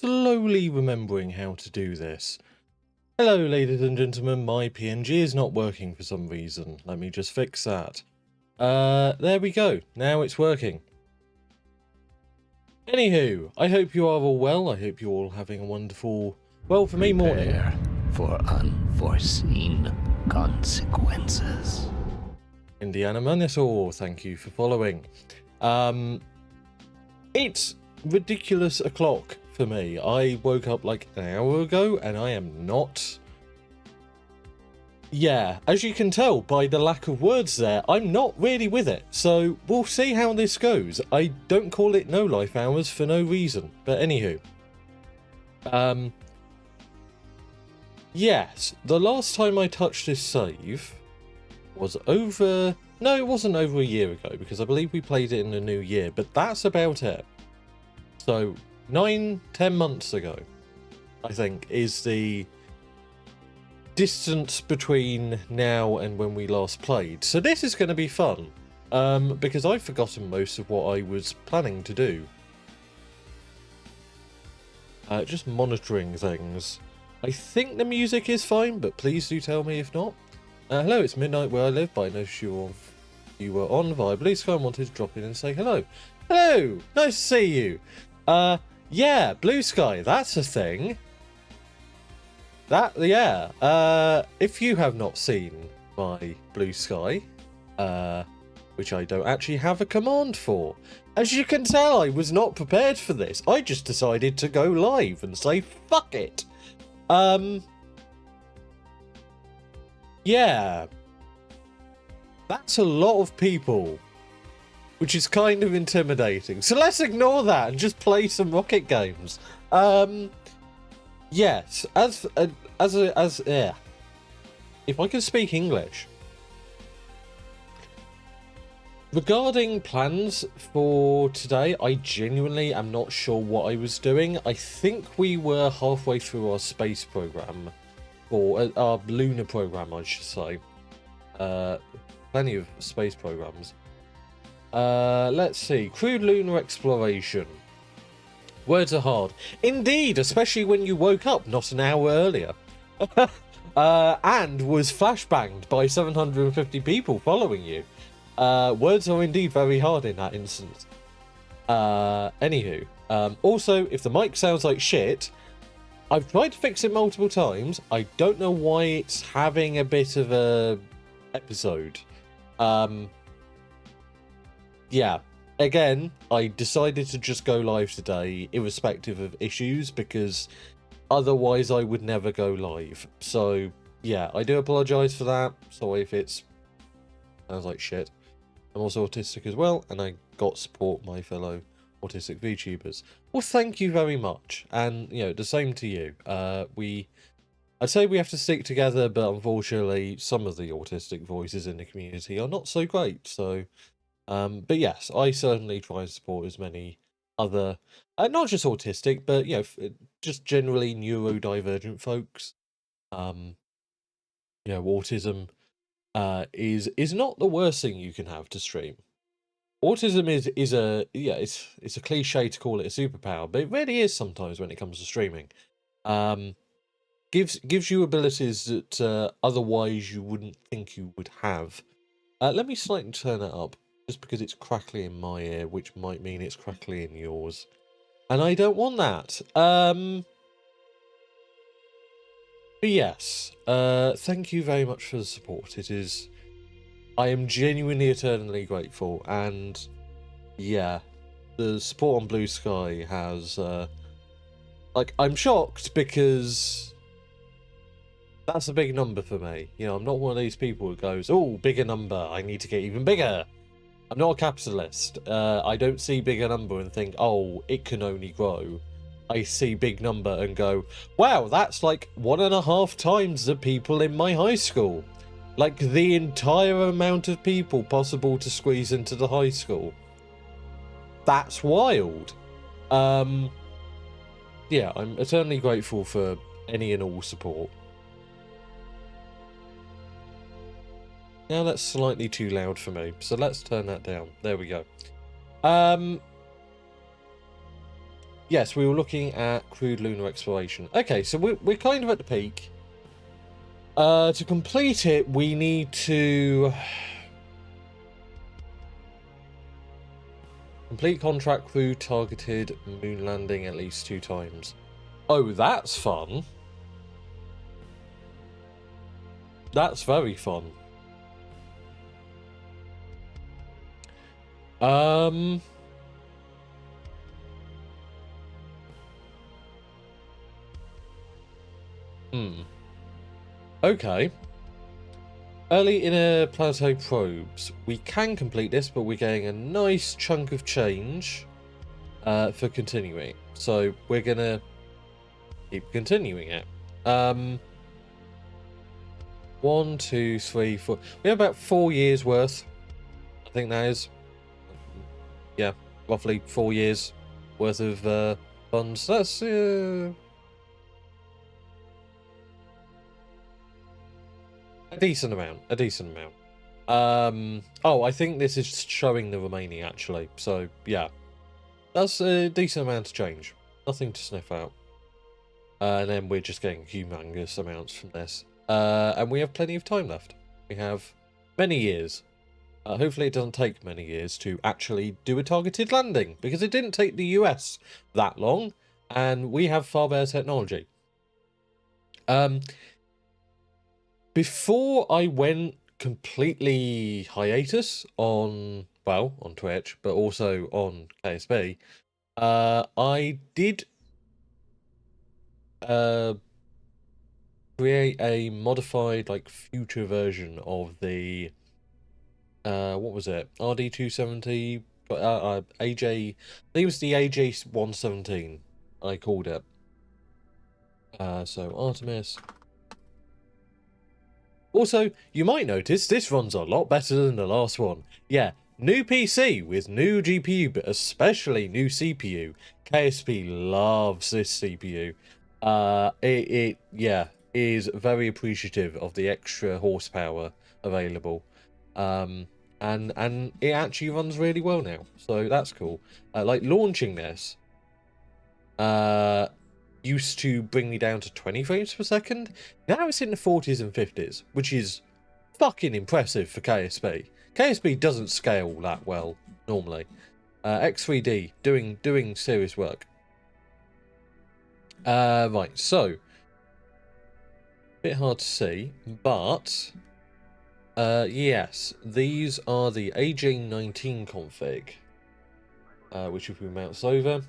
slowly remembering how to do this. Hello, ladies and gentlemen, my PNG is not working for some reason. Let me just fix that. There we go. Now it's working. Anywho, I hope you are all well. I hope you're all having a wonderful, well, for me, morning. Prepare for unforeseen consequences. Indiana Minotaur, thank you for following. It's ridiculous o'clock for me. I woke up like an hour ago and I am not... Yeah, as you can tell by the lack of words there, I'm not really with it. So we'll see how this goes. I don't call it no life hours for no reason. But anywho. Yes, the last time I touched this save was over... No, it wasn't over a year ago, because I believe we played it in the new year, but that's about it. So, 9-10 months ago, I think, is the distance between now and when we last played. So this is going to be fun, because I've forgotten most of what I was planning to do. Just monitoring things. I think the music is fine, but please do tell me if not. Hello, it's midnight where I live, but I noticed you were on via Blue Sky and wanted to drop in and say hello. Hello! Nice to see you! Yeah, Blue Sky, that's a thing. If you have not seen my Blue Sky, which I don't actually have a command for, as you can tell, I was not prepared for this. I just decided to go live and say, fuck it! Yeah, that's a lot of people, which is kind of intimidating. So let's ignore that and just play some rocket games. Yes, if I can speak English. Regarding plans for today, I genuinely am not sure what I was doing. I think we were halfway through our space program. Or our lunar program, I should say. Plenty of space programs. Let's see. Crude lunar exploration. Words are hard. Indeed, especially when you woke up not an hour earlier. And was flashbanged by 750 people following you. Words are indeed very hard in that instance. Anywho. Also, if the mic sounds like shit... I've tried to fix it multiple times. I don't know why it's having a bit of a episode. Yeah. Again, I decided to just go live today, irrespective of issues, because otherwise I would never go live. So, yeah, I do apologise for that. Sorry if it's... sounds like shit. I'm also autistic as well, and I got support my fellow autistic VTubers. Well, thank you very much, and you know, the same to you. I'd say we have to stick together, but unfortunately some of the autistic voices in the community are not so great. So but yes, I certainly try and support as many other not just autistic, but you know, just generally neurodivergent folks. You know, autism is not the worst thing you can have to stream. Autism is it's a cliche to call it a superpower, but it really is sometimes when it comes to streaming. Gives you abilities that otherwise you wouldn't think you would have. Let me slightly turn that up, just because it's crackly in my ear, which might mean it's crackly in yours, and I don't want that. But yes, thank you very much for the support. I am genuinely eternally grateful, and yeah, the support on Blue Sky has, like, I'm shocked because that's a big number for me. You know, I'm not one of these people who goes, oh, bigger number, I need to get even bigger. I'm not a capitalist. I don't see bigger number and think, oh, it can only grow. I see big number and go, wow, that's like 1.5 times the people in my high school. Like, the entire amount of people possible to squeeze into the high school. That's wild. Yeah, I'm eternally grateful for any and all support. Now that's slightly too loud for me, so let's turn that down. There we go. yes, we were looking at crewed lunar exploration. Okay, so we're kind of at the peak. To complete it, we need to complete contract crew targeted moon landing at least 2 times. Oh, that's fun. That's very fun. Okay. Early inner planetary probes. We can complete this, but we're getting a nice chunk of change for continuing. So we're gonna keep continuing it. 1, 2, 3, 4. We have about 4 years worth. I think that is. Yeah, roughly 4 years worth of funds. That's a decent amount. A decent amount. Oh, I think this is showing the remaining actually. So yeah, that's a decent amount of change. Nothing to sniff out. And then we're just getting humongous amounts from this. And we have plenty of time left. We have many years. Hopefully it doesn't take many years to actually do a targeted landing, because it didn't take the US that long, and we have far better technology. Before I went completely hiatus on, well, on Twitch, but also on KSP, I did create a modified, like, future version of the what was it? RD270, AJ, I think it was the AJ117, I called it. So Artemis. Also, you might notice this runs a lot better than the last one. Yeah, new PC with new GPU, but especially new CPU. KSP loves this CPU. It is very appreciative of the extra horsepower available. And it actually runs really well now, so that's cool. Like launching this used to bring me down to 20 frames per second. Now it's in the 40s and 50s, which is fucking impressive for KSP. KSP doesn't scale that well normally. X3D doing serious work. Right, so bit hard to see, but yes, these are the AJ19 config, which if we mouse over,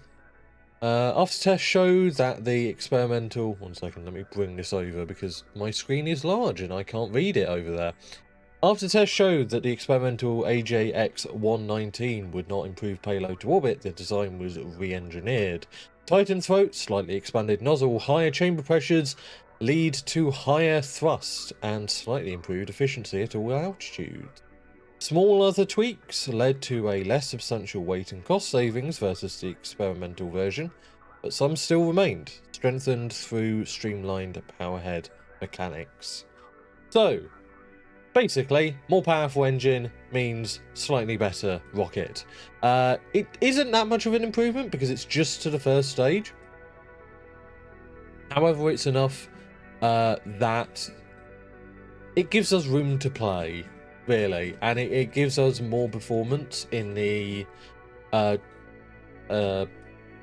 after test showed that the experimental, 1 second, let me bring this over because my screen is large and I can't read it over there. After test showed that the experimental AJX119 would not improve payload to orbit, the design was re-engineered. Titan throat, slightly expanded nozzle, higher chamber pressures, lead to higher thrust and slightly improved efficiency at all altitudes. Small other tweaks led to a less substantial weight and cost savings versus the experimental version, but some still remained, strengthened through streamlined powerhead mechanics. So, basically, more powerful engine means slightly better rocket. It isn't that much of an improvement because it's just to the first stage. However, it's enough that it gives us room to play, really, and it gives us more performance in the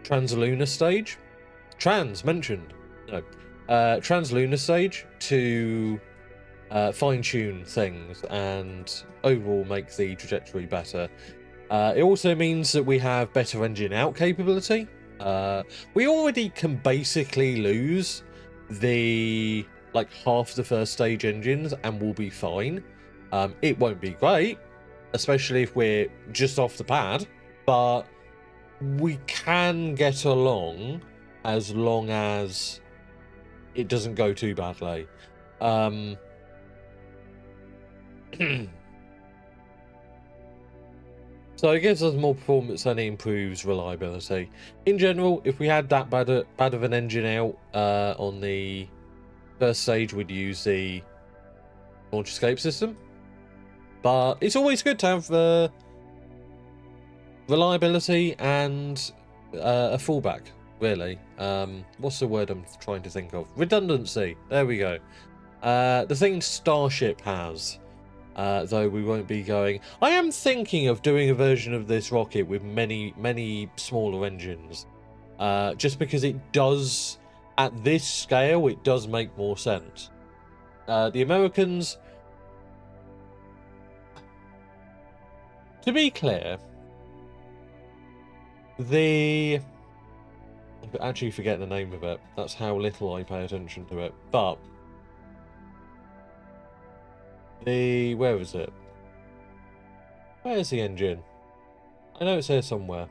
translunar stage. Translunar stage to fine-tune things and overall make the trajectory better. It also means that we have better engine out capability. We already can basically lose the half the first stage engines and we'll be fine. It won't be great, especially if we're just off the pad, but we can get along as long as it doesn't go too badly. So it gives us more performance and it improves reliability. In general, if we had that bad of an engine out on the first stage, we'd use the launch escape system. But it's always good to have reliability and a fallback really. What's the word I'm trying to think of? Redundancy. There we go. The thing Starship has, though we won't be going. I am thinking of doing a version of this rocket with many smaller engines, just because it does, at this scale, it does make more sense. The Americans, to be clear, I actually forget the name of it. That's how little I pay attention to it. But where is it? Where's the engine? I know it's here somewhere.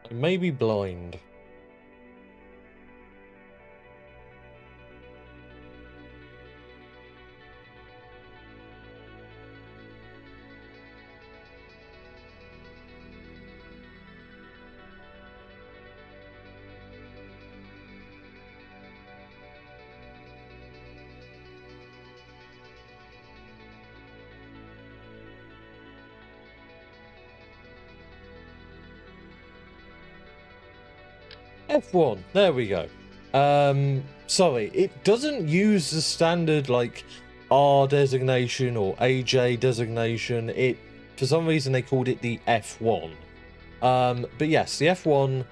I may be blind. F1, there we go. Sorry, it doesn't use the standard like R designation or AJ designation. It, for some reason, they called it the F1. But yes, the F1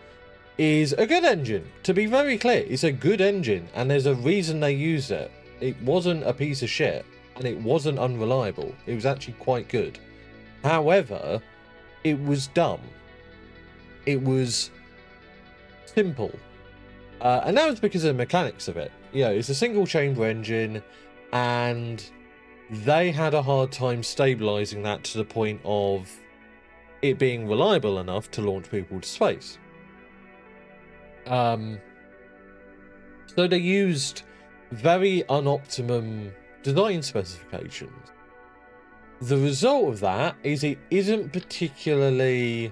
is a good engine. To be very clear, it's a good engine, and there's a reason they use it. It wasn't a piece of shit, and it wasn't unreliable. It was actually quite good. However, it was dumb. It was simple. And that was because of the mechanics of it. You know, it's a single chamber engine, and they had a hard time stabilizing that to the point of it being reliable enough to launch people to space. So they used very unoptimum design specifications. The result of that is it isn't particularly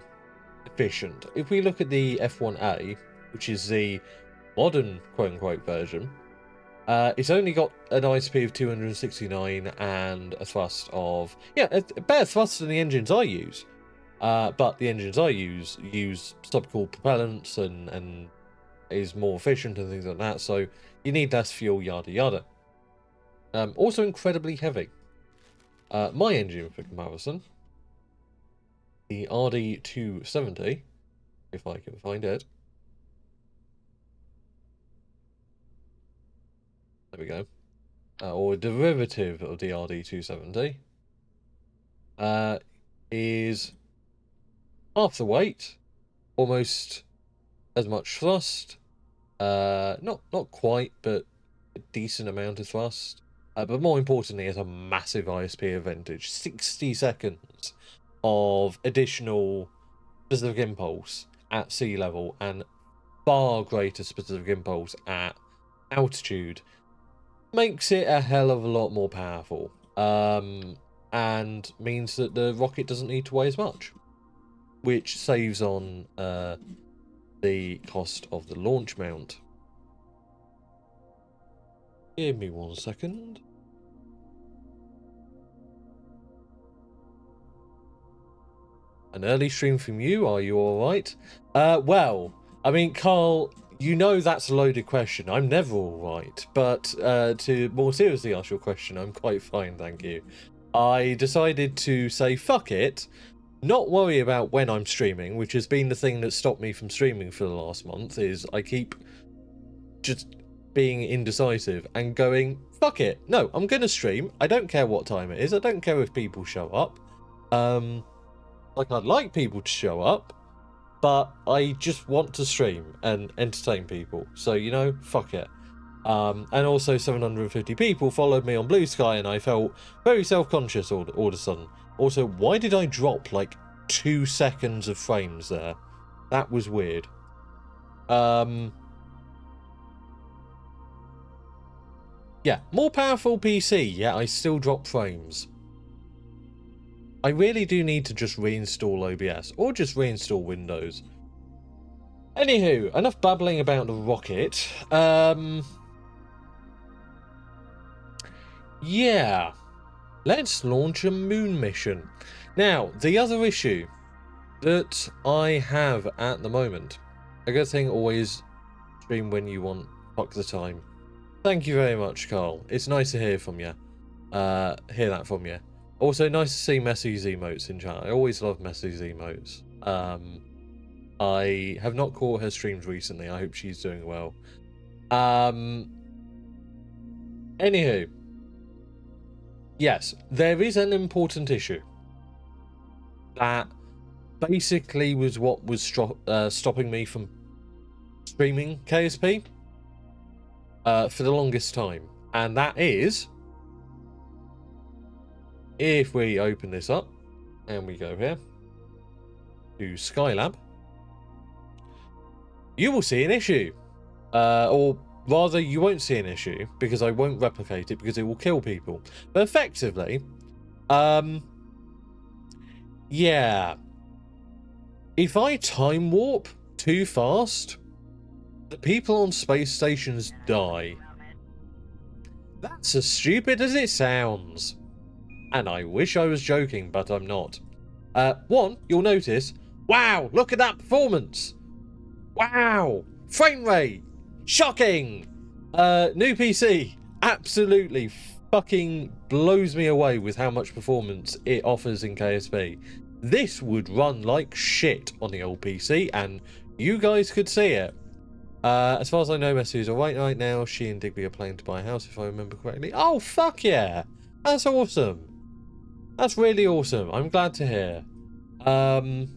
efficient. If we look at the F1A, which is the modern quote-unquote version, it's only got an ISP of 269 and a thrust of, a better thrust than the engines I use. But the engines I use subcooled propellants and is more efficient and things like that, so you need less fuel, yada yada. Also incredibly heavy. My engine, for comparison, the RD-270, if I can find it. There we go. Or a derivative of the RD-270, is half the weight, almost as much thrust. Not quite, but a decent amount of thrust. But more importantly, it's a massive ISP advantage. 60 seconds of additional specific impulse at sea level and far greater specific impulse at altitude makes it a hell of a lot more powerful. And means that the rocket doesn't need to weigh as much, which saves on the cost of the launch mount. Give me 1 second. An early stream from you, are you alright? Well, I mean, Carl, you know that's a loaded question. I'm never alright, but to more seriously ask your question, I'm quite fine, thank you. I decided to say fuck it, not worry about when I'm streaming, which has been the thing that stopped me from streaming for the last month, is I keep just being indecisive and going, fuck it, no, I'm gonna stream. I don't care what time it is, I don't care if people show up. Like, I'd like people to show up, but I just want to stream and entertain people. So, you know, fuck it. And also 750 people followed me on Blue Sky, and I felt very self-conscious all of a sudden. Also, why did I drop, like, 2 seconds of frames there? That was weird. Yeah, more powerful PC, yet I still drop frames. I really do need to just reinstall OBS, or just reinstall Windows. Anywho, enough babbling about the rocket. Yeah, let's launch a moon mission. Now, the other issue that I have at the moment, a good thing, always stream when you want, fuck the time. Thank you very much, Carl. It's nice to hear from you. Hear that from you. Also, nice to see Messy's emotes in chat. I always love Messy's emotes. I have not caught her streams recently. I hope she's doing well. Anywho, yes, there is an important issue that basically was what was stopping me from streaming KSP for the longest time, and that is, if we open this up and we go here to Skylab, you will see an issue, or rather you won't see an issue because I won't replicate it because it will kill people. But effectively, yeah, if I time warp too fast, the people on space stations die. That's as stupid as it sounds. And I wish I was joking, but I'm not. One, you'll notice, wow, look at that performance. Wow, frame rate, shocking. New PC, absolutely fucking blows me away with how much performance it offers in KSP. This would run like shit on the old PC, and you guys could see it. As far as I know, Messi is alright right now. She and Digby are planning to buy a house, if I remember correctly. Oh, fuck yeah. That's awesome. That's really awesome. I'm glad to hear. I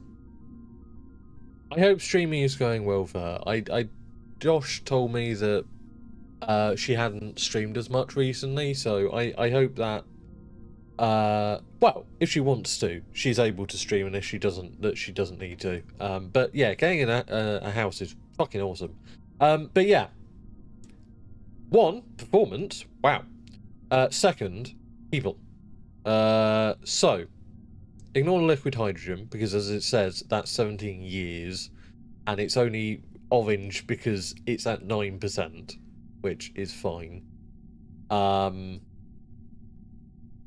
hope streaming is going well for her. Josh told me that she hadn't streamed as much recently, so I hope that well, if she wants to, she's able to stream, and if she doesn't, that she doesn't need to. But yeah, getting a house is fucking awesome. But yeah, one, performance, wow. Second, people. So ignore the liquid hydrogen, because as it says, that's 17 years, and it's only orange because it's at 9%, which is fine.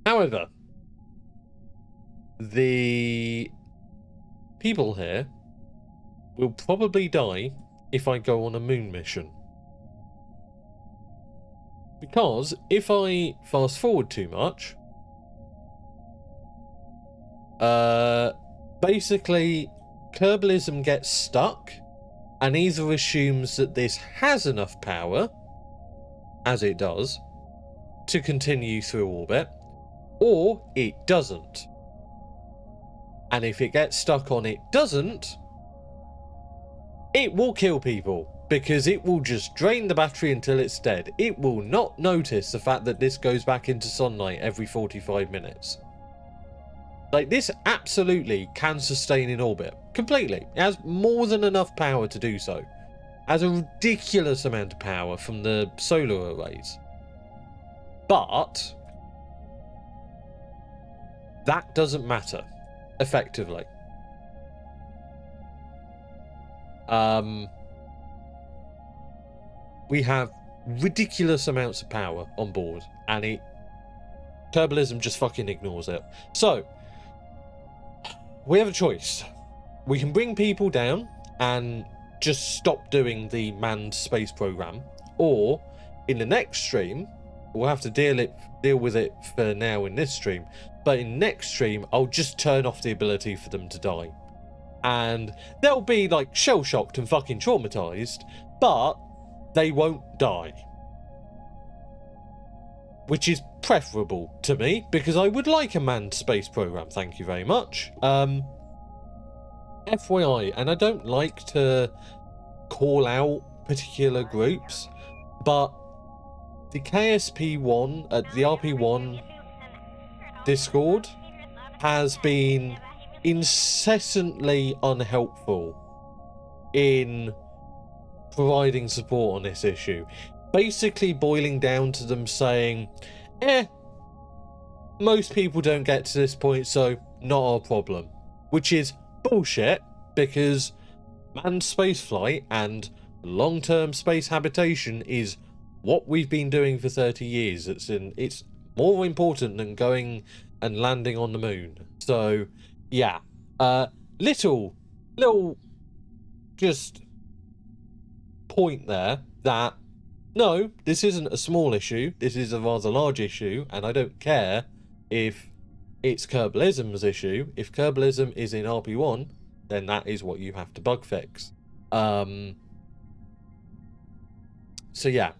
However, the people here will probably die if I go on a moon mission. Because if I fast forward too much, basically Kerbalism gets stuck and either assumes that this has enough power, as it does, to continue through orbit, or it doesn't. And if it gets stuck on it doesn't, it will kill people, because it will just drain the battery until it's dead. It will not notice the fact that this goes back into sunlight every 45 minutes. Like, this absolutely can sustain in orbit. Completely. It has more than enough power to do so. It has a ridiculous amount of power from the solar arrays. But that doesn't matter, effectively. We have ridiculous amounts of power on board, and Kerbalism just fucking ignores it. So we have a choice. We can bring people down and just stop doing the manned space program, or in the next stream, we'll have to deal with it for now in this stream, but in next stream I'll just turn off the ability for them to die, and they'll be like shell-shocked and fucking traumatized, but they won't die, which is preferable to me, because I would like a manned space program, thank you very much. FYI, and I don't like to call out particular groups, but the KSP1, the RP-1 Discord has been incessantly unhelpful in providing support on this issue. basically boiling down to them saying, most people don't get to this point, so not our problem. Which is bullshit, because manned spaceflight and long-term space habitation is what we've been doing for 30 years. It's more important than going and landing on the moon. So, yeah. Little just point there that no, this isn't a small issue. This is a rather large issue, and I don't care if it's Kerbalism's issue. If Kerbalism is in RP1, then that is what you have to bug fix. So yeah.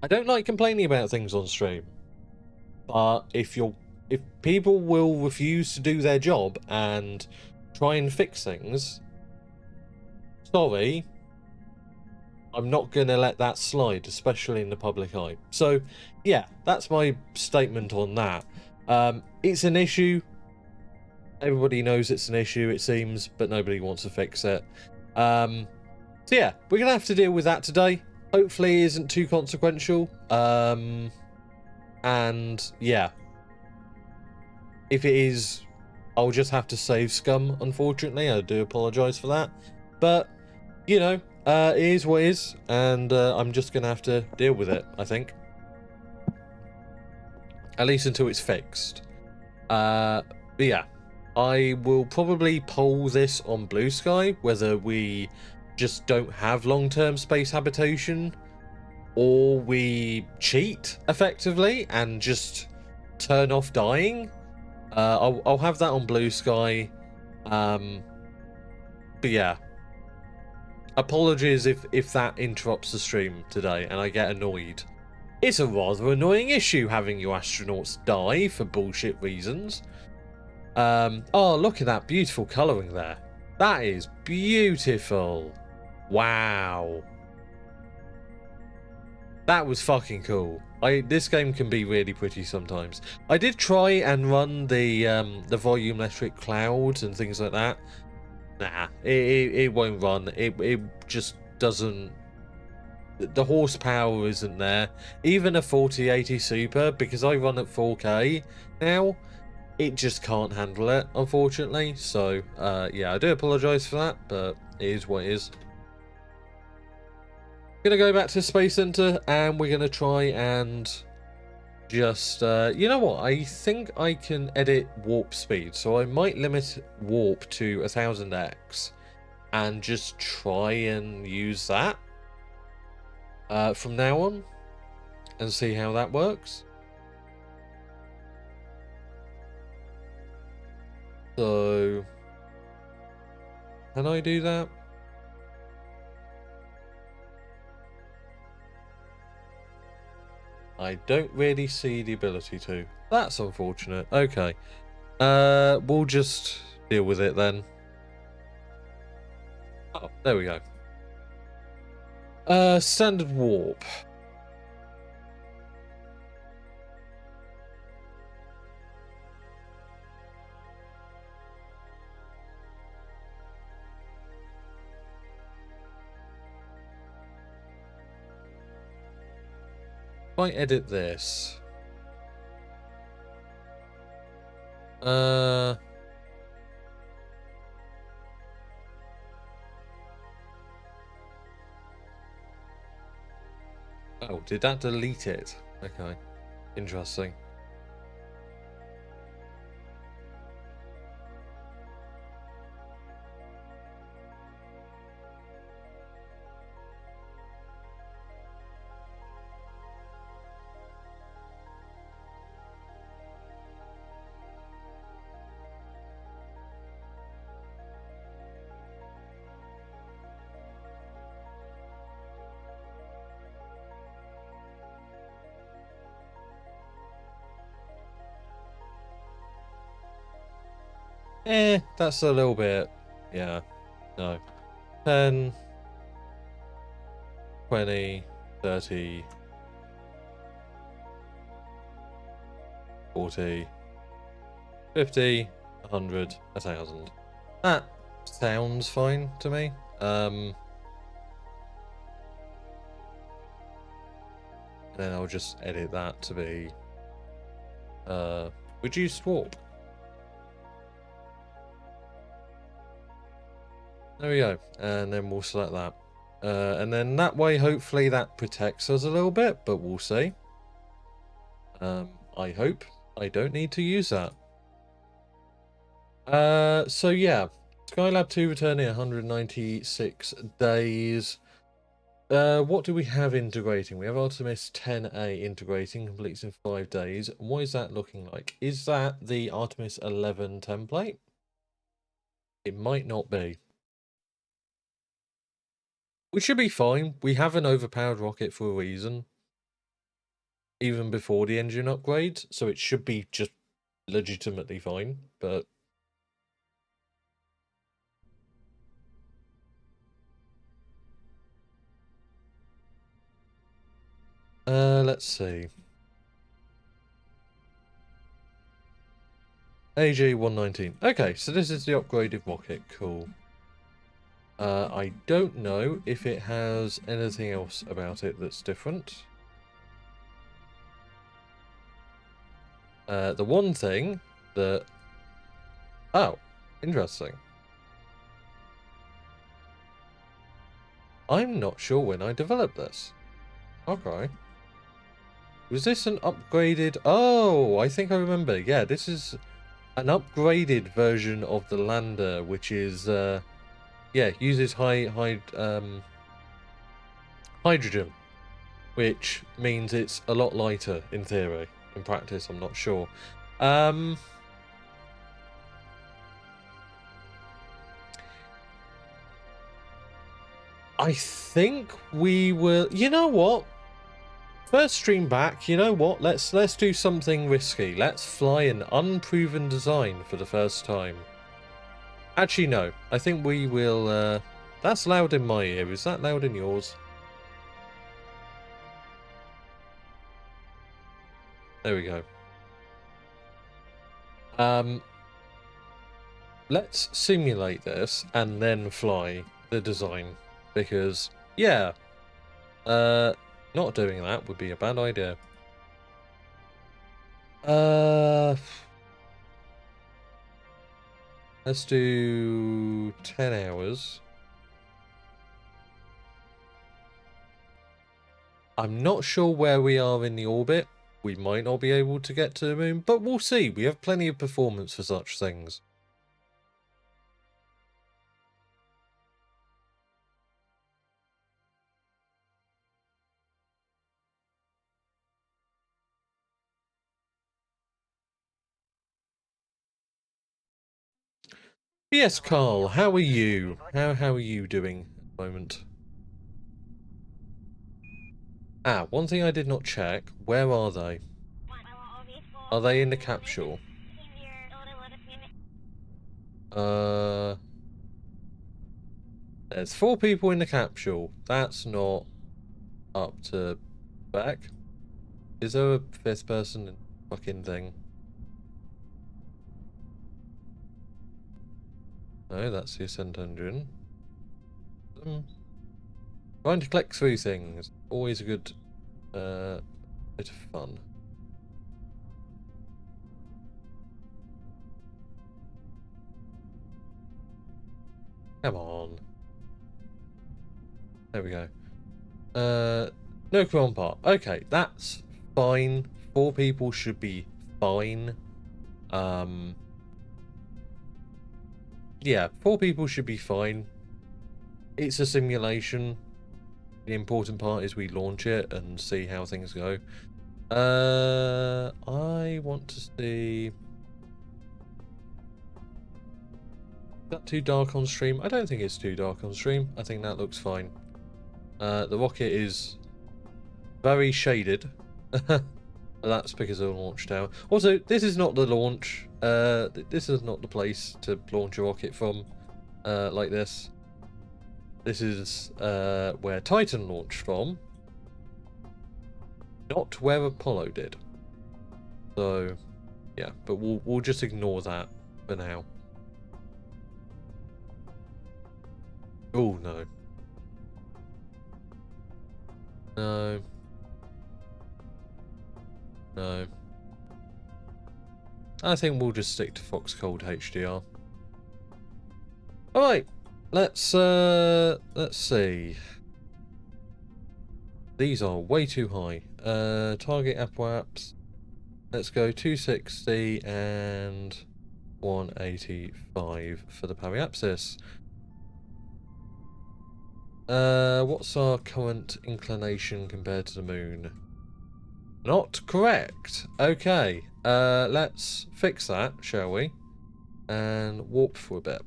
I don't like complaining about things on stream, but if people will refuse to do their job and try and fix things, sorry, I'm not going to let that slide, especially in the public eye. So, yeah, that's my statement on that. It's an issue. Everybody knows it's an issue, it seems, but nobody wants to fix it. So, yeah, we're going to have to deal with that today. Hopefully it isn't too consequential. And, yeah. If it is, I'll just have to save scum, unfortunately. I do apologise for that. But, you know, it is what it is, and I'm just going to have to deal with it, I think. At least until it's fixed. But yeah, I will probably poll this on Blue Sky, whether we just don't have long-term space habitation, or we cheat, effectively, and just turn off dying. I'll have that on Blue Sky. But yeah. Apologies if that interrupts the stream today and I get annoyed. It's a rather annoying issue having your astronauts die for bullshit reasons. Oh, look at that beautiful colouring there. That is beautiful. Wow. That was fucking cool. This game can be really pretty sometimes. I did try and run the volumetric clouds and things like that. Nah, it won't run. It just doesn't. The horsepower isn't there. Even a 4080 Super, because I run at 4K now, it just can't handle it, unfortunately. So, yeah, I do apologise for that, but it is what it is. Gonna go back to Space Center, and we're gonna try and just, you know what, I think I can edit warp speed, so I might limit warp to 1000x and just try and use that from now on and see how that works. So, can I do that? I don't really see the ability to. That's unfortunate. Okay. We'll just deal with it then. Oh, there we go. Standard warp. If I edit this. Oh, did that delete it? Okay. Interesting. That's a little bit, yeah, no. 10, 20, 30, 40, 50, 100, 1,000. That sounds fine to me. then I'll just edit that to be reduced warp. There we go, and then we'll select that. And then that way, hopefully that protects us a little bit, but we'll see. I hope I don't need to use that. So yeah, Skylab 2 returning 196 days. What do we have integrating? We have Artemis 10A integrating, completes in 5 days. What is that looking like? Is that the Artemis 11 template? It might not be. We should be fine. We have an overpowered rocket for a reason. Even before the engine upgrade, so it should be just legitimately fine, but... let's see. AG-119. Okay, so this is the upgraded rocket. Cool. I don't know if it has anything else about it that's different. The one thing that... Oh, interesting. I'm not sure when I developed this. Okay. Was this an upgraded... Oh, I think I remember. Yeah, this is an upgraded version of the lander, which is... yeah, uses hydrogen, which means it's a lot lighter in theory. In practice, I'm not sure. I think we will... You know what? First stream back, you know what? Let's do something risky. Let's fly an unproven design for the first time. Actually, no. I think we will... That's loud in my ear. Is that loud in yours? There we go. Let's simulate this and then fly the design. Because, yeah. Not doing that would be a bad idea. Let's do 10 hours. I'm not sure where we are in the orbit. We might not be able to get to the moon, but we'll see. We have plenty of performance for such things. Yes, Carl, how are you? How are you doing at the moment? Ah, one thing I did not check. Where are they? Are they in the capsule? There's 4 people in the capsule. That's not up to back. Is there a 5th person in the fucking thing? No, that's the ascent engine. Trying to click through things. Always a good bit of fun. Come on. There we go. No command part. Okay, that's fine. 4 people should be fine. Yeah, 4 people should be fine. It's a simulation. The important part is we launch it and see how things go. I want to see... Is that too dark on stream? I don't think it's too dark on stream. I think that looks fine. The rocket is very shaded. That's because of the launch tower. Also, this is not the launch. This is not the place to launch a rocket from like this. This is where Titan launched from. Not where Apollo did. So, yeah, but we'll just ignore that for now. Oh, no. No. No. I think we'll just stick to Fox Cold HDR. Alright, let's see. These are way too high. Target Apple apps. Let's go 260 and 185 for the periapsis. What's our current inclination compared to the moon? Not correct. Okay. Let's fix that, shall we? And warp for a bit.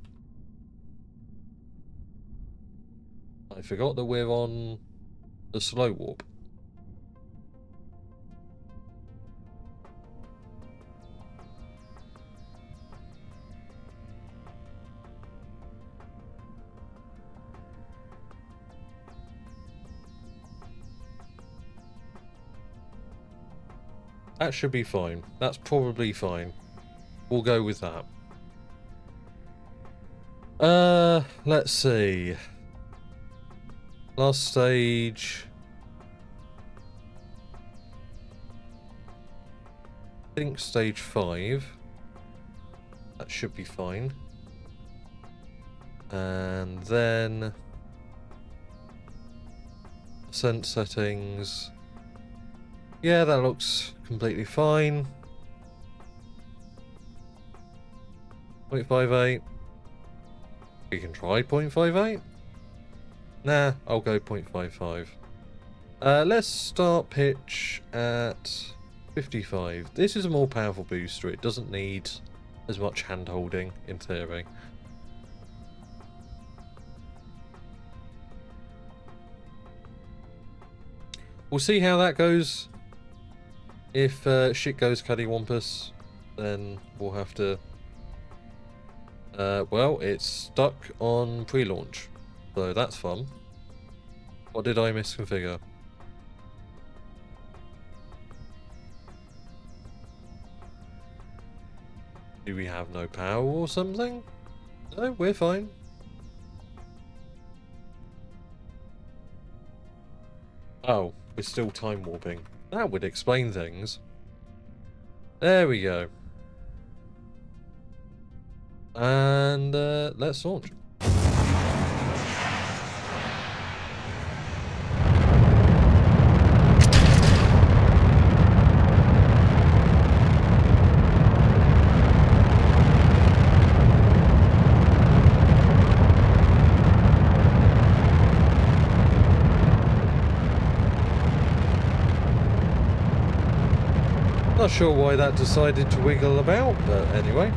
I forgot that we're on the slow warp. That should be fine. That's probably fine. We'll go with that. Let's see. Last stage. I think stage 5. That should be fine. And then ascent settings. Yeah, that looks completely fine. 0.58. We can try 0.58. Nah, I'll go 0.55. Let's start pitch at 55. This is a more powerful booster. It doesn't need as much hand holding in theory. We'll see how that goes. If shit goes cattywampus, then we'll have to... well, it's stuck on pre-launch, so that's fun. What did I misconfigure? Do we have no power or something? No, we're fine. Oh, we're still time warping. That would explain things. There we go. And let's launch. Not sure why that decided to wiggle about, but anyway.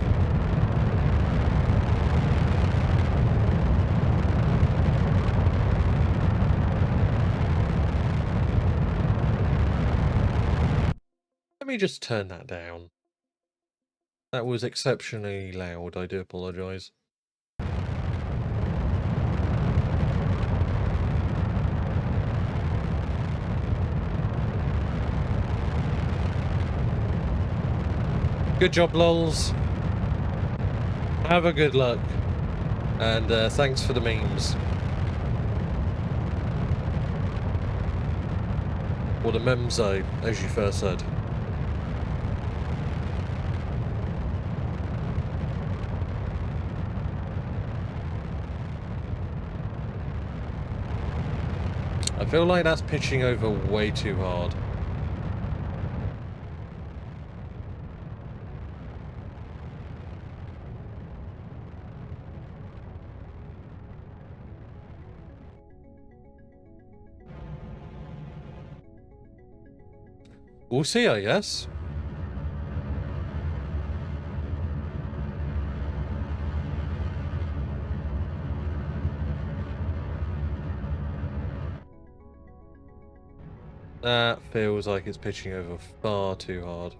Let me just turn that down. That was exceptionally loud, I do apologise. Good job, lols. Have a good luck. And thanks for the memes. Or the memzo, as you first said. I feel like that's pitching over way too hard. We'll see, I guess. That feels like it's pitching over far too hard.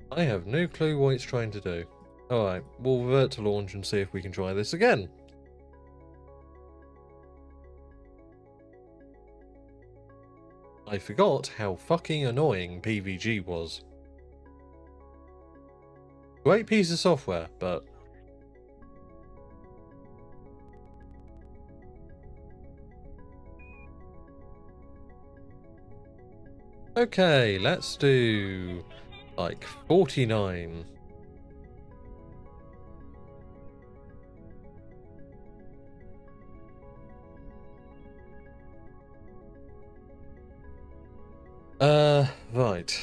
I have no clue what it's trying to do. Alright, we'll revert to launch and see if we can try this again. I forgot how fucking annoying PVG was. Great piece of software, but... ' Okay, let's do like 49. Right.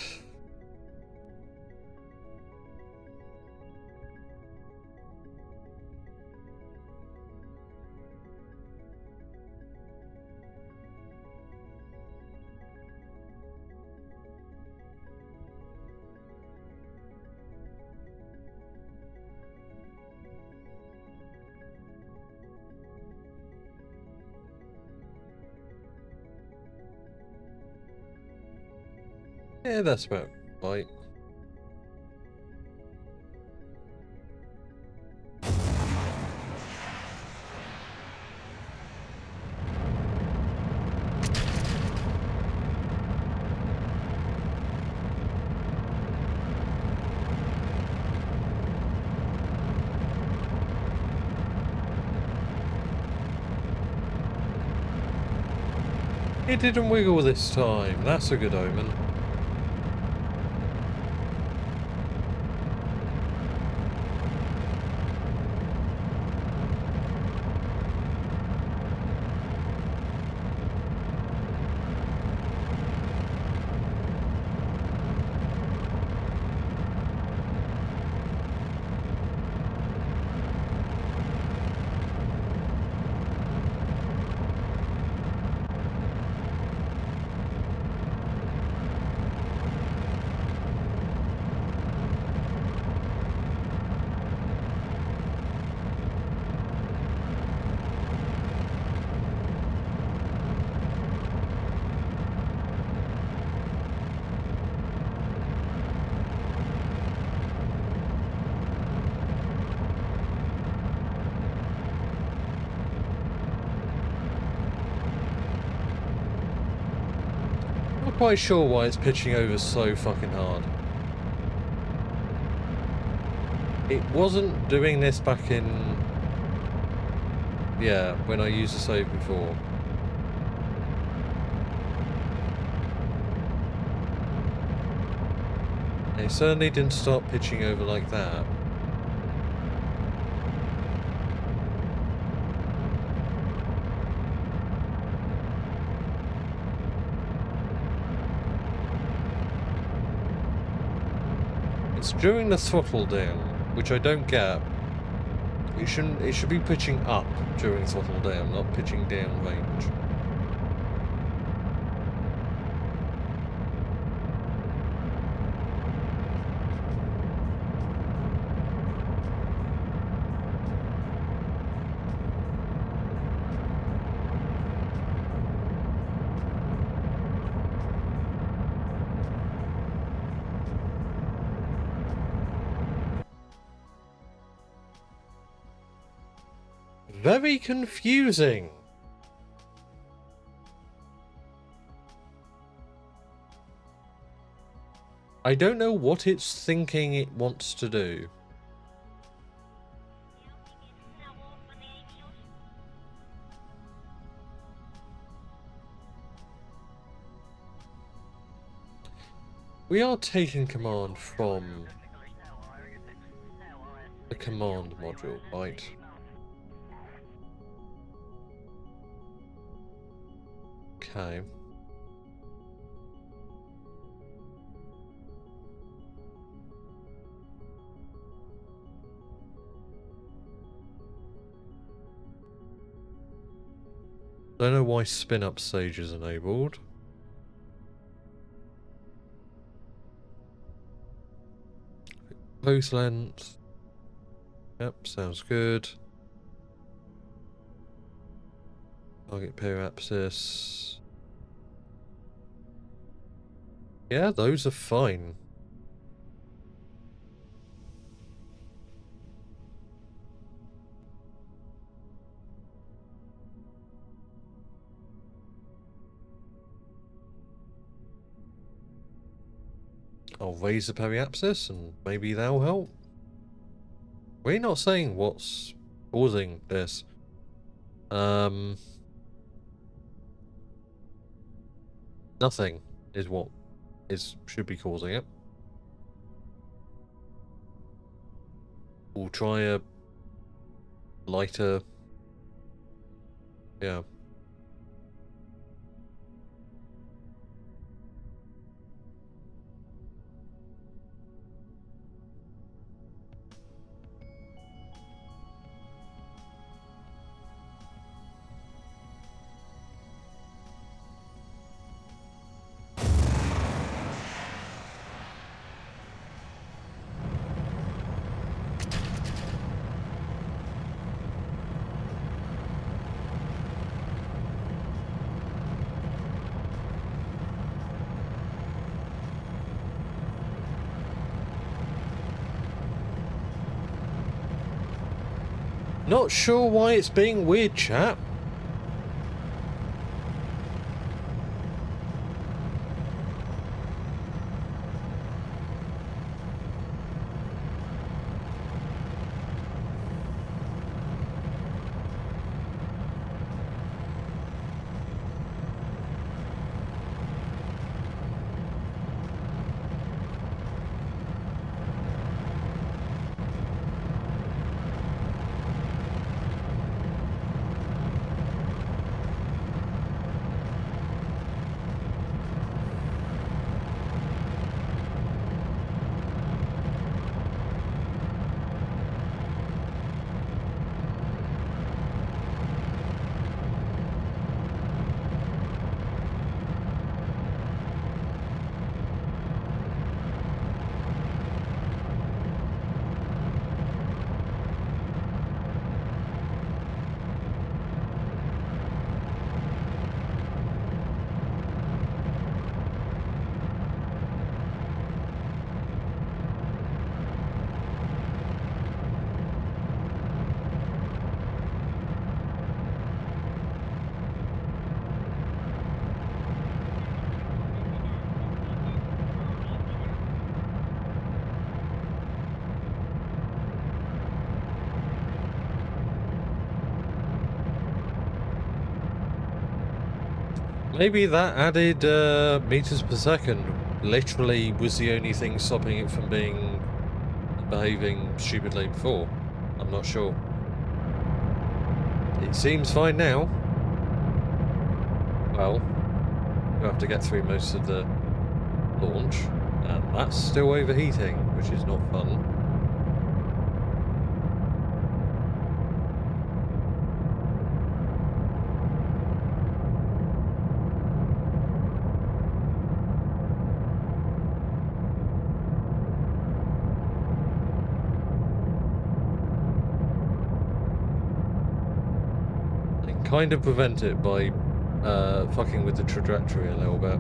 Yeah, that's about right. It didn't wiggle this time. That's a good omen. Not quite sure why it's pitching over so fucking hard. It wasn't doing this back in... Yeah, when I used the save before. It certainly didn't start pitching over like that. It's during the throttle down, which I don't get. It should be pitching up during throttle down, not pitching down range. Very confusing. I don't know what it's thinking it wants to do. We are taking command from the command module, right? Okay. Don't know why spin up stage is enabled. Close length. Yep, sounds good. Target periapsis. Yeah, those are fine. I'll raise the periapsis and maybe that'll help. We're not saying what's causing this. Nothing is what should be causing it. We'll try a lighter. Yeah. Not sure why it's being weird, chat. Maybe that added meters per second literally was the only thing stopping it from behaving stupidly before. I'm not sure. It seems fine now. Well, we have to get through most of the launch, and that's still overheating, which is not fun. Kind of prevent it by fucking with the trajectory a little bit.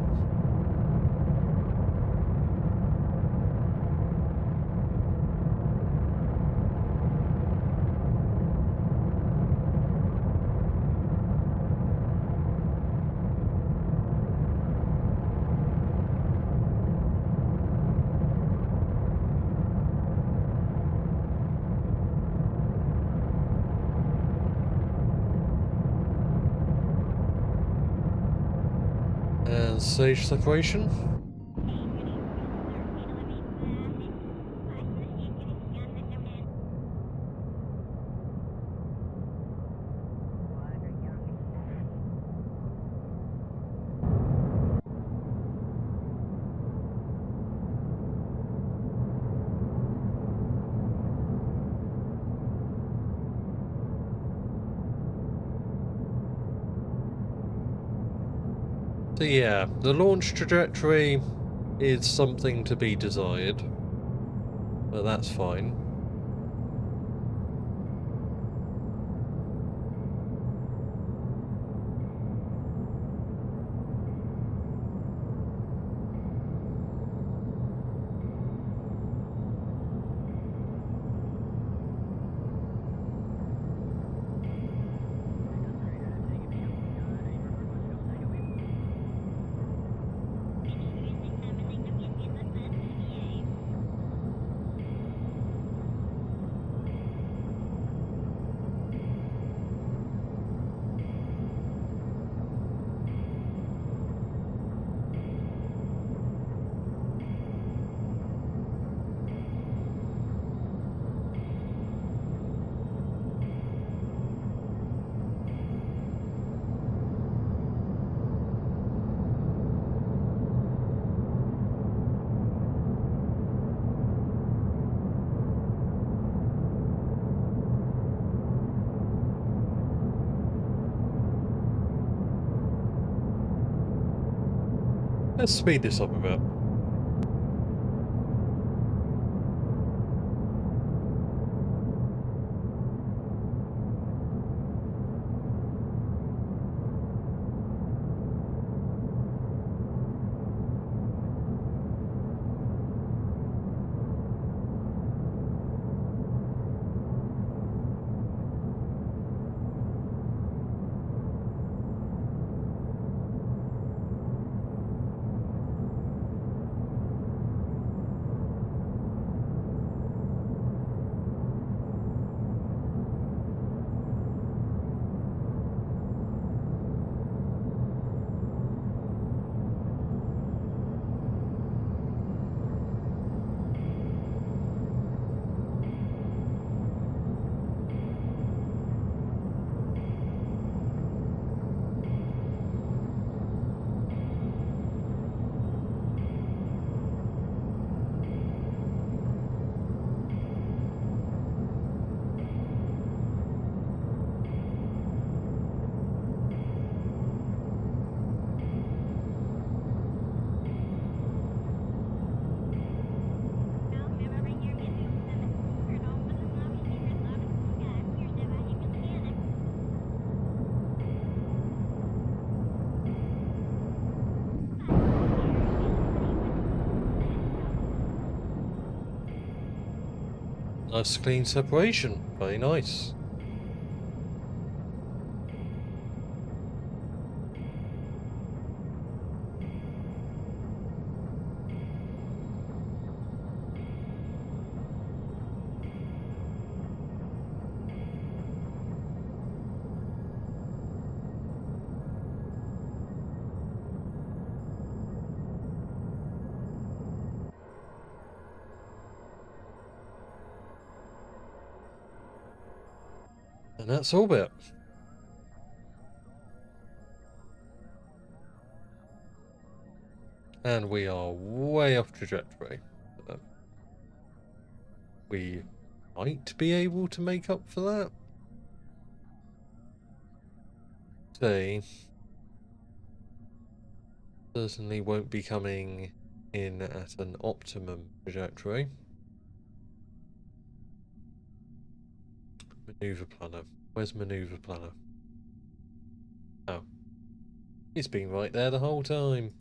Stage separation. So yeah, the launch trajectory is something to be desired, but that's fine. Let's speed this up a bit. Nice clean separation. Very nice. And that's orbit. And we are way off trajectory. We might be able to make up for that. See, certainly won't be coming in at an optimum trajectory. Maneuver planner. Where's maneuver planner? Oh. It's been right there the whole time.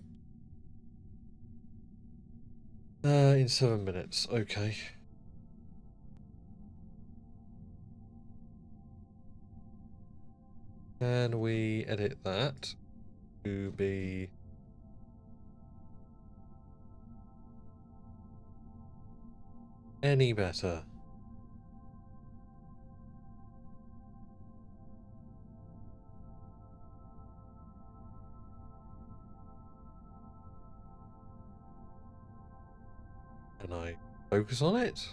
In 7 minutes. Okay. Can we edit that to be any better? Can I focus on it?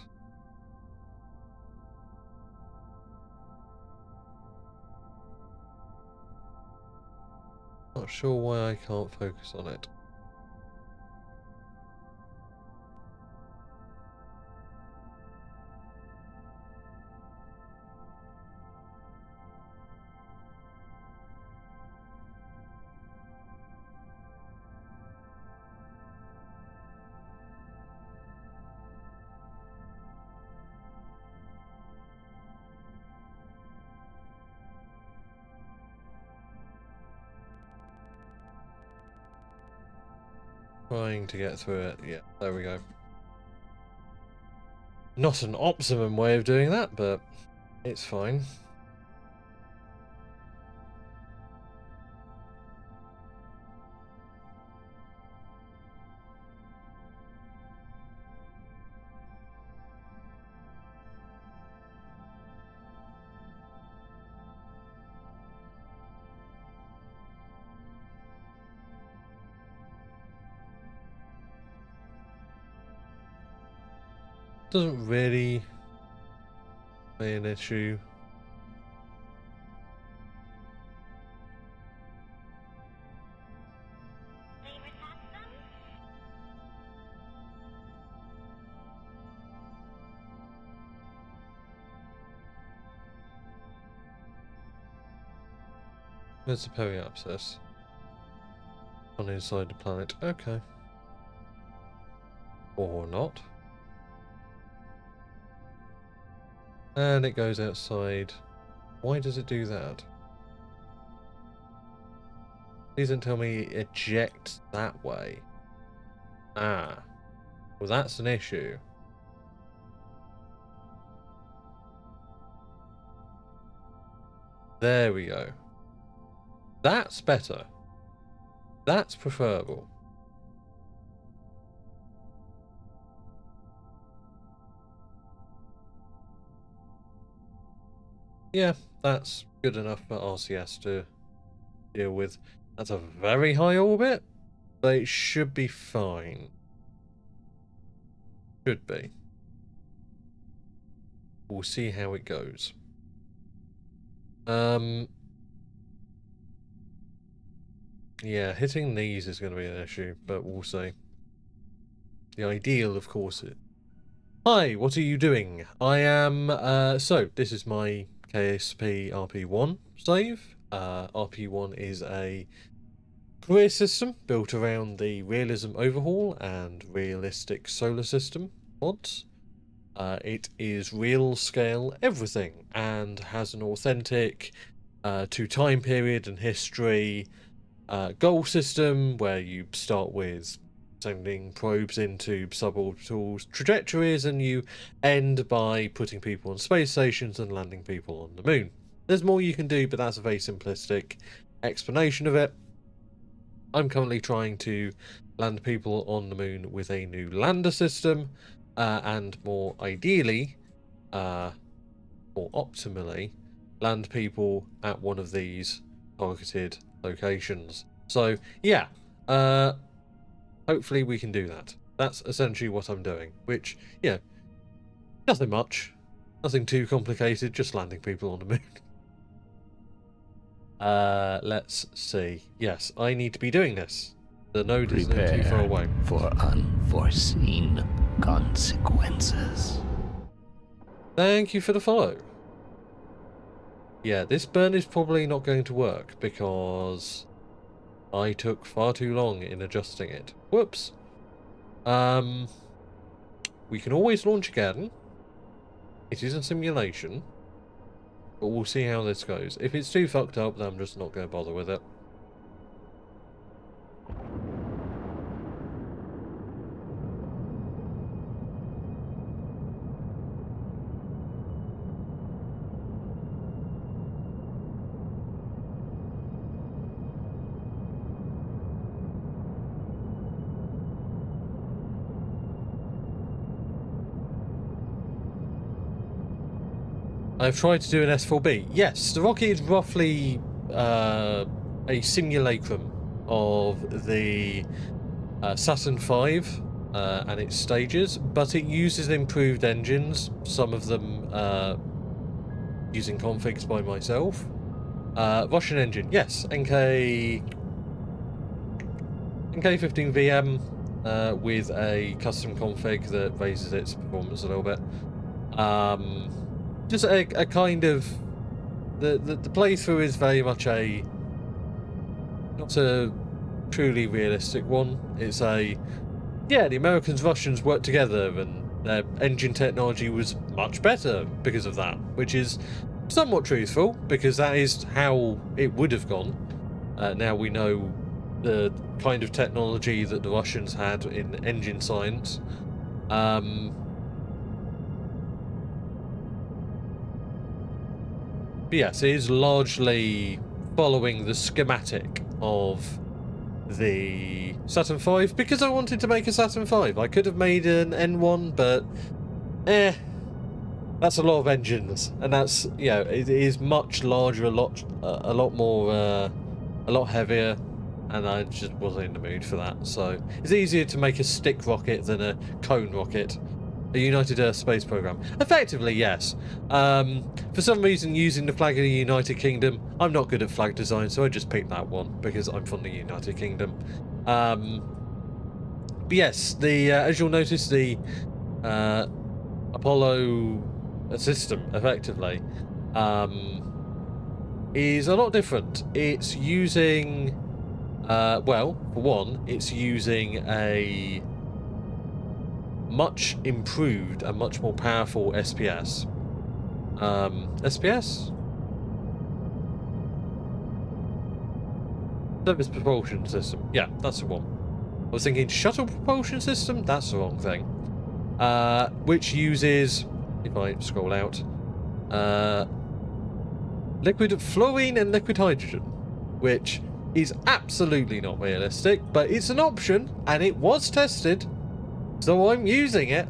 Not sure why I can't focus on it. Trying to get through it. Yeah, there we go. Not an optimum way of doing that, but it's fine. Doesn't really be an issue. Where's the periapsis? On inside the planet. Okay. Or not. And it goes outside. Why does it do that? Please don't tell me it ejects that way. Ah. Well, that's an issue. There we go. That's better. That's preferable. Yeah, that's good enough for RCS to deal with. That's a very high orbit, but it should be fine. Should be. We'll see how it goes. Yeah, hitting these is going to be an issue, but we'll see. The ideal, of course, is... Hi, what are you doing? I am, so, this is my KSP RP-1 save. RP-1 is a career system built around the Realism Overhaul and Realistic Solar System mods. It is real scale everything and has an authentic to time period and history goal system where you start with sending probes into suborbital trajectories and you end by putting people on space stations and landing people on the moon. There's more you can do, but that's a very simplistic explanation of it. I'm currently trying to land people on the moon with a new lander system, and more ideally, or optimally, land people at one of these targeted locations. So yeah, hopefully we can do that. That's essentially what I'm doing, which, yeah, nothing much, nothing too complicated, just landing people on the moon. Let's see. Yes, I need to be doing this. The node isn't too far away. For unforeseen consequences. Thank you for the follow. Yeah, this burn is probably not going to work because I took far too long in adjusting it. Whoops. We can always launch again. It is a simulation. But we'll see how this goes. If it's too fucked up, then I'm just not going to bother with it. I've tried to do an S4B. Yes, the rocket is roughly a simulacrum of the Saturn V and its stages, but it uses improved engines, some of them using configs by myself. Russian engine, yes, NK15VM with a custom config that raises its performance a little bit. Just a kind of the playthrough is very much a not a truly realistic one. It's a the Americans Russians worked together and their engine technology was much better because of that, which is somewhat truthful because that is how it would have gone. Now we know the kind of technology that the Russians had in engine science. But yes, it is largely following the schematic of the Saturn V because I wanted to make a Saturn V. I could have made an N1, but that's a lot of engines, and that's it is much larger, a lot more, a lot heavier, and I just wasn't in the mood for that. So it's easier to make a stick rocket than a cone rocket. A United Earth Space Program. Effectively, yes. For some reason, using the flag of the United Kingdom, I'm not good at flag design, so I just picked that one because I'm from the United Kingdom. But yes, the as you'll notice, the Apollo system, effectively, is a lot different. It's using Well, for one, it's using a much improved and much more powerful SPS. SPS? Surface propulsion system. Yeah, that's the one. I was thinking shuttle propulsion system? That's the wrong thing. Which uses, if I scroll out, liquid fluorine and liquid hydrogen, which is absolutely not realistic, but it's an option, and it was tested, so I'm using it.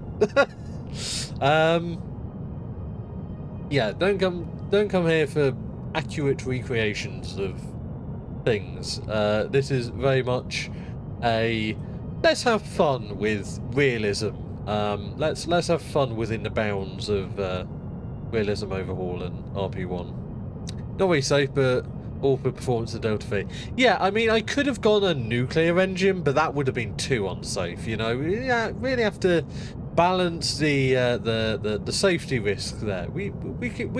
Yeah, don't come here for accurate recreations of things. This is very much a let's have fun with realism. Let's have fun within the bounds of realism overhaul and RP1. Not very safe, but all for performance of Delta V. Yeah, I mean, I could have gone a nuclear engine, but that would have been too unsafe. You know, yeah, really have to balance the safety risk there. We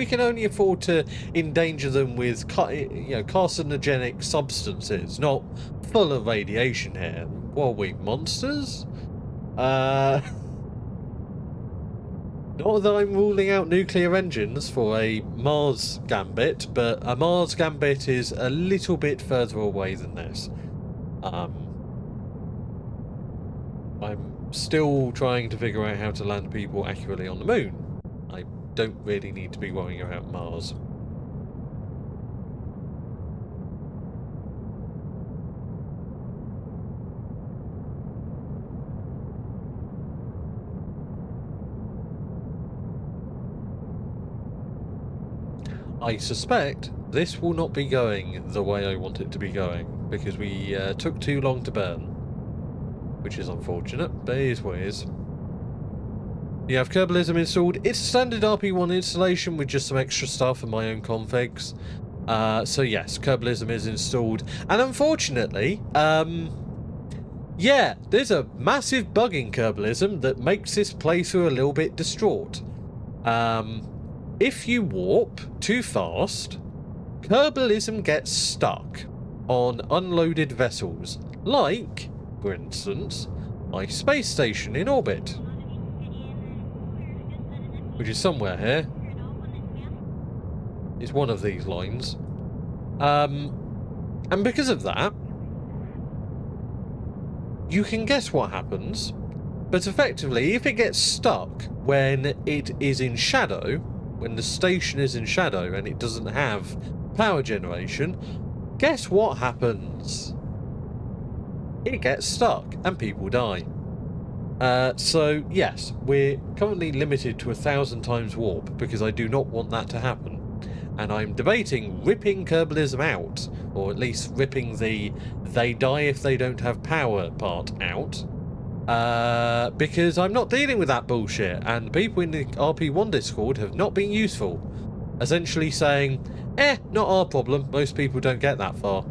can only afford to endanger them with carcinogenic substances, not full of radiation here. What are we, monsters? Not that I'm ruling out nuclear engines for a Mars gambit, but a Mars gambit is a little bit further away than this. I'm still trying to figure out how to land people accurately on the moon. I don't really need to be worrying about Mars. I suspect this will not be going the way I want it to be going, because we took too long to burn. Which is unfortunate, but it is what it is. You have Kerbalism installed. It's a standard RP1 installation with just some extra stuff and my own configs. So yes, Kerbalism is installed. And unfortunately, yeah, there's a massive bug in Kerbalism that makes this playthrough a little bit distraught. If you warp too fast, Kerbalism gets stuck on unloaded vessels, like, for instance, my space station in orbit, which is somewhere here. It's one of these lines. And because of that, you can guess what happens, but effectively, if it gets stuck when it is in shadow, when the station is in shadow and it doesn't have power generation, guess what happens? It gets stuck and people die. So yes, we're currently limited to 1,000 times warp because I do not want that to happen. And I'm debating ripping Kerbalism out, or at least ripping the they die if they don't have power part out. Because I'm not dealing with that bullshit, and the people in the RP1 Discord have not been useful. Essentially saying, not our problem, most people don't get that far.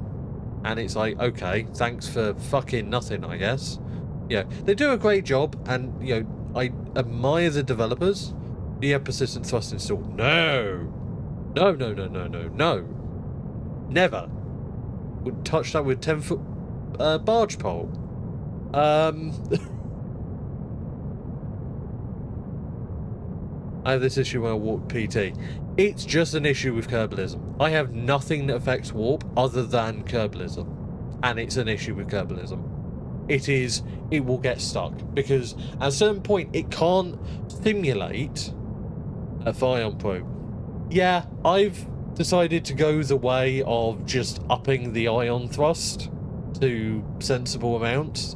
And it's like, okay, thanks for fucking nothing, I guess. Yeah, they do a great job, and, you know, I admire the developers. Do you have persistent thrust installed? No! No, no, no, no, no, no. Never. Would touch that with 10-foot barge pole. I have this issue when I warp PT. It's just an issue with Kerbalism. I have nothing that affects warp other than Kerbalism. And it's an issue with Kerbalism. It will get stuck. Because at a certain point, it can't simulate a Vion probe. Yeah, I've decided to go the way of just upping the ion thrust to sensible amounts.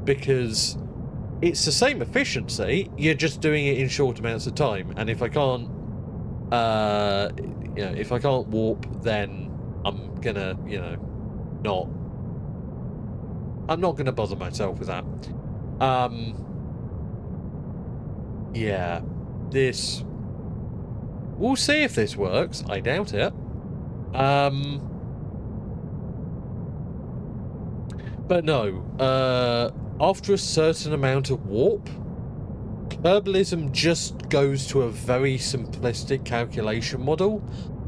Because it's the same efficiency, you're just doing it in short amounts of time. And if I can't, if I can't warp, then I'm gonna, I'm not gonna bother myself with that. Yeah, this, we'll see if this works. I doubt it. But no, after a certain amount of warp, Kerbalism just goes to a very simplistic calculation model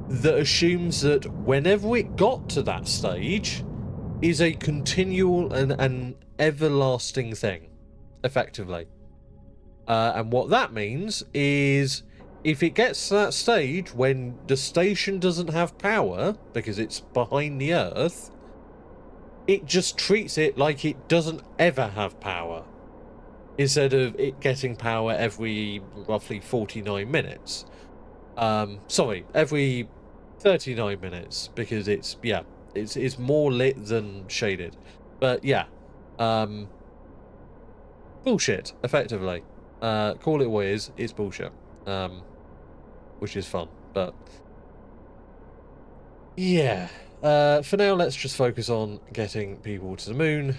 that assumes that whenever it got to that stage, is a continual and everlasting thing, effectively. And what that means is, if it gets to that stage when the station doesn't have power because it's behind the Earth, it just treats it like it doesn't ever have power, instead of it getting power every roughly 49 minutes. Sorry, every 39 minutes, because it's more lit than shaded. But yeah, bullshit, effectively. Call it what it is, it's bullshit. Which is fun, but yeah. For now, let's just focus on getting people to the moon.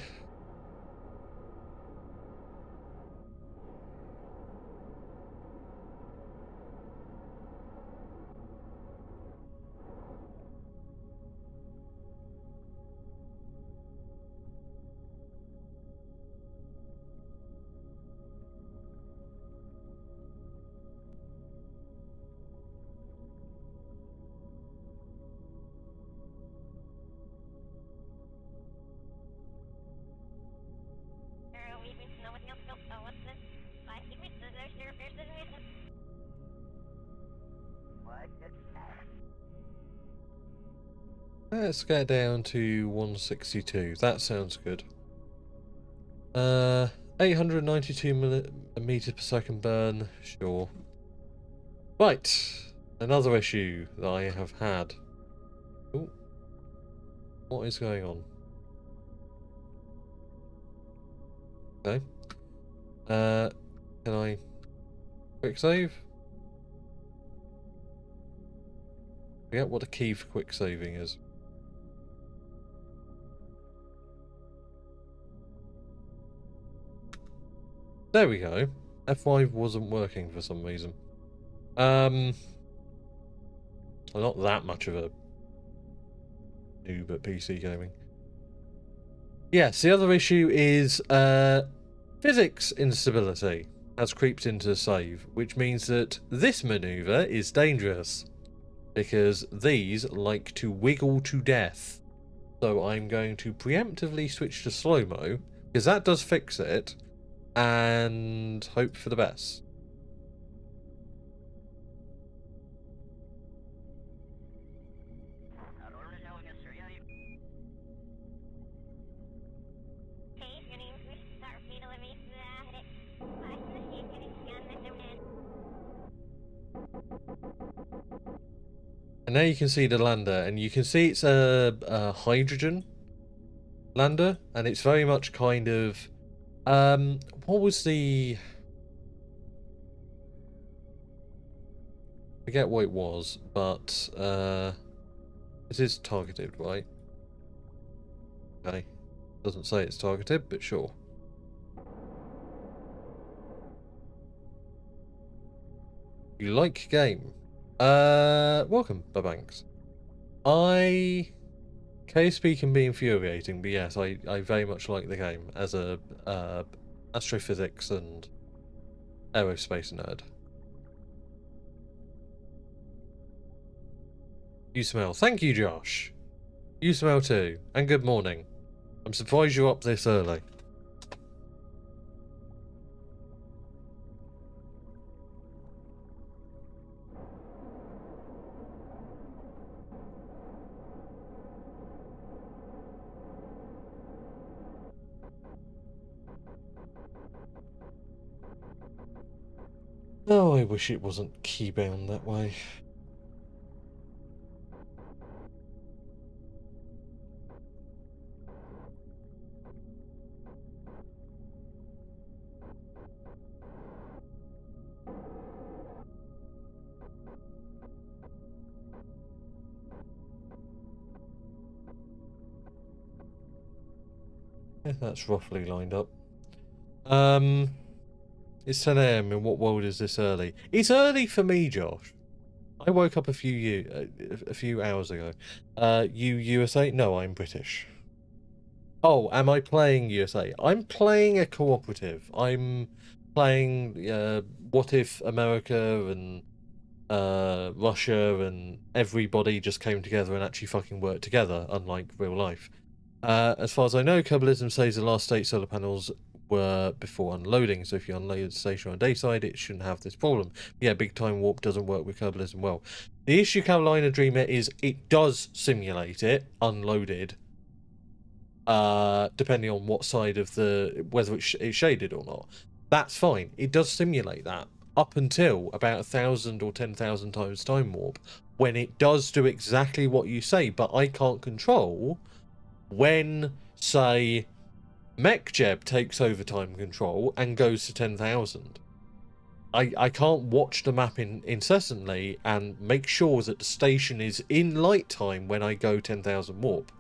Let's get down to 162. That sounds good. 892 meters per second burn. Sure. Right. Another issue that I have had. Ooh. What is going on? Okay. Can I quick save? Forget what the key for quick saving is. There we go. F5 wasn't working for some reason. I'm not that much of a noob at PC gaming. Yes, the other issue is physics instability has creeped into save, which means that this maneuver is dangerous, because these like to wiggle to death. So I'm going to preemptively switch to slow-mo, because that does fix it, and hope for the best. And now you can see the lander, and you can see it's a hydrogen lander, and it's very much kind of what was the, I forget what it was, but it is targeted, right? Okay, doesn't say it's targeted, but sure. You like game? Welcome, Babanks. KSP can be infuriating, but yes, I very much like the game as a astrophysics and aerospace nerd. You smell. Thank you, Josh. You smell too. And good morning. I'm surprised you're up this early. Oh, I wish it wasn't keybound that way. Yeah, that's roughly lined up. It's 10 AM. In what world is this early? It's early for me, Josh. I woke up a few hours ago. You USA? No, I'm British. Oh, am I playing USA? I'm playing a cooperative. I'm playing what if America and Russia and everybody just came together and actually fucking worked together, unlike real life. As far as I know, Kerbalism says the last state solar panels were before unloading, so if you unload the station on dayside, it shouldn't have this problem. Yeah, big time warp doesn't work with Kerbalism well. The issue, Carolina Dreamer, is it does simulate it unloaded, depending on what side of the whether it's shaded or not. That's fine. It does simulate that up until about 1,000 or 10,000 times time warp, when it does do exactly what you say. But I can't control when, say, MechJeb takes over time control and goes to 10,000. I can't watch the map incessantly and make sure that the station is in light time when I go 10,000 warp.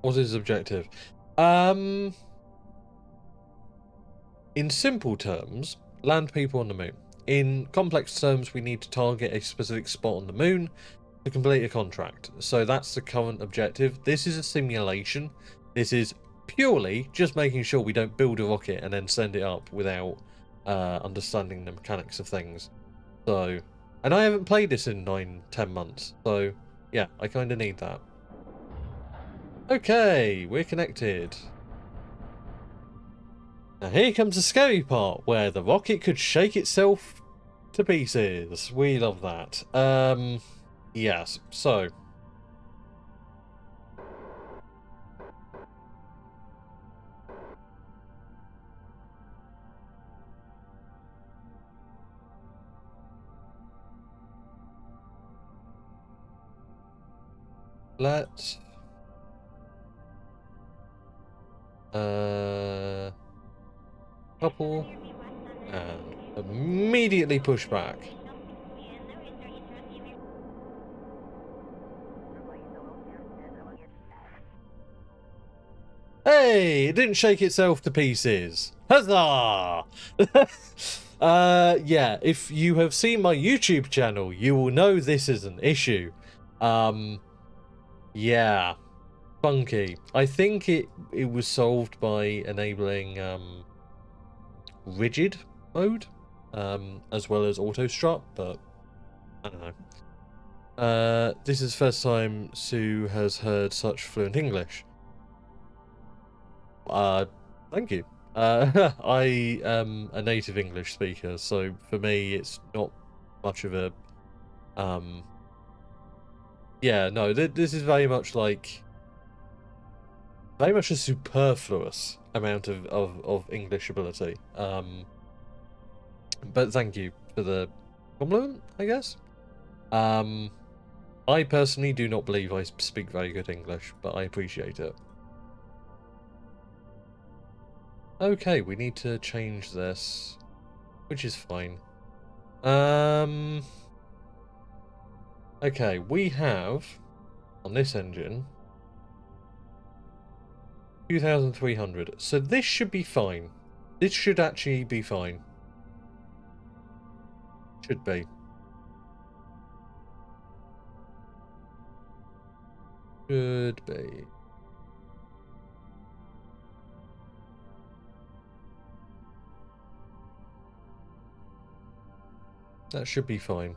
What is his objective? In simple terms, land people on the moon. In complex terms, we need to target a specific spot on the moon to complete a contract. So that's the current objective. This is a simulation. This is purely just making sure we don't build a rocket and then send it up without understanding the mechanics of things. So, and I haven't played this in 9-10 months. So, yeah, I kind of need that. Okay, we're connected. Now here comes the scary part, where the rocket could shake itself to pieces. We love that. Yes, so. Let's... couple... and immediately push back. Hey, it didn't shake itself to pieces. Huzzah! Yeah, if you have seen my YouTube channel, you will know this is an issue. Yeah, funky. I think it was solved by enabling rigid mode, as well as auto strut, but I don't know. This is the first time Sue has heard such fluent English. Thank you. I am a native English speaker, so for me it's not much of a yeah, no, this is very much like very much a superfluous amount of English ability. But thank you for the compliment, I guess. I personally do not believe I speak very good English, but I appreciate it. Okay, we need to change this, which is fine. Okay, we have on this engine 2,300, so this should be fine. This should actually be fine. Should be. Should be. That should be fine.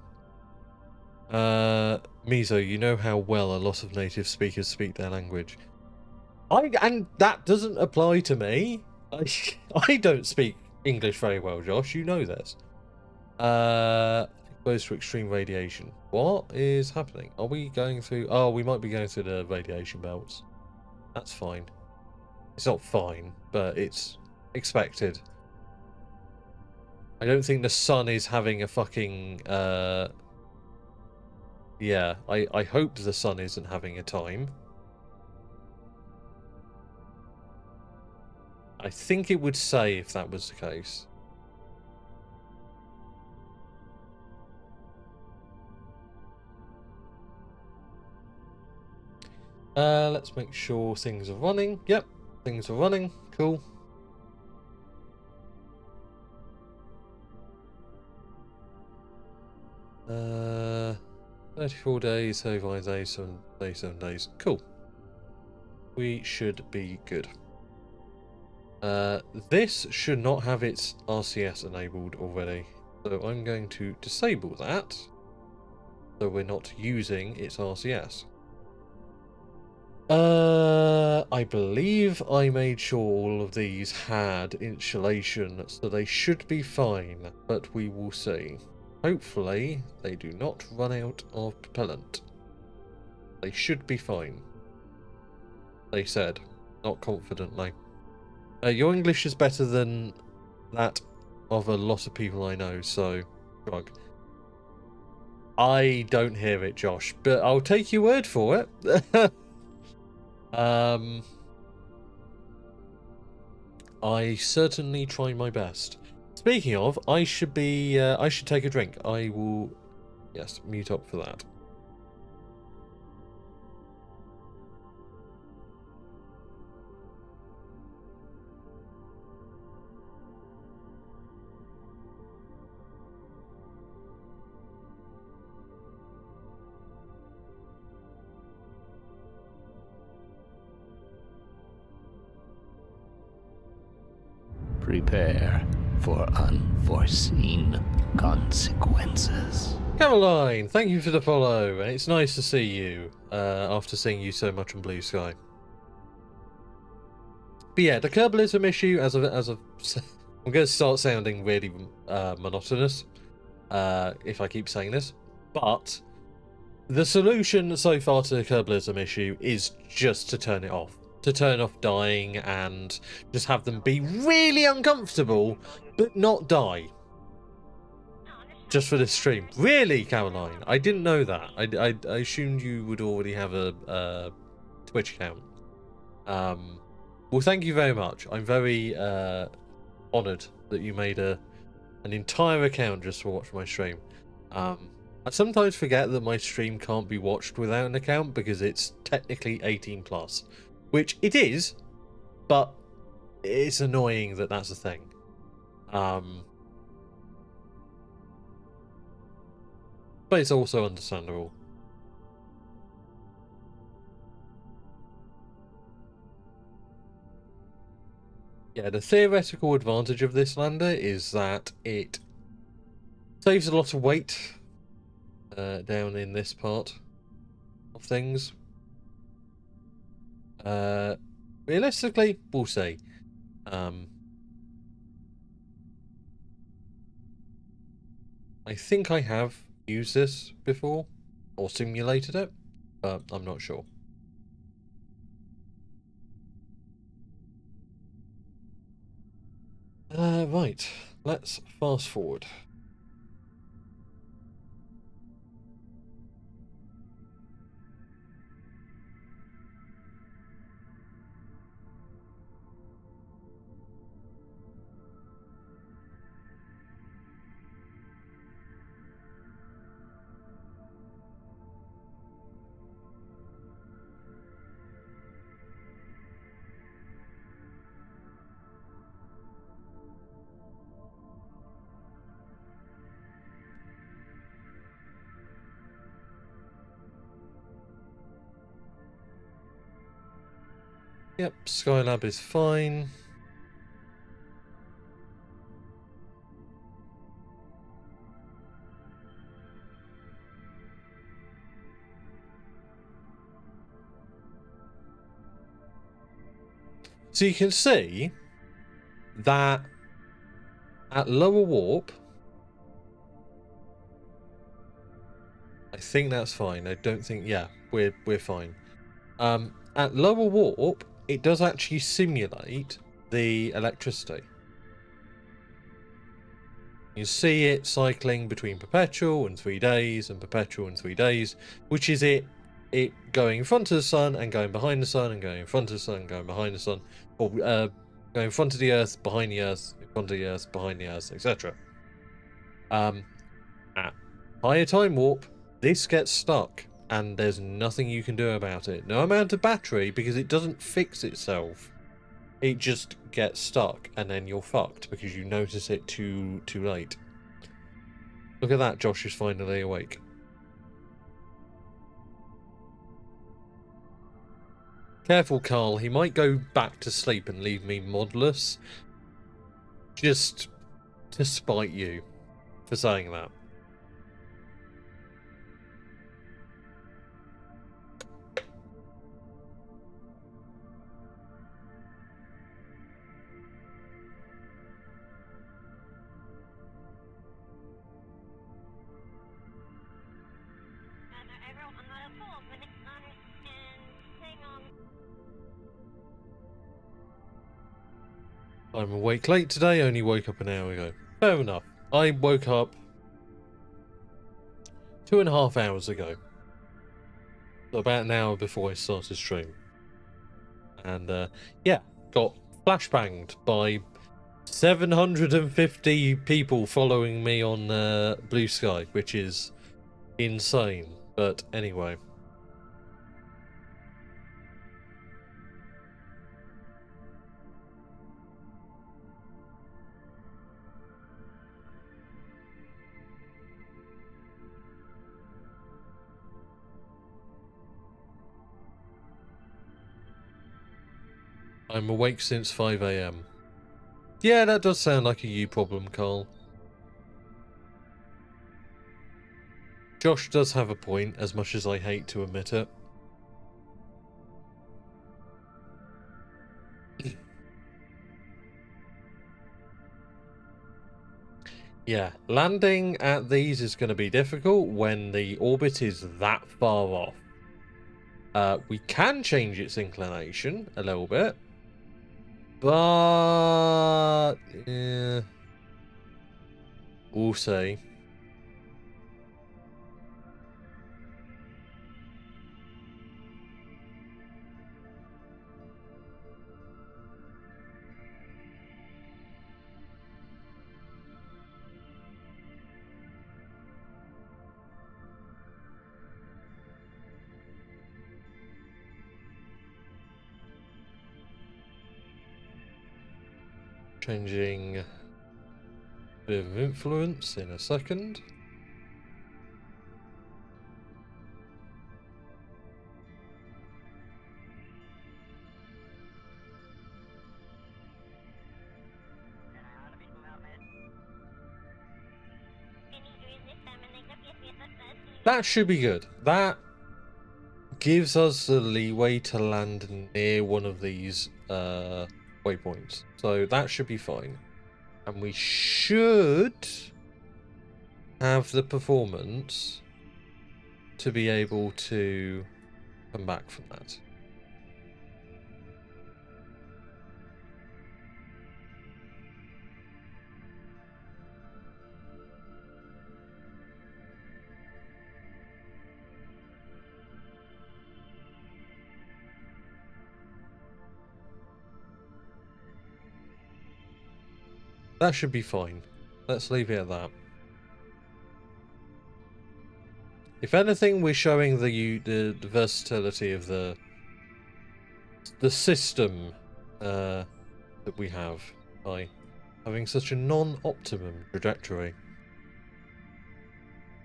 Mizo, you know how well a lot of native speakers speak their language. And that doesn't apply to me. I don't speak English very well, Josh. You know this. Exposed to extreme radiation. What is happening? Are we going through... Oh, we might be going through the radiation belts. That's fine. It's not fine, but it's expected. I don't think the sun is having a fucking... Yeah, I hope the sun isn't having a time. I think it would say if that was the case. Let's make sure things are running. Yep, things are running. Cool. Uh, 34 days, 35 days, 7 days, 7 days. Cool. We should be good. This should not have its RCS enabled already. So I'm going to disable that. So we're not using its RCS. I believe I made sure all of these had insulation, so they should be fine, but we will see. Hopefully, they do not run out of propellant. They should be fine. They said, not confidently. Your English is better than that of a lot of people I know, so shrug. I don't hear it, Josh, but I'll take your word for it. I certainly try my best. Speaking of, I should take a drink. I will, yes, mute up for that. Prepare for unforeseen consequences. Caroline, thank you for the follow, and it's nice to see you after seeing you so much on Blue Sky. But yeah, the Kerbalism issue, as of I'm going to start sounding really monotonous if I keep saying this, but the solution so far to the Kerbalism issue is just to turn it off. To turn off dying and just have them be really uncomfortable, but not die. Just for this stream. Really, Caroline? I didn't know that. I assumed you would already have a Twitch account. Well, thank you very much. I'm very honoured that you made an entire account just to watch my stream. I sometimes forget that my stream can't be watched without an account because it's technically 18+. Which it is, but it's annoying that that's a thing. But it's also understandable. Yeah, the theoretical advantage of this lander is that it saves a lot of weight down in this part of things. Realistically, we'll see. I think I have used this before, or simulated it, but I'm not sure. Right, let's fast forward. Yep, Skylab is fine. So you can see that at lower warp, I think that's fine. I don't think, yeah, we're fine. At lower warp, it does actually simulate the electricity. You see it cycling between perpetual and 3 days and perpetual and 3 days, which is it going in front of the sun and going behind the sun and going in front of the sun and going behind the sun, or going in front of the earth, behind the earth, in front of the earth, behind the earth, etc. At higher time warp, this gets stuck and there's nothing you can do about it. No amount of battery, because it doesn't fix itself. It just gets stuck and then you're fucked because you notice it too late. Look at that, Josh is finally awake. Careful, Carl. He might go back to sleep and leave me modless. Just to spite you for saying that. I'm awake late today, only woke up an hour ago. Fair enough. I woke up 2.5 hours ago. So about an hour before I started stream. And yeah, got flashbanged by 750 people following me on Blue Sky, which is insane. But anyway. I'm awake since 5 AM. Yeah, that does sound like a you problem, Carl. Josh does have a point, as much as I hate to admit it. Yeah, landing at these is going to be difficult when the orbit is that far off. We can change its inclination a little bit. But yeah, we'll see. Changing a bit of influence in a second. That should be good. That gives us the leeway to land near one of these waypoints. So that should be fine. And we should have the performance to be able to come back from that. That should be fine. Let's leave it at that. If anything, we're showing the versatility of the system that we have by having such a non-optimum trajectory.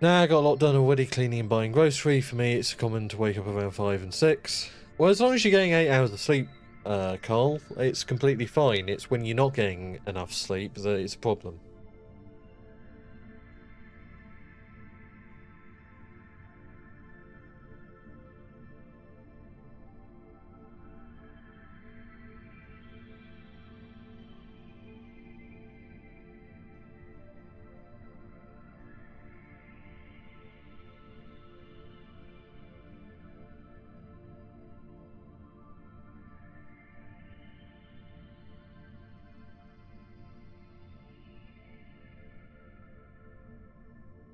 Nah, I got a lot done already, cleaning and buying grocery. For me, it's common to wake up around 5 and 6. Well, as long as you're getting 8 hours of sleep, Carl, it's completely fine. It's when you're not getting enough sleep that it's a problem.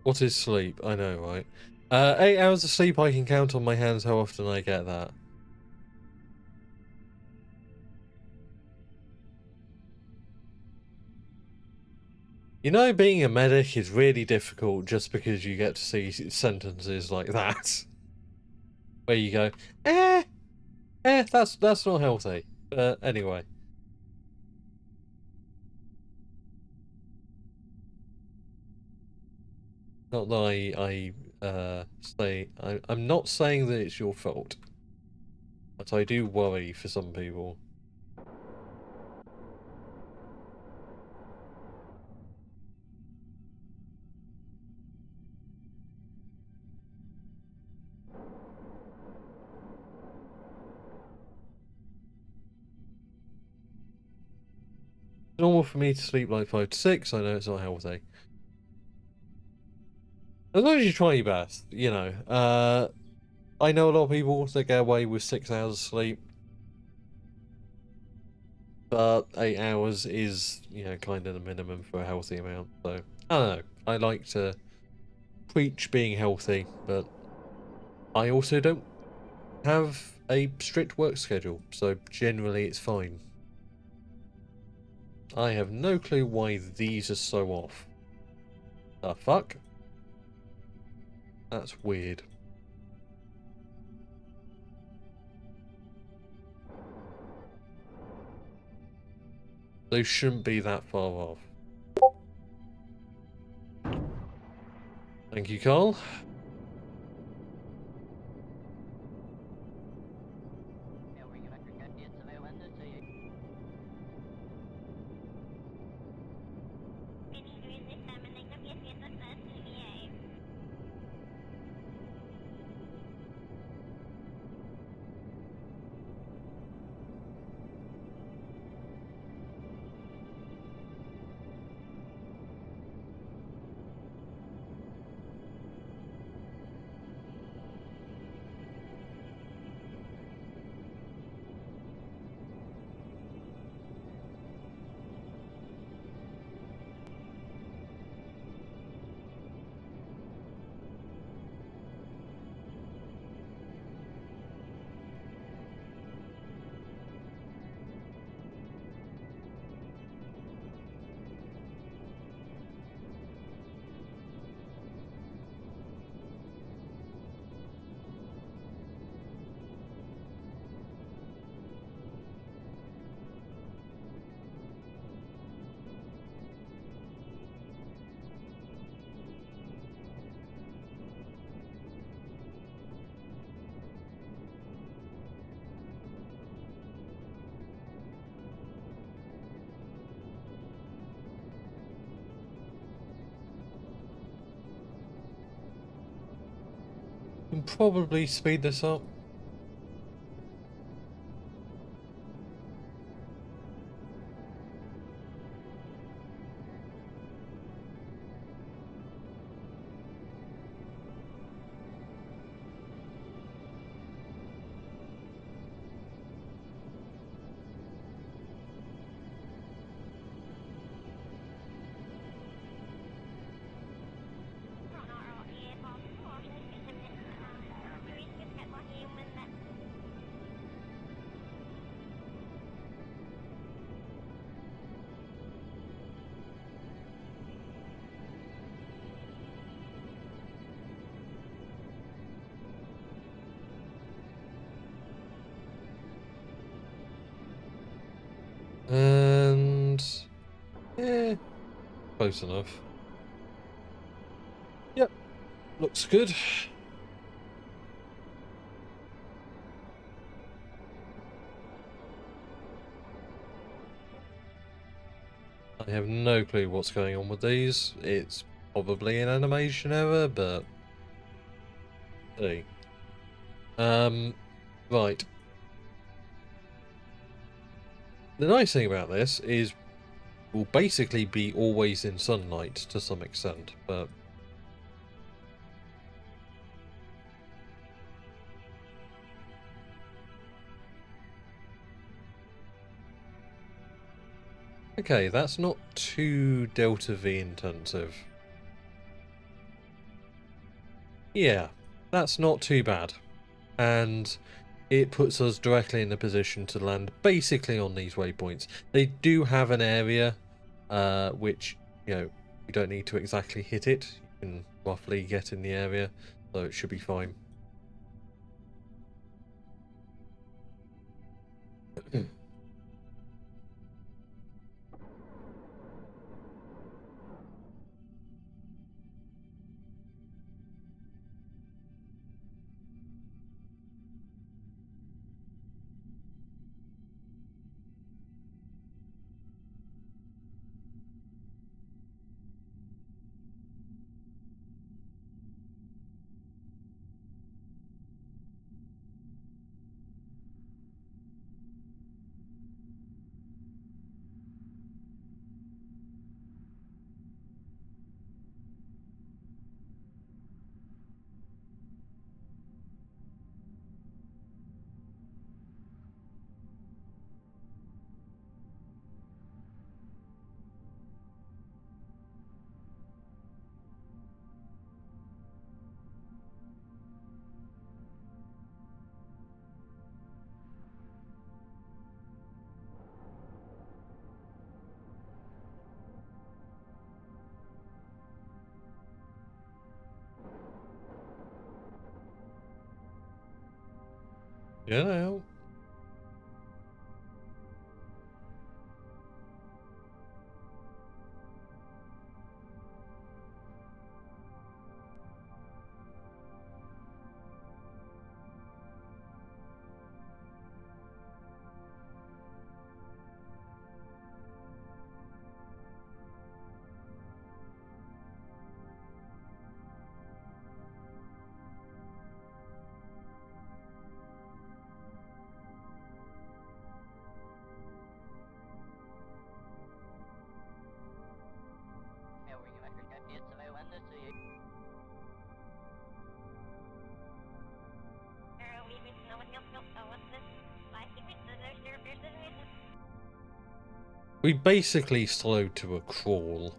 What is sleep? I know, right? 8 hours of sleep, I can count on my hands how often I get that. You know, being a medic is really difficult just because you get to see sentences like that. Where you go, that's not healthy. But anyway. Not that I'm not saying that it's your fault. But I do worry for some people. It's normal for me to sleep like 5 to 6. I know it's not healthy. As long as you try your best, you know. I know a lot of people that get away with 6 hours of sleep. But 8 hours is, you know, kind of the minimum for a healthy amount. So, I don't know. I like to preach being healthy, but I also don't have a strict work schedule. So, generally, it's fine. I have no clue why these are so off. The fuck? That's weird. Those shouldn't be that far off. Thank you, Carl. Can probably speed this up. And close enough. Yep, looks good. I have no clue what's going on with these. It's probably an animation error, but hey. Right. The nice thing about this is we'll basically be always in sunlight to some extent, but okay, that's not too Delta V intensive. Yeah, that's not too bad. And it puts us directly in a position to land basically on these waypoints. They do have an area which, you know, you don't need to exactly hit it. You can roughly get in the area, so it should be fine. You know. We basically slowed to a crawl,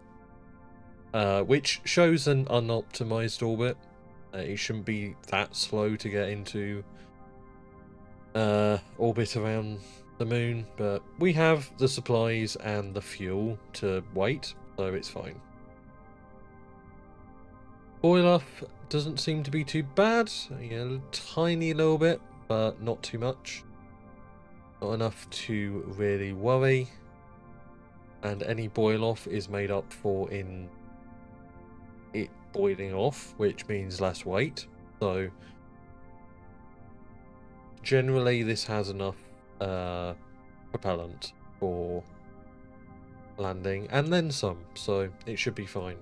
which shows an unoptimized orbit. It shouldn't be that slow to get into orbit around the moon, but we have the supplies and the fuel to wait, so it's fine. Boil-off doesn't seem to be too bad, a tiny little bit, but not too much. Not enough to really worry. And any boil-off is made up for in it boiling off, which means less weight. So generally this has enough propellant for landing, and then some, so it should be fine.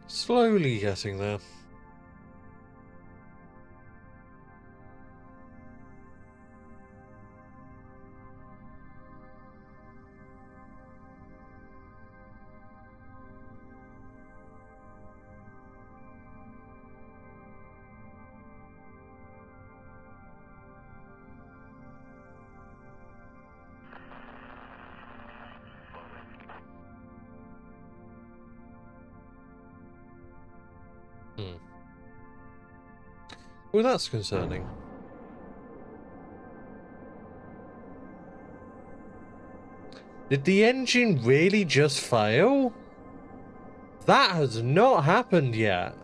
Slowly getting there. Well, that's concerning. Did the engine really just fail? That has not happened yet.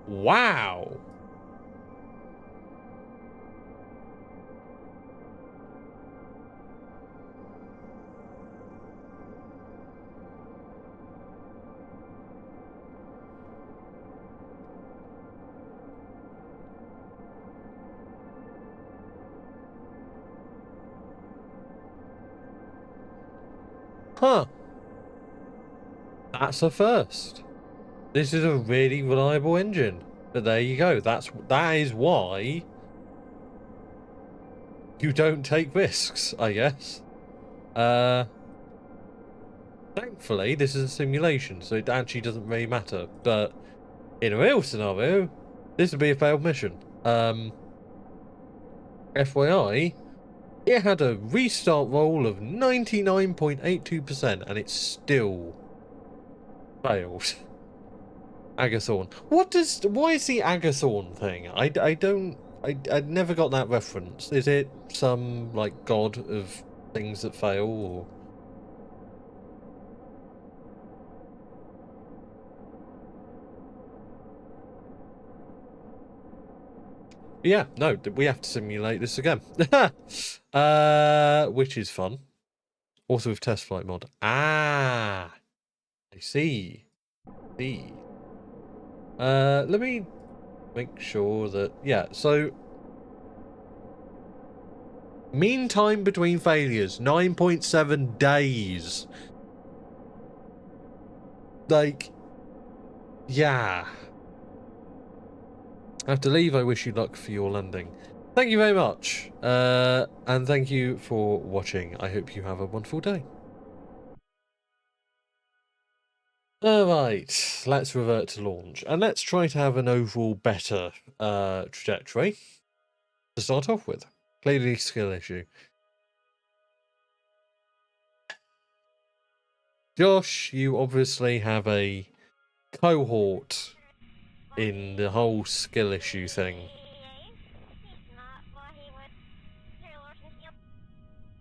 Wow. Huh. That's a first. This is a really reliable engine. But there you go. That is why you don't take risks, I guess. Thankfully, this is a simulation, so it actually doesn't really matter. But in a real scenario, this would be a failed mission. FYI, it had a restart roll of 99.82%, and it still failed. Agathorn. Why is the Agathorn thing? I never got that reference. Is it some, like, god of things that fail, or? Yeah, no, we have to simulate this again. Which is fun. Also with test flight mod. Ah, I see. Let me make sure that, yeah, so mean time between failures, 9.7 days. Like, yeah. I have to leave. I wish you luck for your landing. Thank you very much. And thank you for watching. I hope you have a wonderful day. Alright, let's revert to launch. And let's try to have an overall better trajectory to start off with. Clearly skill issue. Josh, you obviously have a cohort in the whole skill issue thing.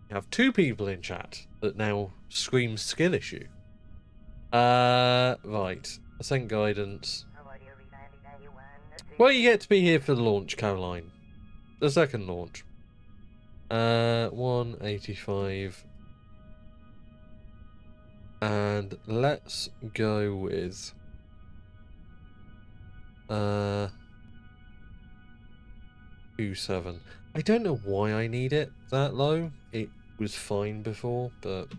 You have 2 people in chat that now scream skill issue. Right. Ascent guidance. Well, you get to be here for the launch, Caroline. The second launch. 185. And let's go with 27. I don't know why I need it that low. It was fine before, but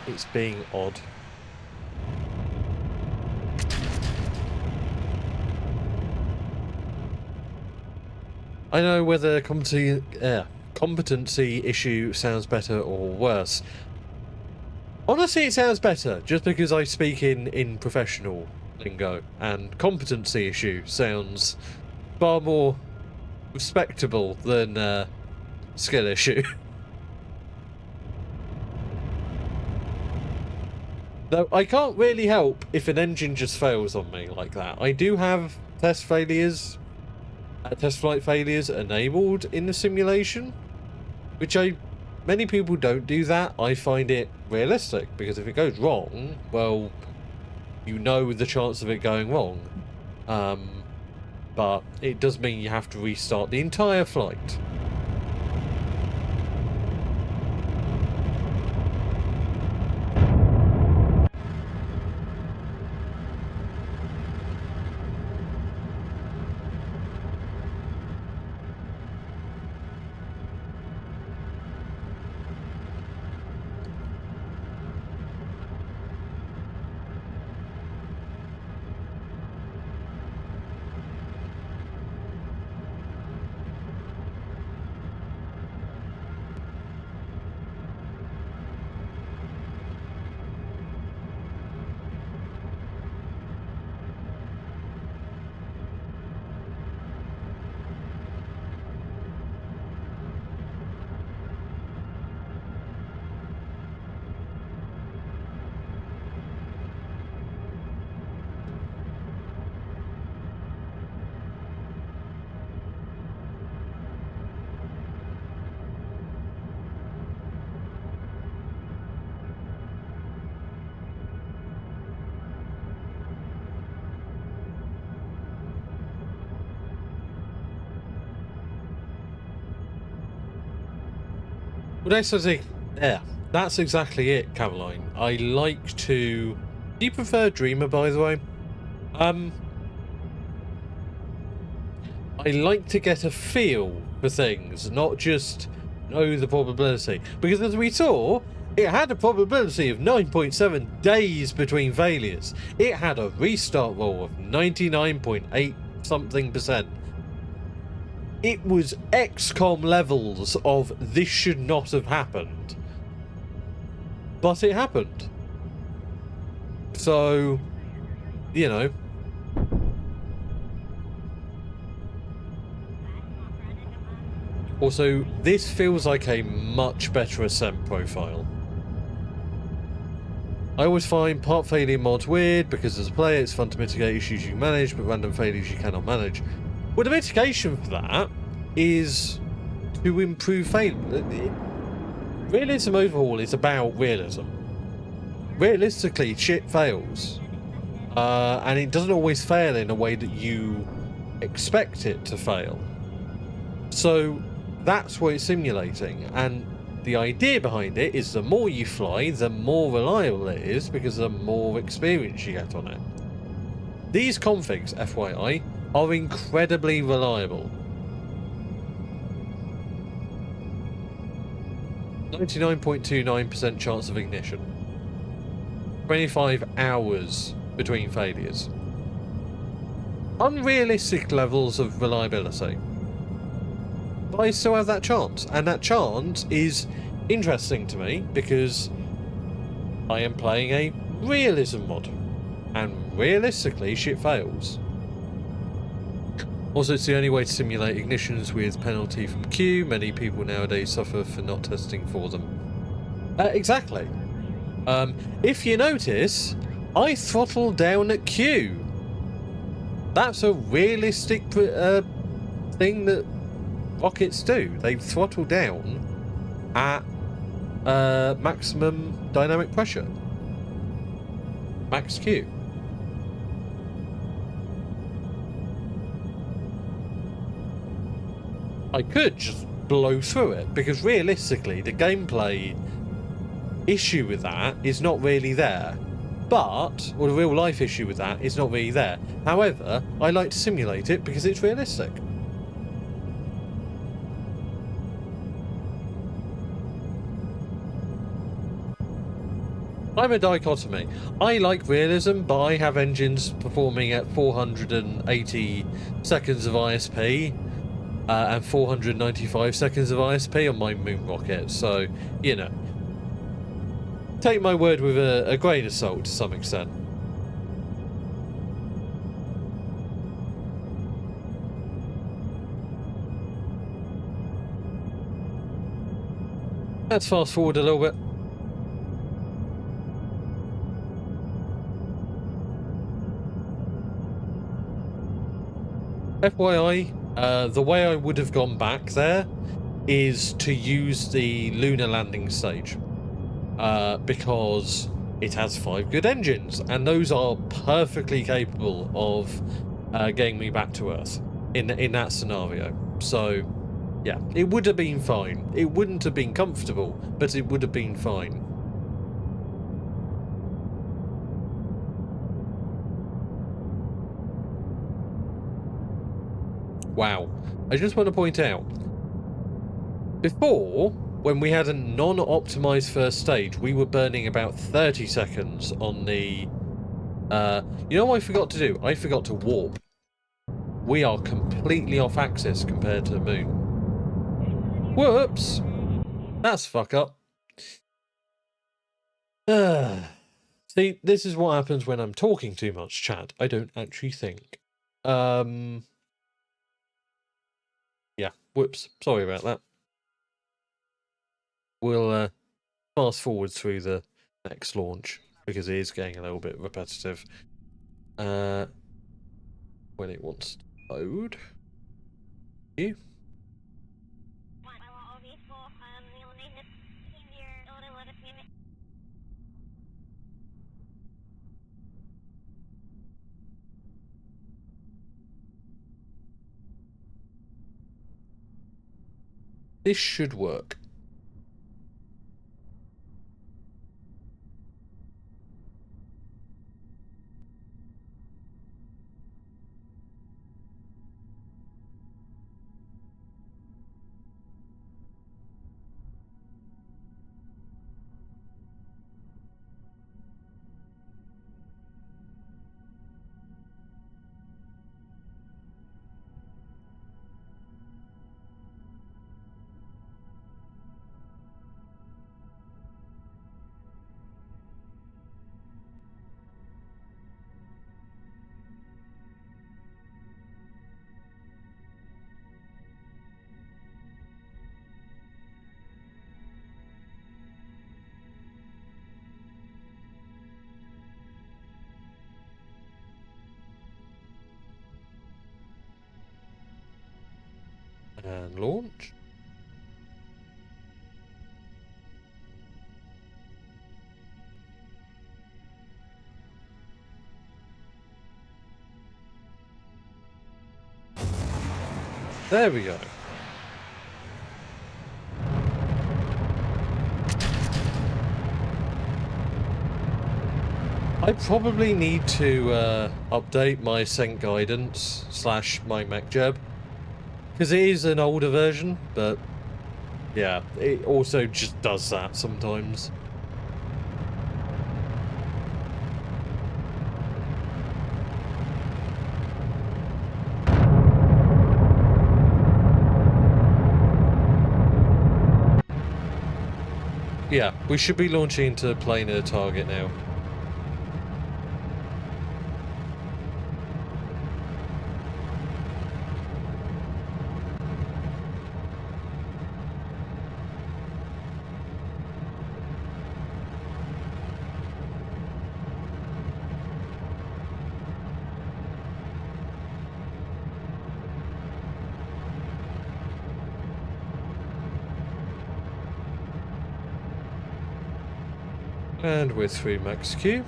it's being odd. I know whether competency issue sounds better or worse. Honestly, it sounds better, just because I speak in professional lingo, and competency issue sounds far more respectable than skill issue. Though I can't really help if an engine just fails on me like that. I do have test flight failures enabled in the simulation, which many people don't do that. I find it realistic, because if it goes wrong, well, you know the chance of it going wrong. But it does mean you have to restart the entire flight. Well, that's exactly it, Caroline. I like to... Do you prefer Dreamer, by the way? I like to get a feel for things, not just know the probability. Because as we saw, it had a probability of 9.7 days between failures. It had a restart roll of 99.8 something %. It was XCOM levels of this should not have happened. But it happened. So, you know. Also, this feels like a much better ascent profile. I always find part failure mods weird, because as a player it's fun to mitigate issues you manage, but random failures you cannot manage. Well, the mitigation for that is to improve failure. Realism overhaul is about realism. Realistically, shit fails. And it doesn't always fail in a way that you expect it to fail. So that's what it's simulating, and the idea behind it is the more you fly, the more reliable it is, because the more experience you get on it. These configs, FYI, are incredibly reliable. 99.29% chance of ignition. 25 hours between failures. Unrealistic levels of reliability. But I still have that chance, and that chance is interesting to me because I am playing a realism mod, and realistically shit fails. Also, it's the only way to simulate ignitions with penalty from Q. Many people nowadays suffer for not testing for them. Exactly. If you notice, I throttle down at Q. That's a realistic thing that rockets do. They throttle down at maximum dynamic pressure. Max Q. I could just blow through it, because realistically the gameplay issue with that is not really there. But, or the real life issue with that is not really there. However, I like to simulate it because it's realistic. I'm a dichotomy. I like realism, but I have engines performing at 480 seconds of ISP and 495 seconds of ISP on my moon rocket, so, you know. Take my word with a grain of salt to some extent. Let's fast forward a little bit. FYI, the way I would have gone back there is to use the lunar landing stage, because it has 5 good engines, and those are perfectly capable of getting me back to Earth in that scenario. So, yeah, it would have been fine. It wouldn't have been comfortable, but it would have been fine. Wow. I just want to point out, before, when we had a non-optimized first stage, we were burning about 30 seconds on the... you know what I forgot to do? I forgot to warp. We are completely off axis compared to the moon. Whoops! That's fuck up. See, this is what happens when I'm talking too much, chat. I don't actually think. Yeah, whoops. Sorry about that. We'll fast forward through the next launch, because it is getting a little bit repetitive. When it wants to load. You. This should work. And launch. There we go. I probably need to update my sync guidance / my MacJeb, because it is an older version, but yeah, it also just does that sometimes. Yeah, we should be launching into planar target now. And we're through max Q.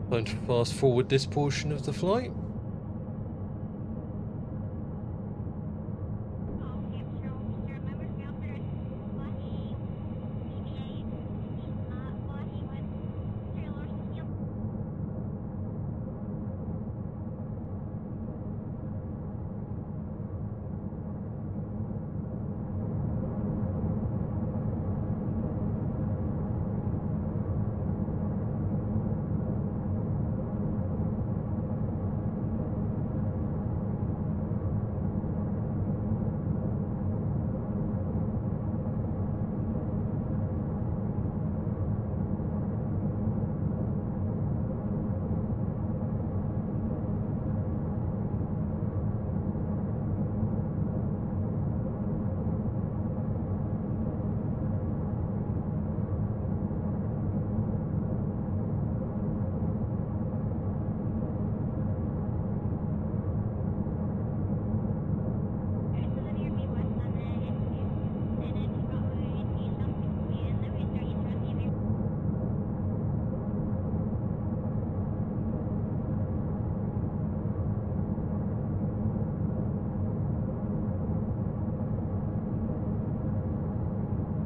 Time to fast forward this portion of the flight.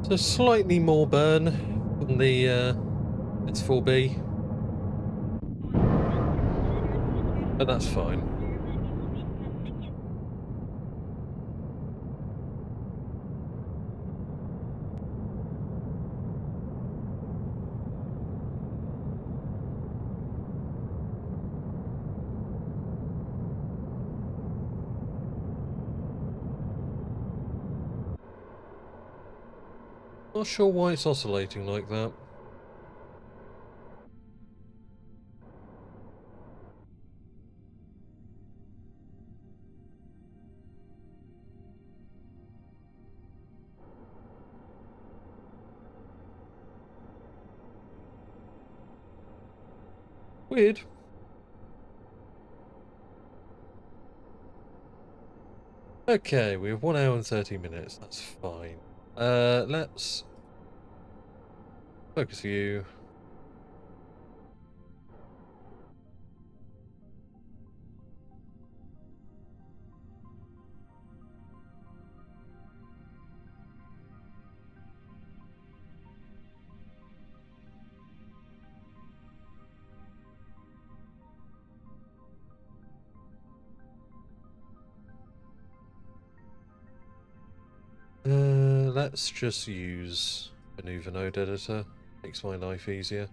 So slightly more burn from the S4B, but that's fine. Not sure why it's oscillating like that. Weird. Okay, we have 1 hour and 30 minutes. That's fine. Let's focus view. Let's just use maneuver node editor. Makes my life easier.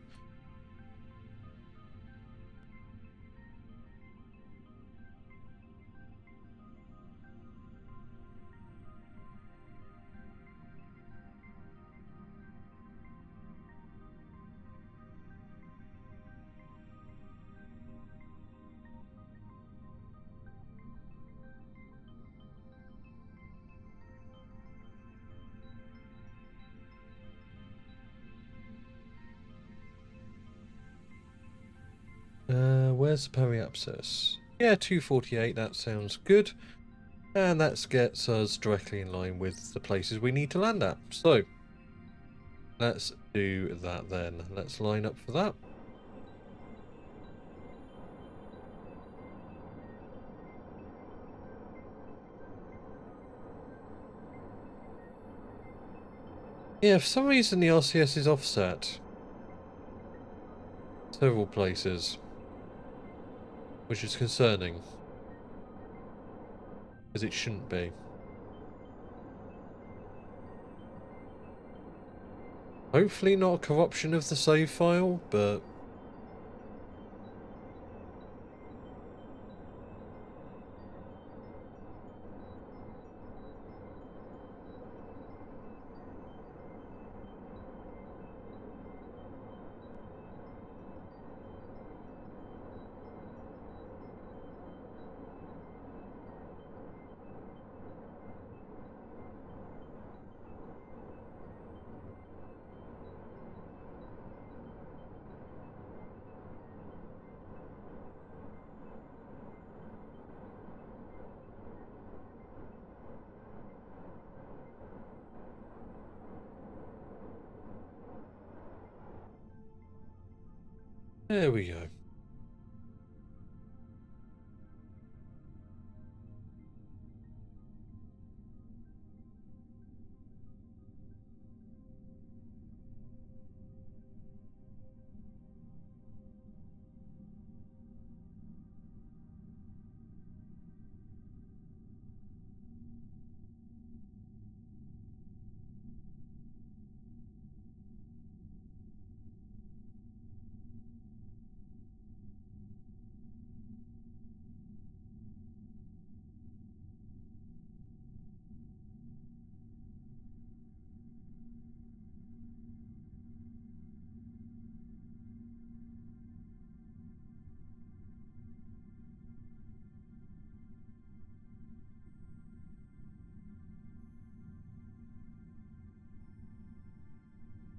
Where's the periapsis? Yeah, 248, that sounds good. And that gets us directly in line with the places we need to land at. So, let's do that then. Let's line up for that. Yeah, for some reason the RCS is offset. Several places. Which is concerning. Because it shouldn't be. Hopefully not a corruption of the save file, but... There we go.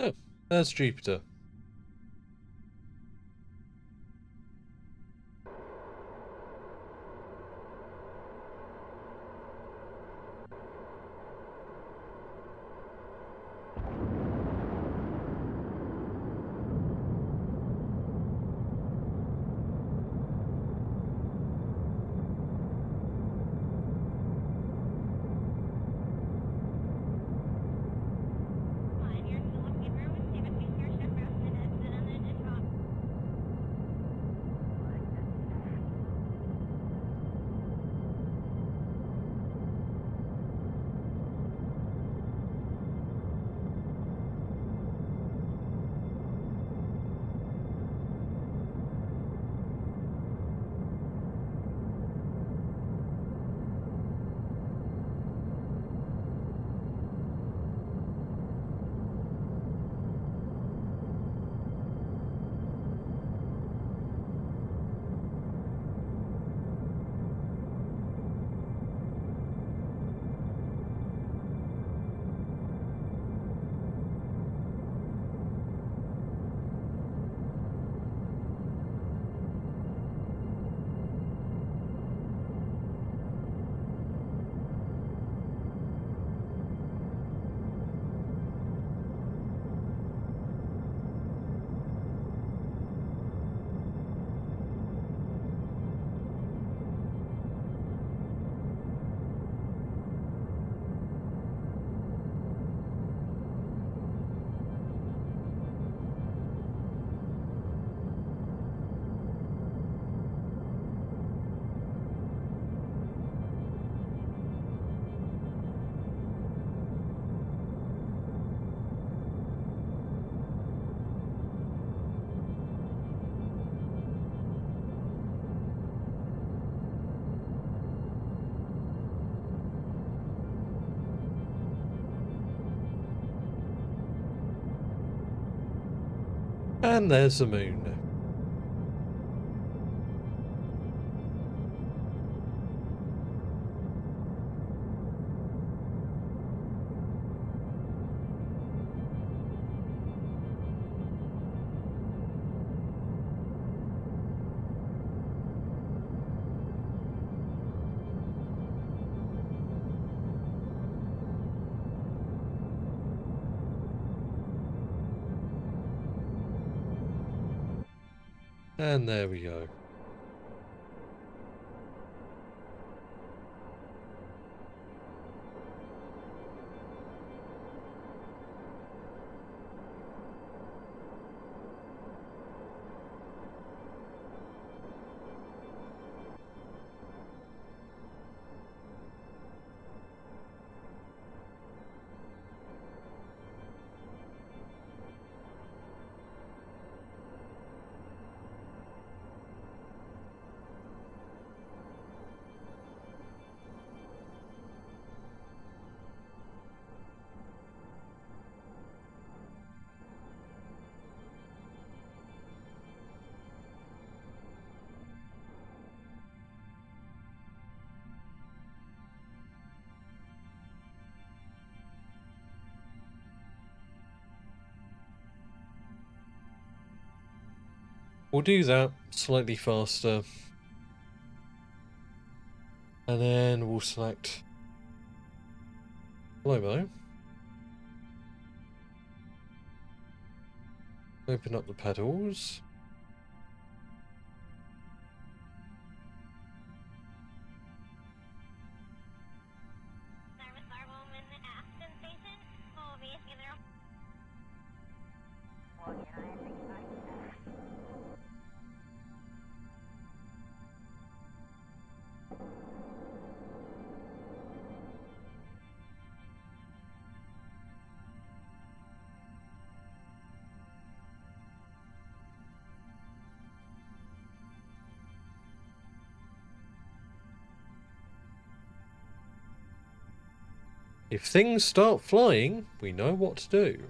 Oh, there's Jupiter. And there's the moon. And there we go. We'll do that slightly faster. And then we'll select slow-mo. Open up the pedals. If things start flying, we know what to do.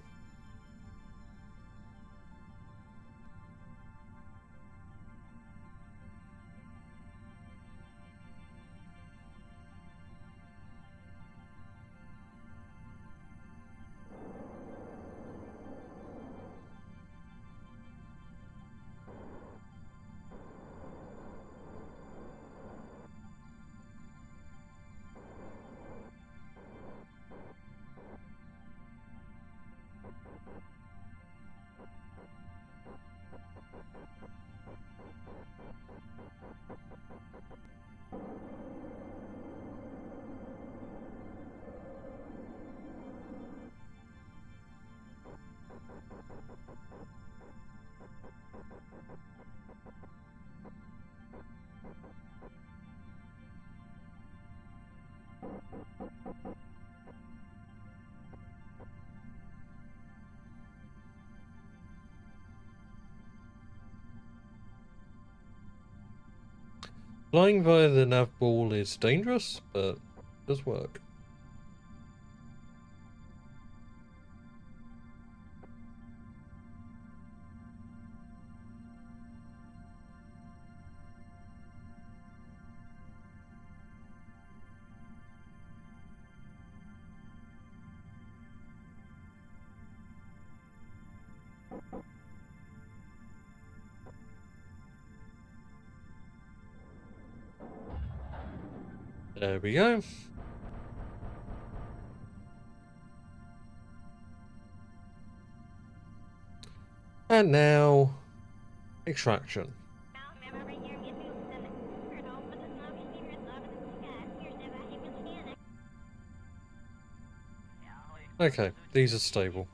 Flying via the nav ball is dangerous, but does work. There we go. And now, extraction. Okay, these are stable.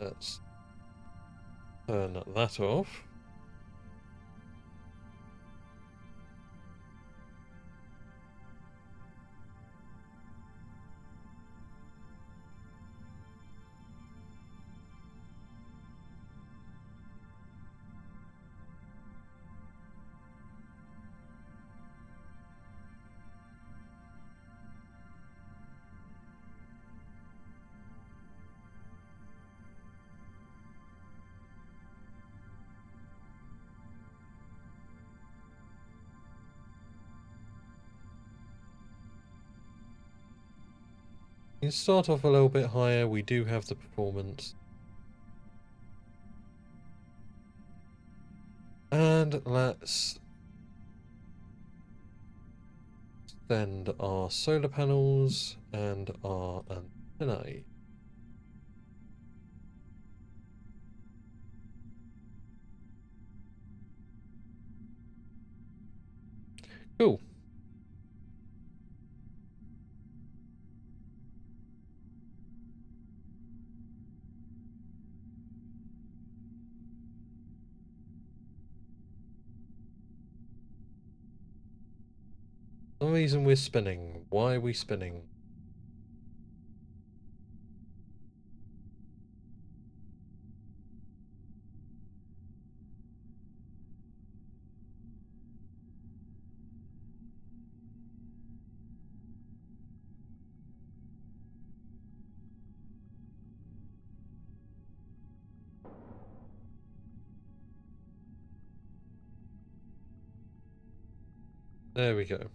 Let's turn that off. You start off a little bit higher. We do have the performance. And let's send our solar panels and our antennae. Cool. For some reason we're spinning. Why are we spinning? There we go.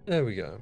There we go.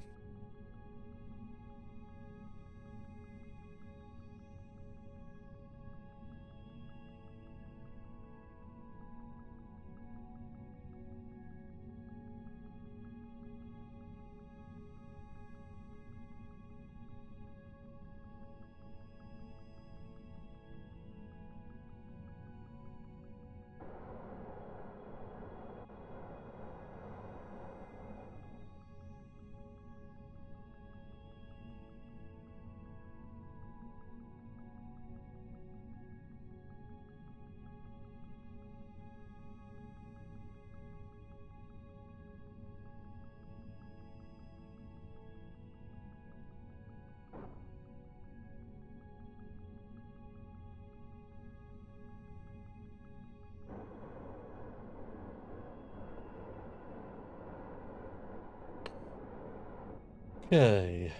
Okay,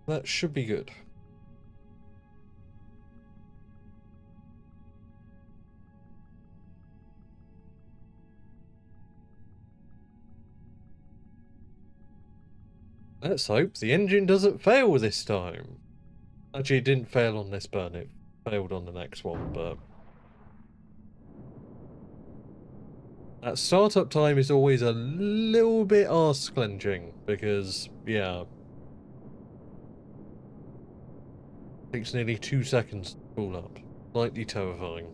that should be good. Let's hope the engine doesn't fail this time. Actually, it didn't fail on this burn, it failed on the next one, but... that startup time is always a little bit arse-clenching, because, yeah... it takes nearly 2 seconds to pull up. Slightly terrifying.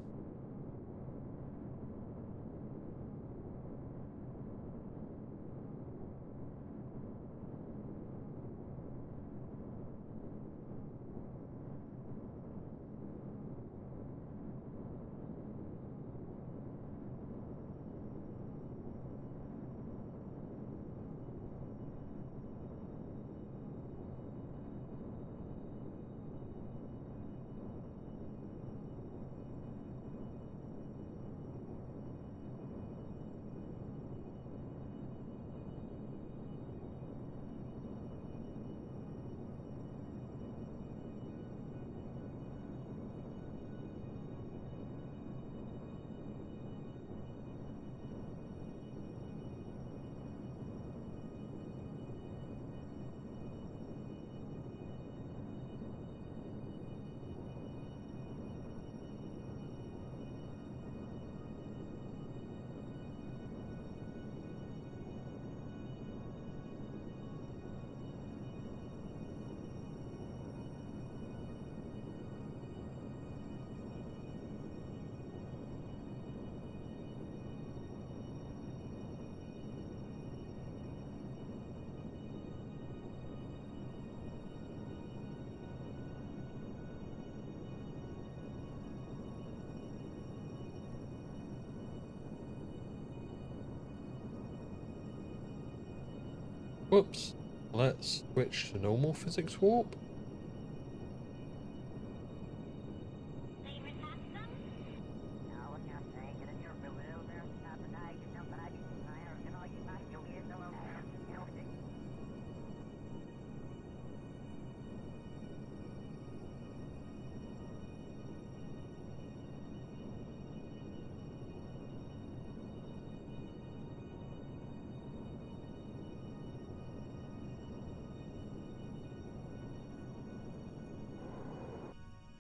Whoops. Let's switch to normal physics warp.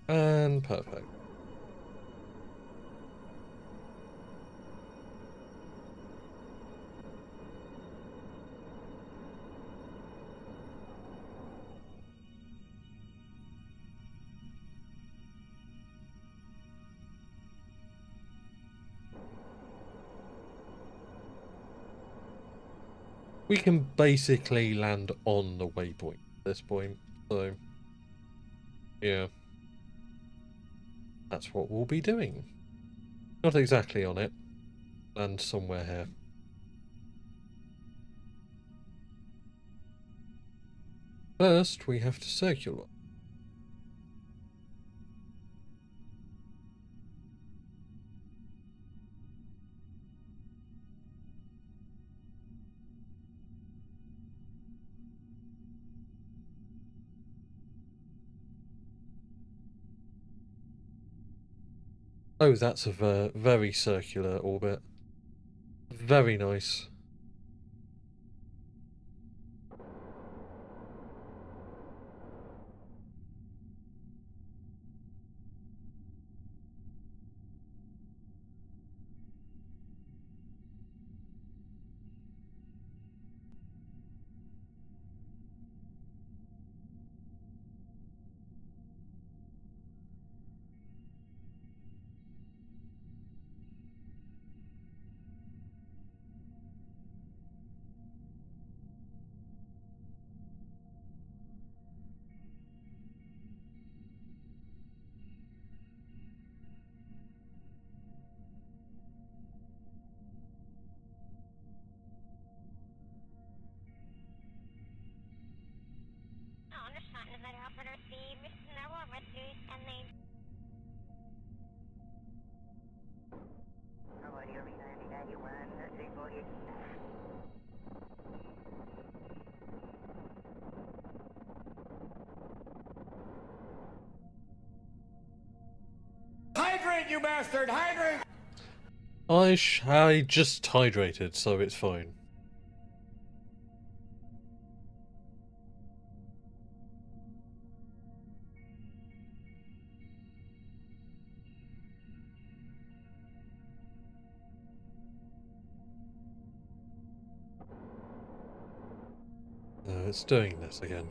And perfect. We can basically land on the waypoint at this point, so yeah. That's what we'll be doing. Not exactly on it. Land somewhere here. First, we have to circular. Oh, that's a very circular orbit. Very nice. Hydrate, you bastard! Hydrate! I just hydrated, so it's fine. It's doing this again.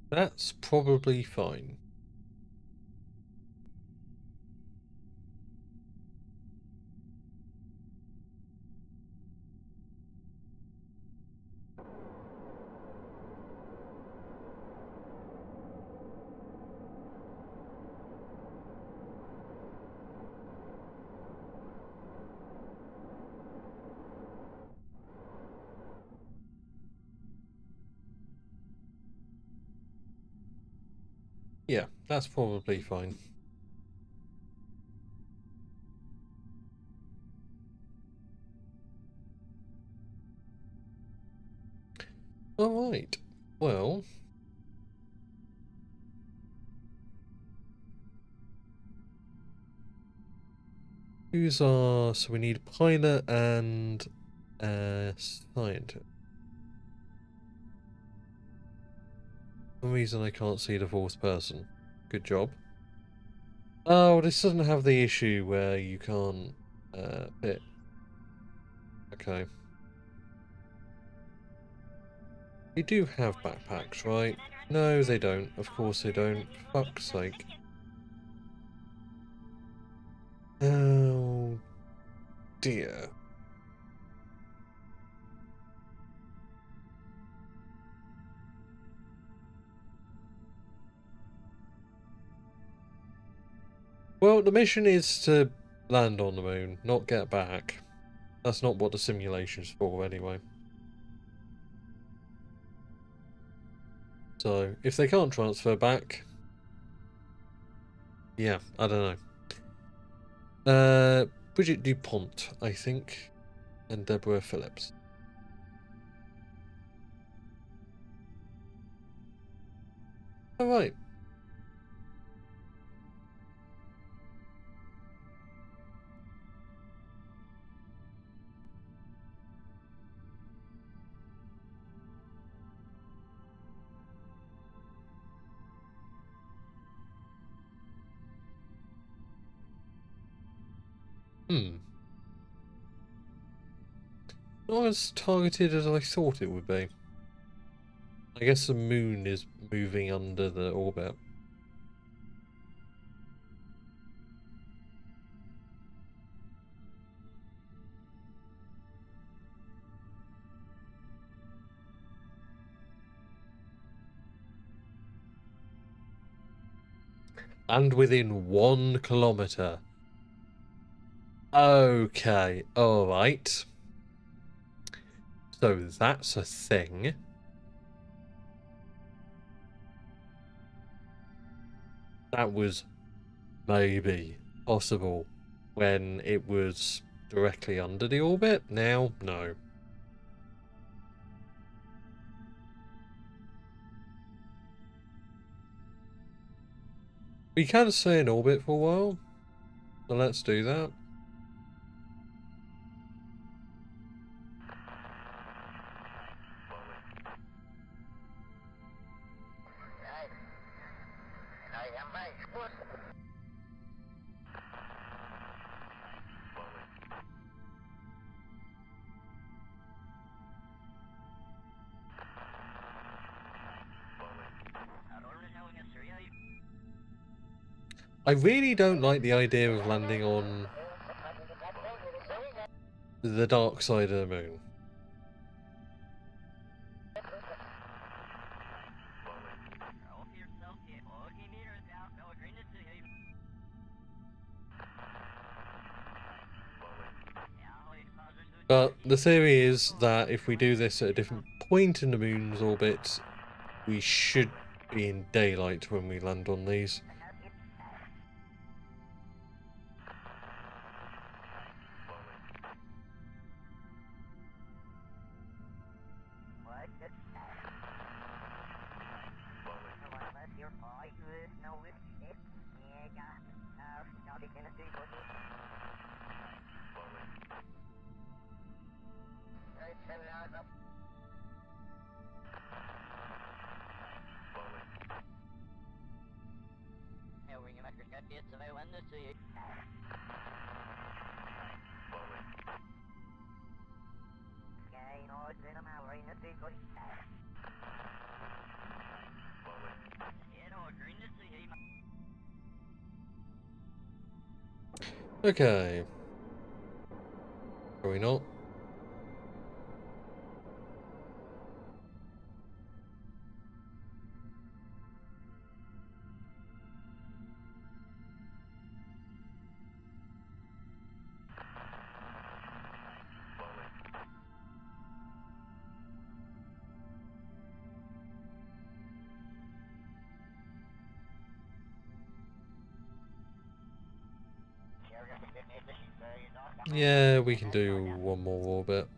That's probably fine. Yeah, that's probably fine. Alright, well... Who's our... So we need pilot and scientist. For some reason I can't see the fourth person. Good job. Oh, this doesn't have the issue where you can't fit. Okay. They do have backpacks, right? No, they don't. Of course they don't. For fuck's sake. Oh dear. Well, the mission is to land on the moon, not get back. That's not what the simulation's for, anyway. So, if they can't transfer back... Yeah, I don't know. Bridget DuPont, I think. And Deborah Phillips. Alright. Not as targeted as I thought it would be. I guess the moon is moving under the orbit. And within 1 kilometre. Okay, alright. So that's a thing. That was maybe possible when it was directly under the orbit. Now, no. We can stay in orbit for a while, so let's do that. I really don't like the idea of landing on the dark side of the moon. But the theory is that if we do this at a different point in the moon's orbit, we should be in daylight when we land on these. Okay. Are we not? Yeah, we can do one more orbit.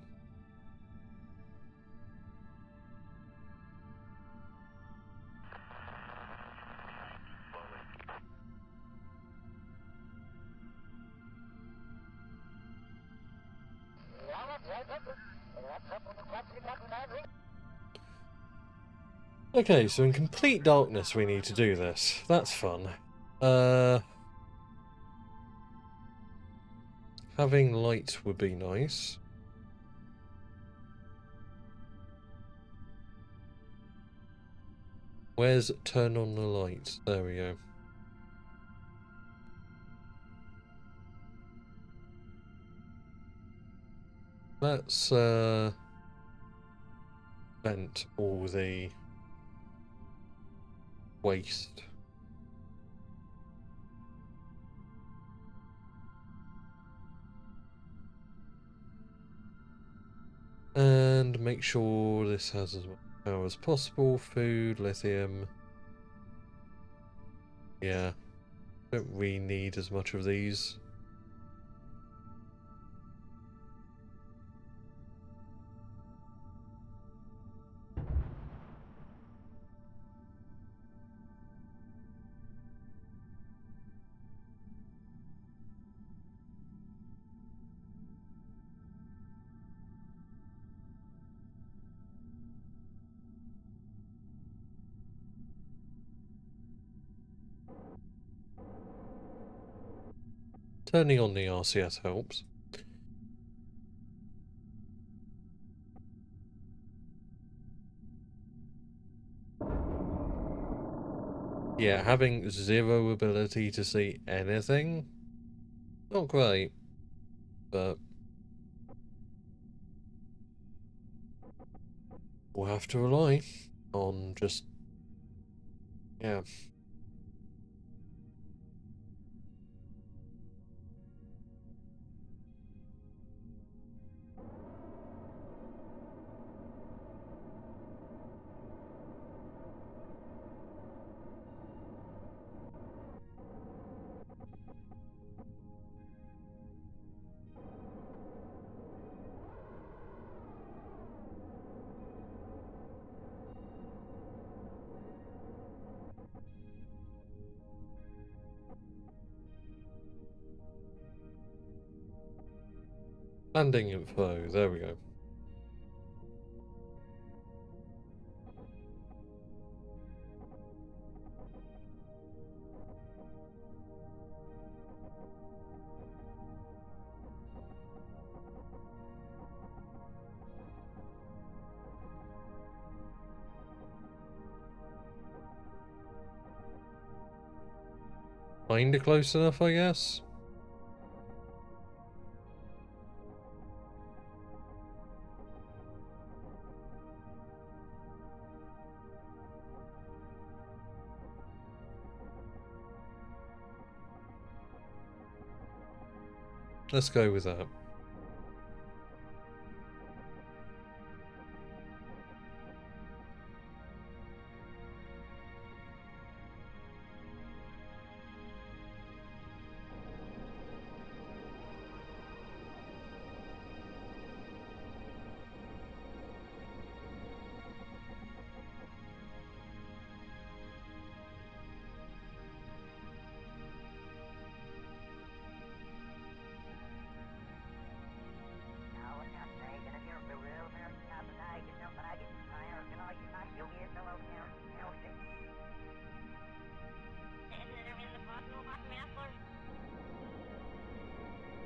Okay, so in complete darkness we need to do this. That's fun. Having light would be nice. Where's turn on the light? There we go. Let's vent all the waste. And make sure this has as much power as possible. Food, lithium. Yeah. Don't really need as much of these. Turning on the RCS helps. Yeah, having zero ability to see anything, not great, but we'll have to rely on just, yeah. Landing info, there we go. Kinda close enough, I guess. Let's go with that.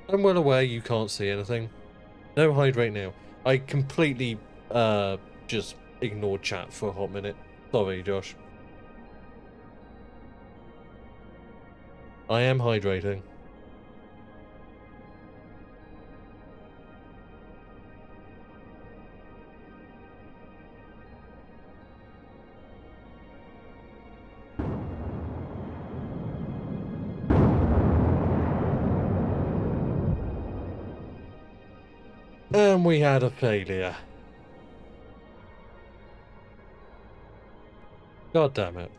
I'm well aware you can't see anything. No hydrate now. I completely just ignored chat for a hot minute. Sorry, Josh. I am hydrating. And we had a failure. God damn it.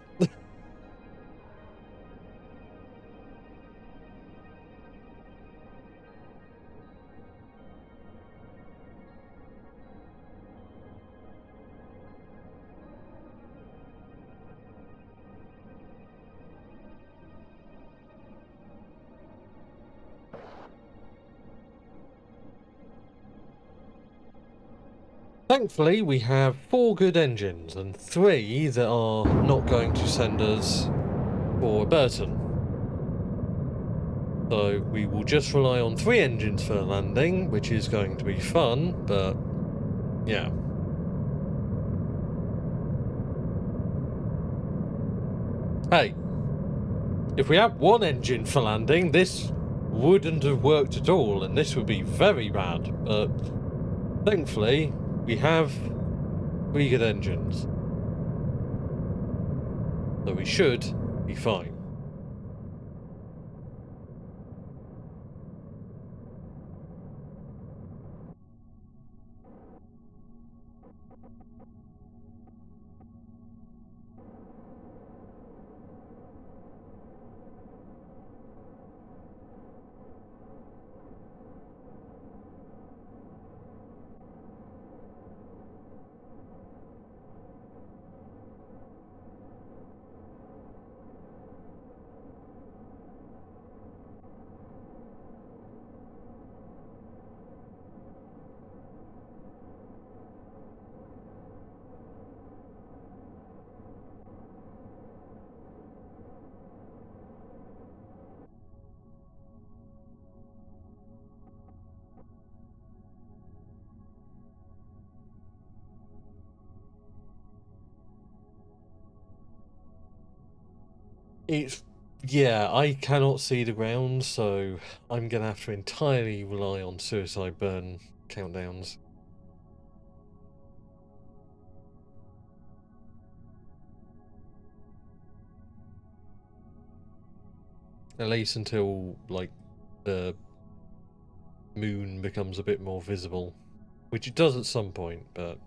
Thankfully, we have 4 good engines and 3 that are not going to send us for Burton. So we will just rely on 3 engines for landing, which is going to be fun, but yeah. Hey, if we had 1 engine for landing, this wouldn't have worked at all, and this would be very bad, but thankfully, we have 3 good engines. So we should be fine. Yeah, I cannot see the ground, so I'm gonna have to entirely rely on suicide burn countdowns. At least until, like, the moon becomes a bit more visible. Which it does at some point, but...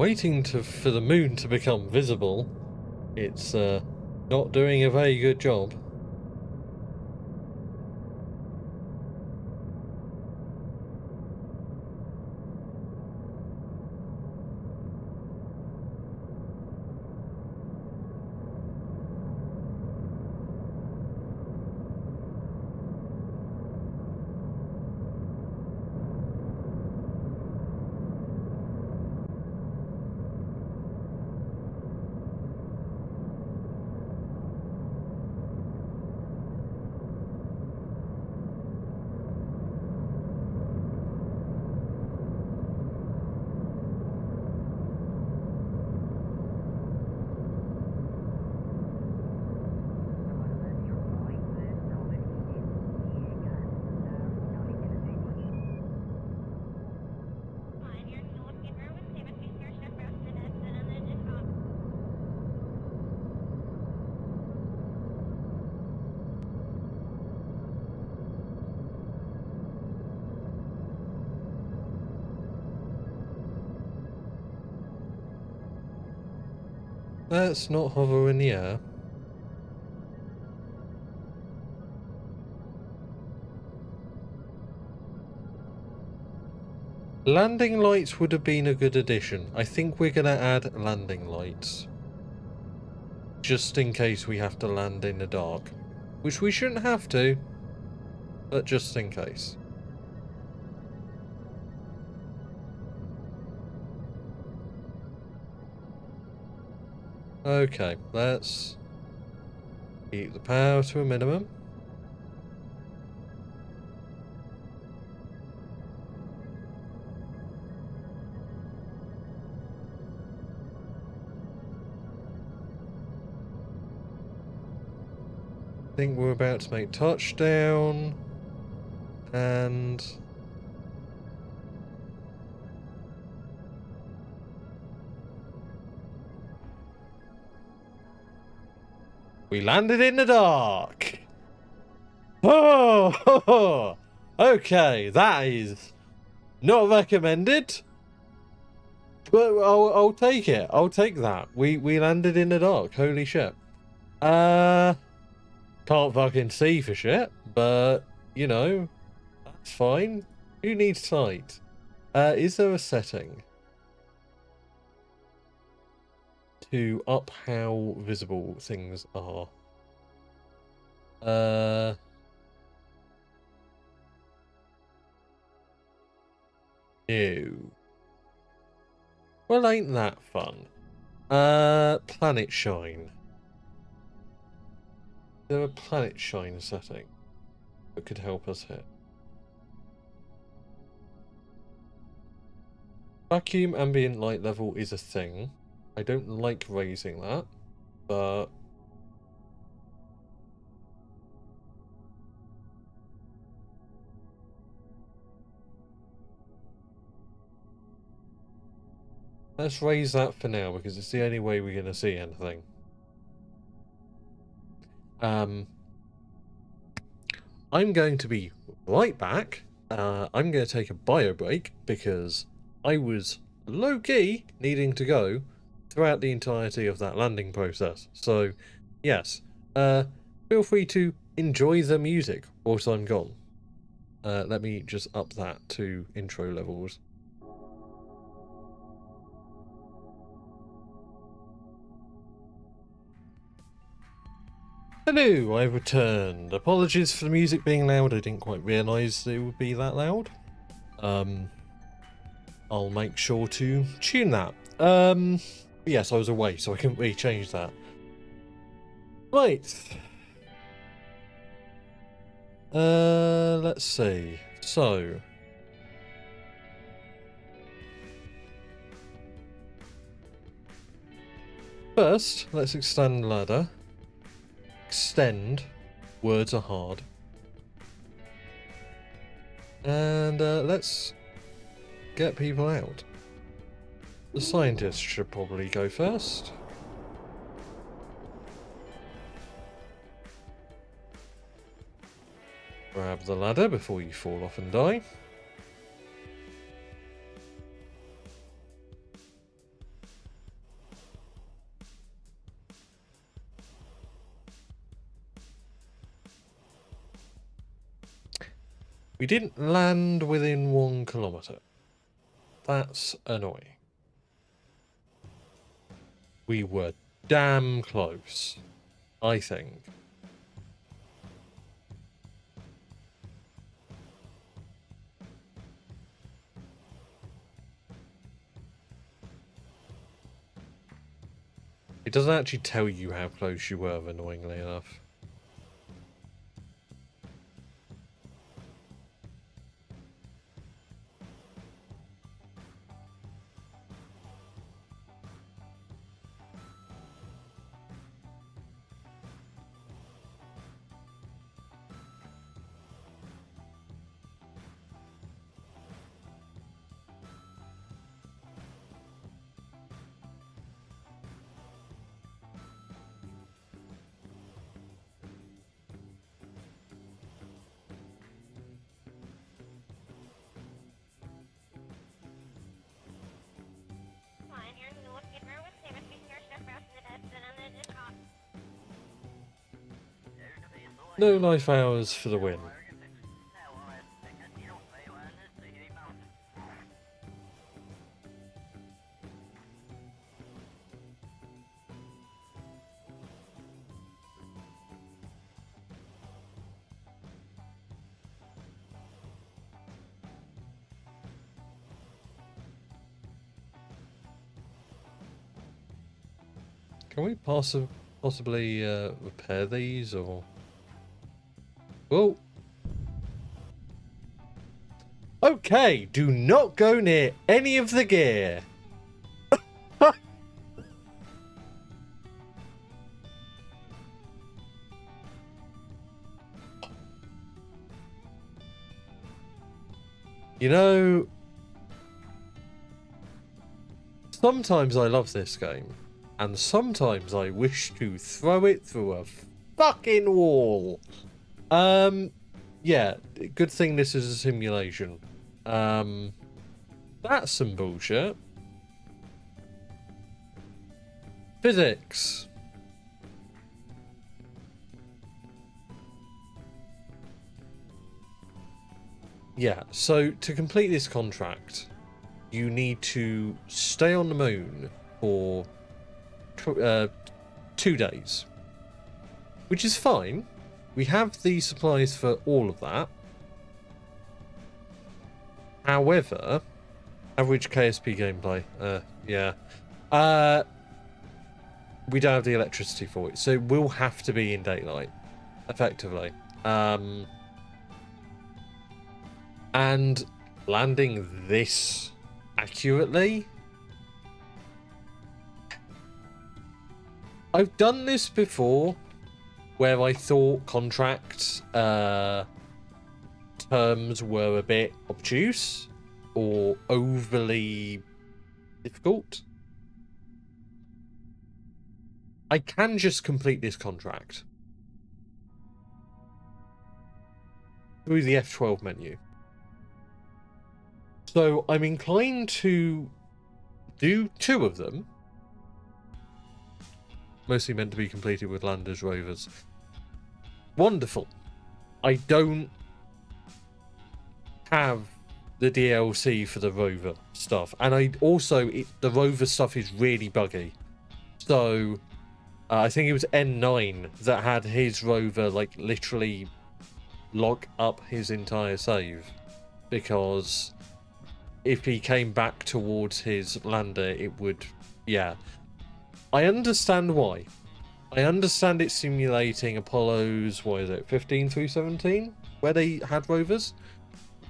waiting for the moon to become visible. It's not doing a very good job. Let's not hover in the air. Landing lights would have been a good addition. I think we're going to add landing lights. Just in case we have to land in the dark. Which we shouldn't have to. But just in case. Okay, let's keep the power to a minimum. I think we're about to make touchdown. And we landed in the dark. Oh, okay, that is not recommended, but I'll take it. I'll take that. We landed in the dark. Holy shit. Can't fucking see for shit, but you know, that's fine. Who needs sight? Is there a setting to up how visible things are? No. Well, ain't that fun? Planet shine. Is there a planet shine setting that could help us here? Vacuum ambient light level is a thing. I don't like raising that, but let's raise that for now because it's the only way we're going to see anything. I'm going to be right back. I'm going to take a bio break because I was low-key needing to go throughout the entirety of that landing process. So, yes, feel free to enjoy the music whilst I'm gone. Let me just up that to intro levels. Hello, I've returned. Apologies for the music being loud. I didn't quite realise it would be that loud. I'll make sure to tune that. Yes, I was away, so I couldn't really change that. Right. Let's see. So. First, let's extend the ladder. Extend. Words are hard. And let's get people out. The scientists should probably go first. Grab the ladder before you fall off and die. We didn't land within 1 kilometer. That's annoying. We were damn close, I think. It doesn't actually tell you how close you were, annoyingly enough. No life hours for the win. Can we possibly repair these, or... Whoa! Okay, do not go near any of the gear. You know, sometimes I love this game, and sometimes I wish to throw it through a fucking wall. Yeah, good thing this is a simulation. That's some bullshit. Physics. Yeah, so to complete this contract, you need to stay on the moon for 2 days, which is fine. We have the supplies for all of that. However, average KSP gameplay, yeah. We don't have the electricity for it, so we'll have to be in daylight, effectively. And landing this accurately... I've done this before, where I thought contract terms were a bit obtuse or overly difficult. I can just complete this contract through the F12 menu. So I'm inclined to do 2 of them. Mostly meant to be completed with landers, rovers. Wonderful. I don't have the DLC for the rover stuff. And I also, the rover stuff is really buggy. So I think it was N9 that had his rover like literally lock up his entire save. Because if he came back towards his lander, it would, yeah. I understand why. I understand it's simulating Apollo's, what is it, 15 through 17? Where they had rovers.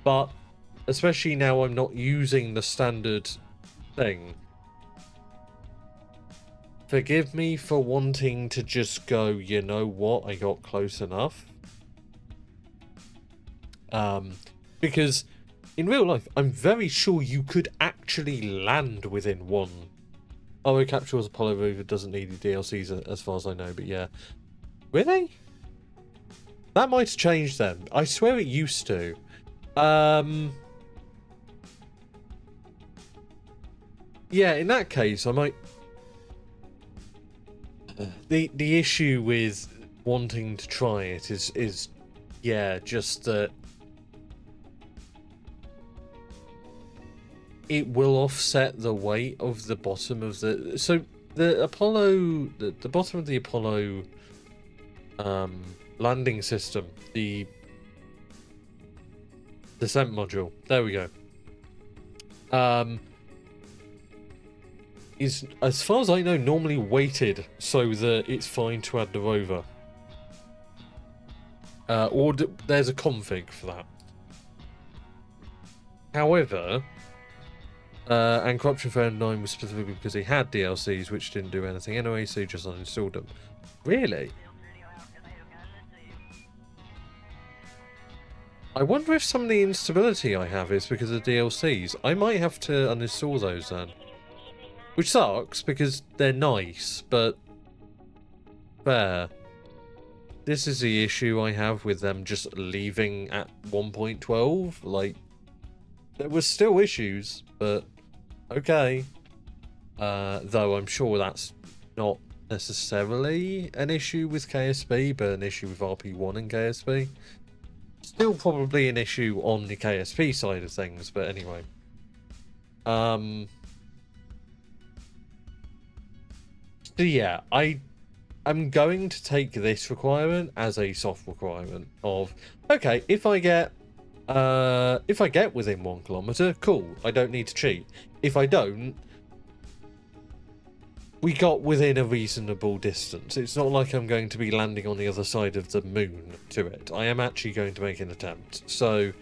But, especially now I'm not using the standard thing. Forgive me for wanting to just go, you know what, I got close enough. Because... in real life, I'm very sure you could actually land within 1. Oh, Capture's Apollo rover doesn't need the DLCs as far as I know, but yeah. Really? That might have changed then. I swear it used to. Yeah, in that case, I might... The issue with wanting to try it is yeah, just that it will offset the weight of the bottom of the... So the Apollo... The bottom of the Apollo landing system, the descent module, there we go, is, as far as I know, normally weighted so that it's fine to add the rover. Or there's a config for that. However, and Corruption Fair 9 was specifically because he had DLCs which didn't do anything anyway, so he just uninstalled them. Really? I wonder if some of the instability I have is because of DLCs. I might have to uninstall those then. Which sucks, because they're nice, but... fair. This is the issue I have with them just leaving at 1.12. Like, there were still issues, but okay. Though I'm sure that's not necessarily an issue with KSP, but an issue with RP-1 and KSP. Still probably an issue on the KSP side of things, but anyway. So yeah, I'm going to take this requirement as a soft requirement of, okay, if I get within 1 kilometer, cool, I don't need to cheat. If I don't, we got within a reasonable distance. It's not like I'm going to be landing on the other side of the moon to it. I am actually going to make an attempt. So,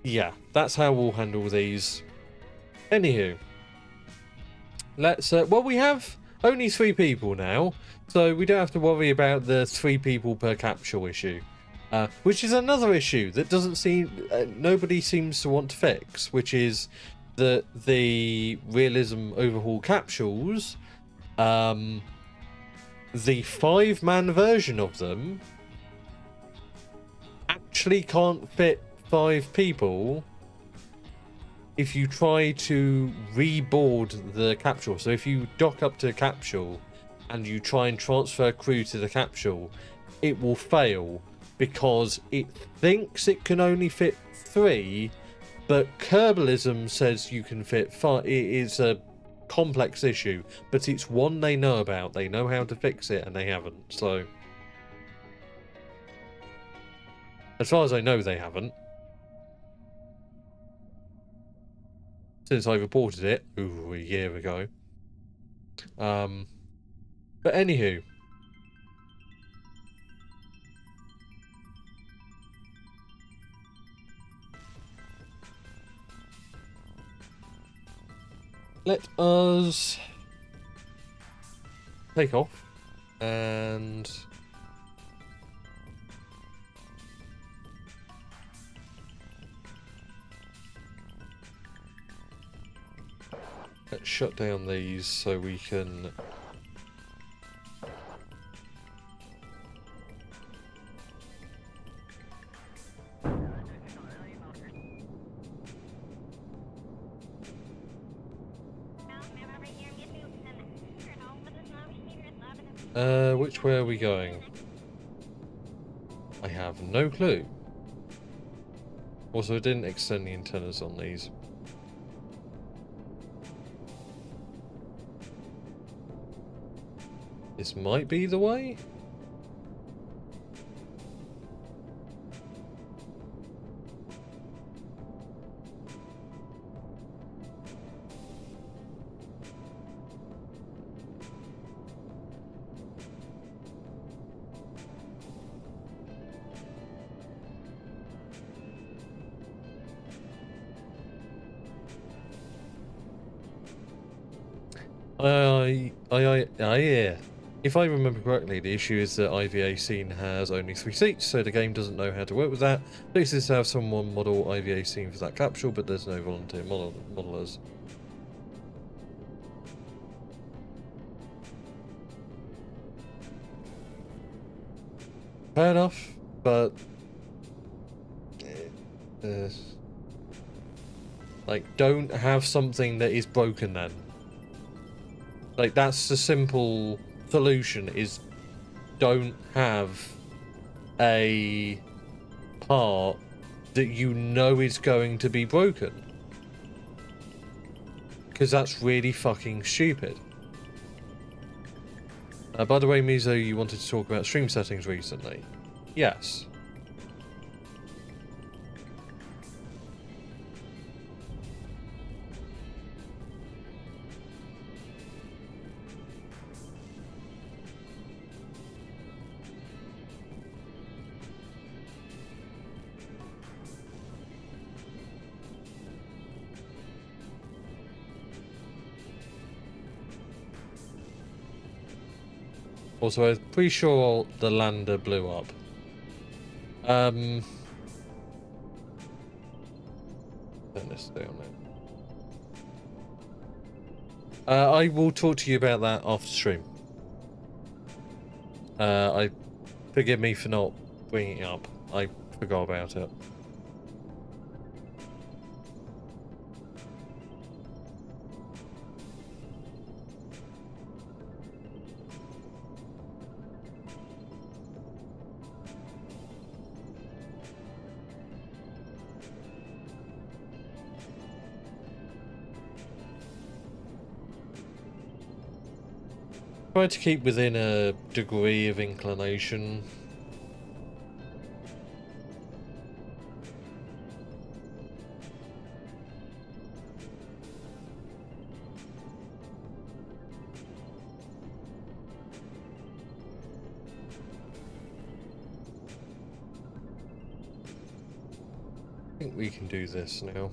yeah, that's how we'll handle these. Anywho, let's, well, we have only 3 people now, so we don't have to worry about the 3 people per capsule issue. Which is another issue that doesn't seem, nobody seems to want to fix, which is that the realism overhaul capsules, the 5-man version of them actually can't fit 5 people if you try to reboard the capsule. So if you dock up to a capsule and you try and transfer crew to the capsule, it will fail because it thinks it can only fit 3, but Kerbalism says you can fit 5. It is a complex issue, but it's one they know about. They know how to fix it, and they haven't. So, as far as I know, they haven't. Since I reported it, a year ago. But anywho. Let us take off and let's shut down these so we can which way are we going? I have no clue. Also, I didn't extend the antennas on these. This might be the way? Yeah. If I remember correctly, the issue is that IVA scene has only 3 seats, so the game doesn't know how to work with that. This is to have someone model IVA scene for that capsule, but there's no volunteer modelers. Fair enough, but like, don't have something that is broken then. Like, that's the simple solution, is don't have a part that you know is going to be broken. Because that's really fucking stupid. By the way, Mizo, you wanted to talk about stream settings recently. Yes. Also, I'm pretty sure the lander blew up. Turn this down now. I will talk to you about that after stream. Forgive me for not bringing it up. I forgot about it. Try to keep within a degree of inclination. I think we can do this now.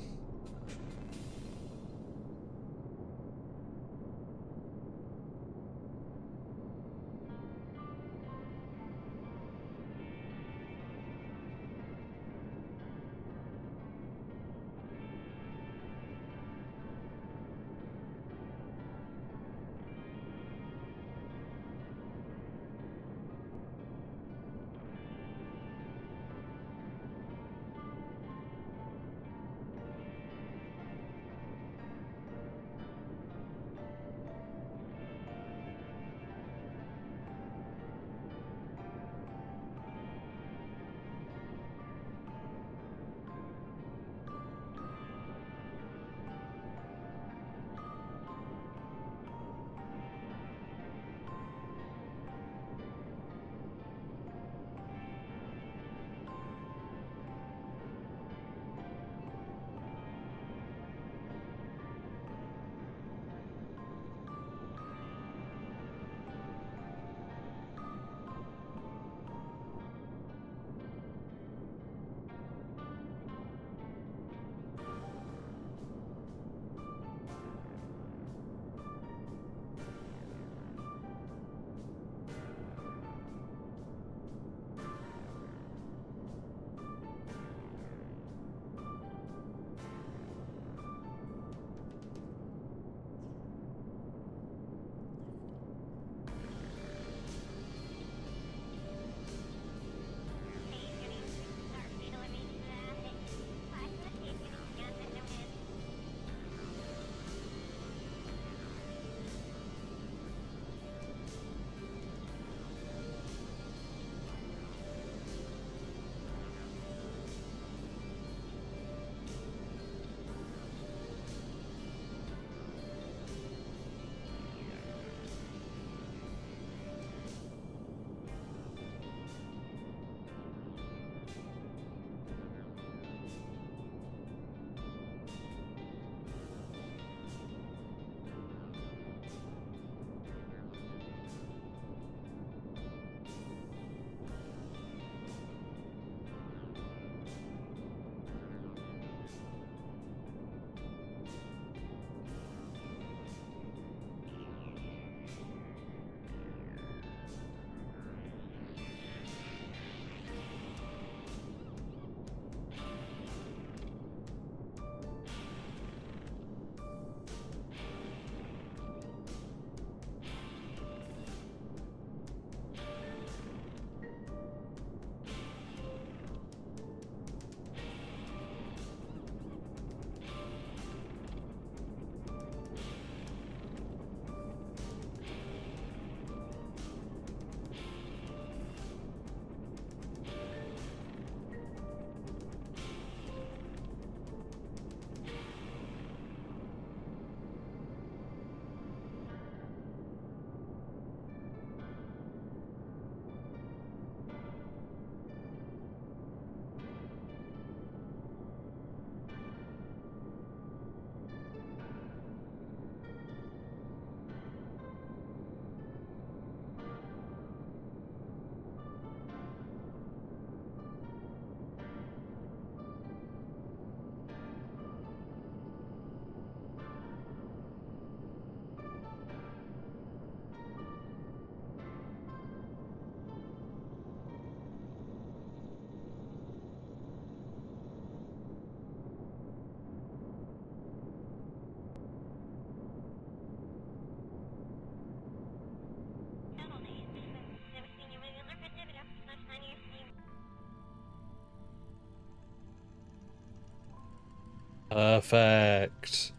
Perfect.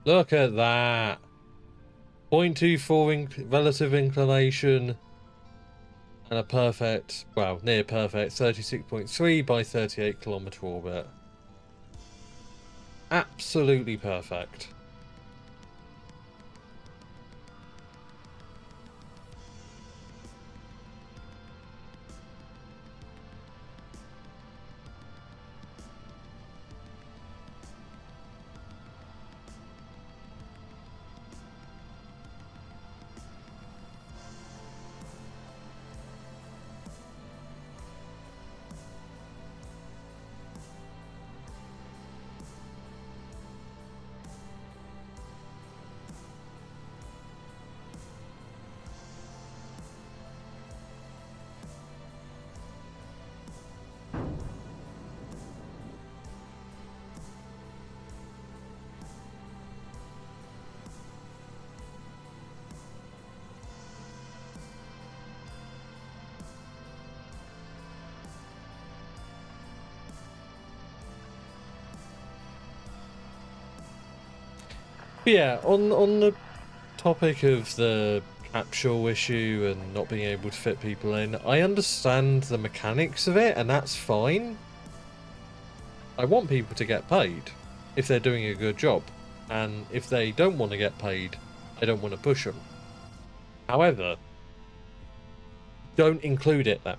Look at that. 0.24 relative inclination and a perfect, well, near perfect 36.3 by 38 kilometer orbit. Absolutely perfect. But yeah, on the topic of the capsule issue and not being able to fit people in, I understand the mechanics of it, and that's fine. I want people to get paid if they're doing a good job, and if they don't want to get paid, I don't want to push them. However, don't include it then.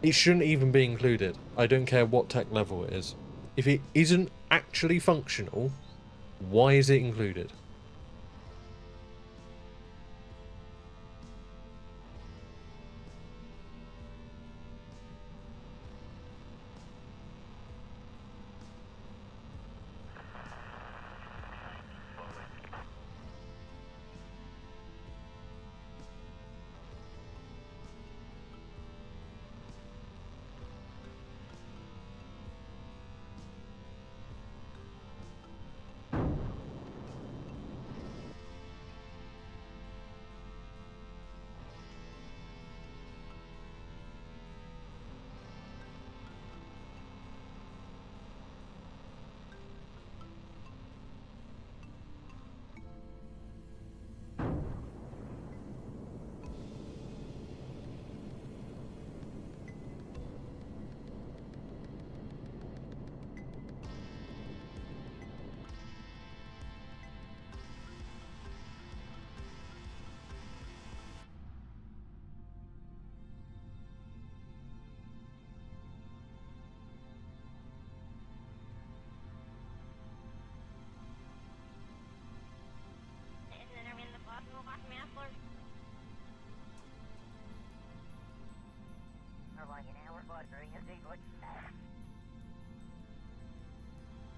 It shouldn't even be included. I don't care what tech level it is. If it isn't actually functional, why is it included?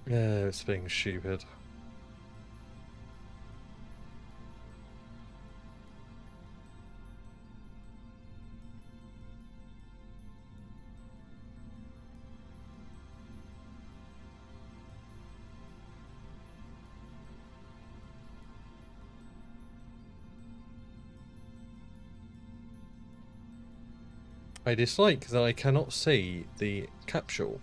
Yeah, it's being stupid. I dislike that I cannot see the capsule.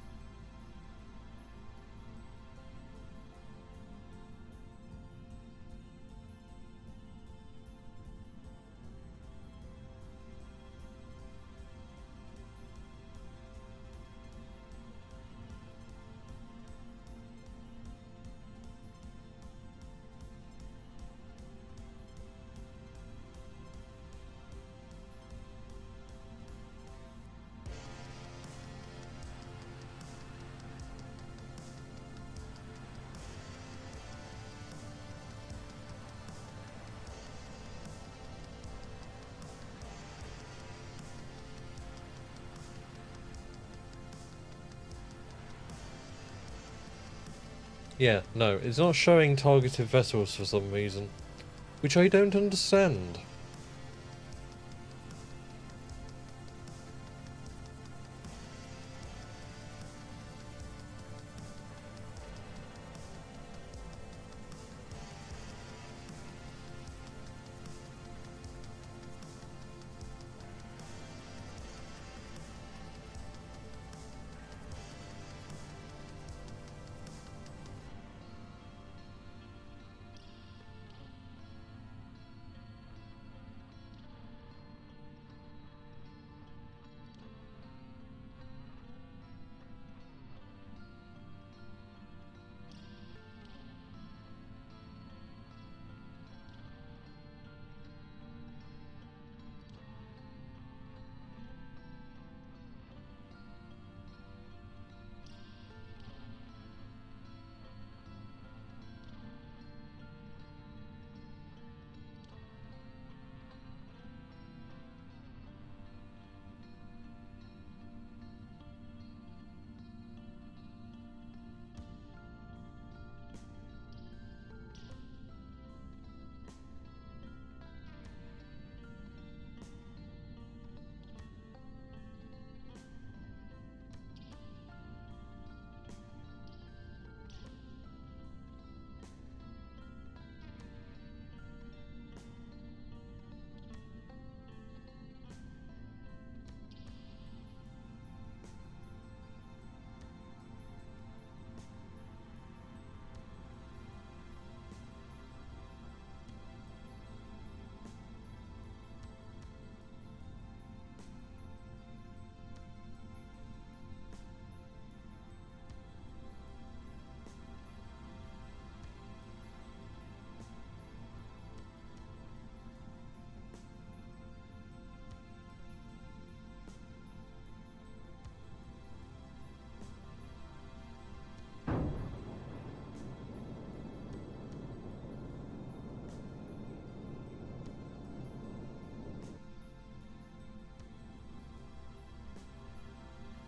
Yeah, no, it's not showing targeted vessels for some reason, which I don't understand.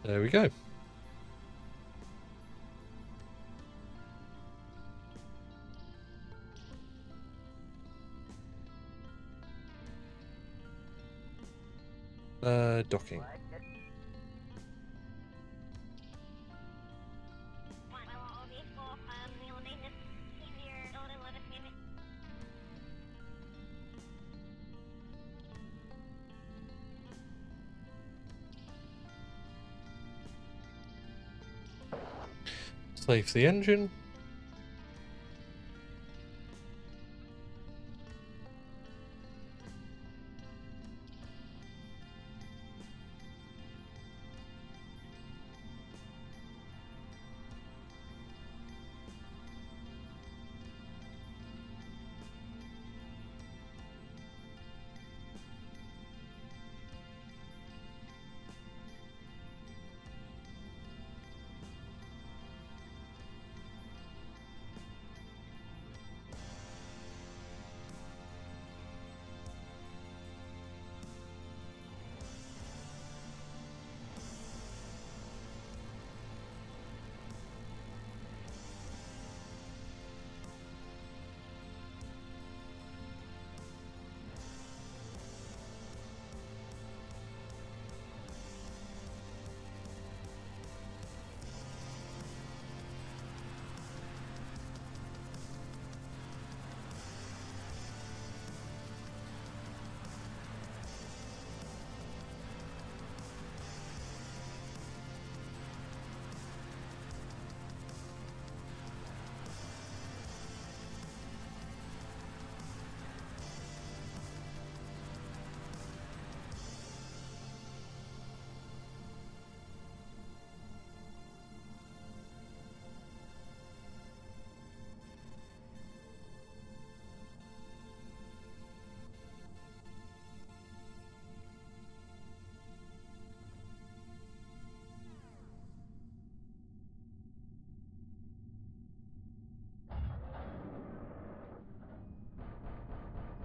There we go. Docking. Save the engine.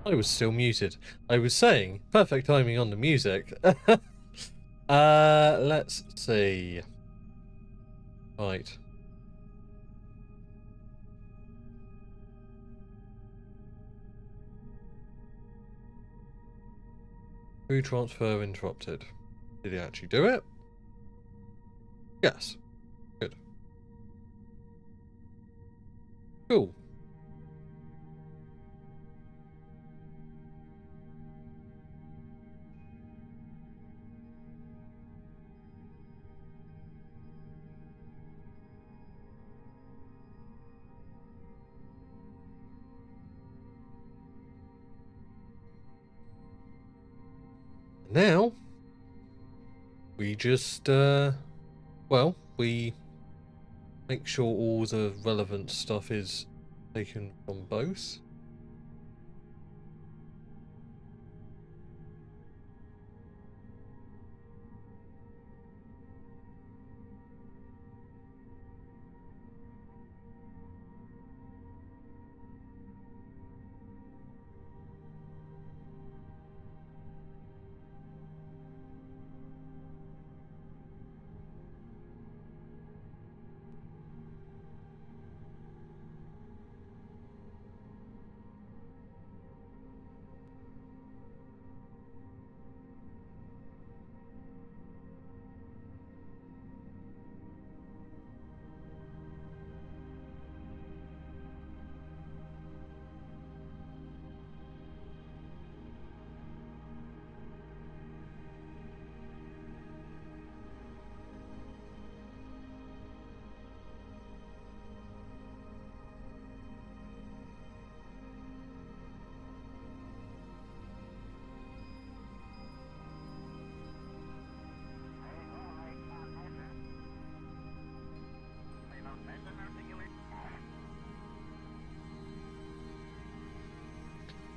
I was still muted. I was saying, perfect timing on the music. Let's see. Right. Crew transfer interrupted. Did he actually do it? Yes. Good. Cool. Now, we just, well, we make sure all the relevant stuff is taken from both.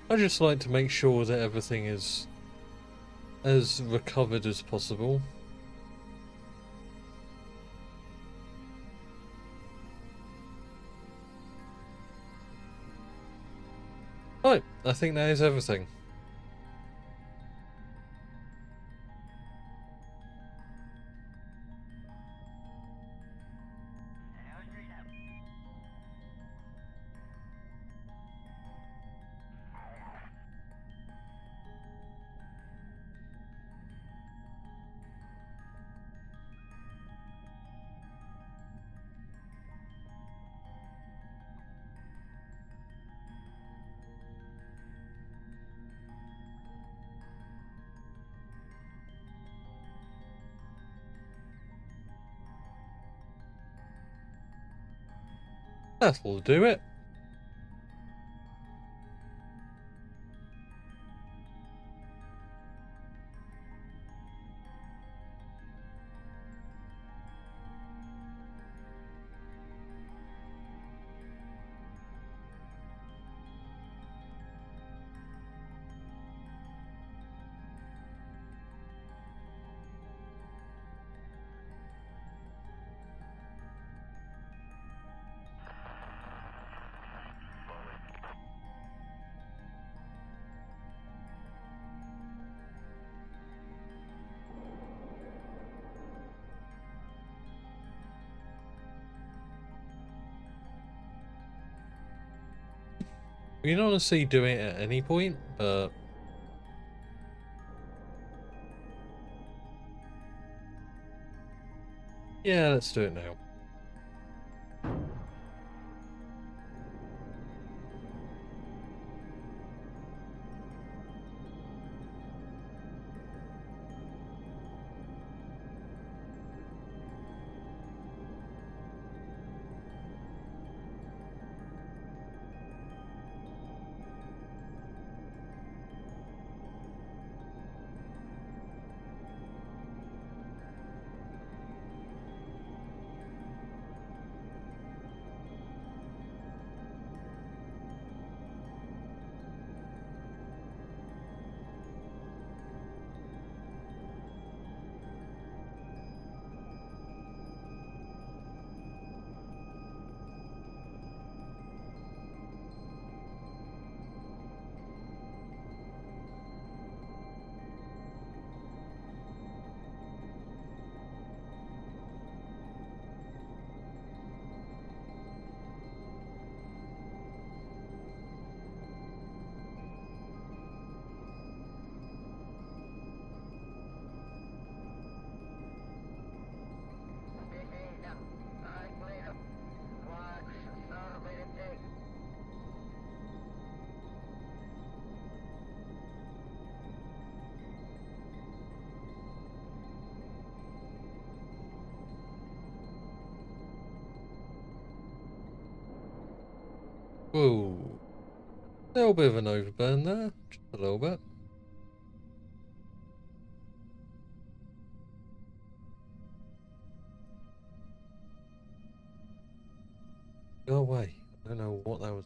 I just like to make sure that everything is as recovered as possible. Right, I think that is everything. That'll do it. We can honestly do it at any point, but yeah, let's do it now. Whoa. A little bit of an overburn there. Just a little bit. Go away. I don't know what that was.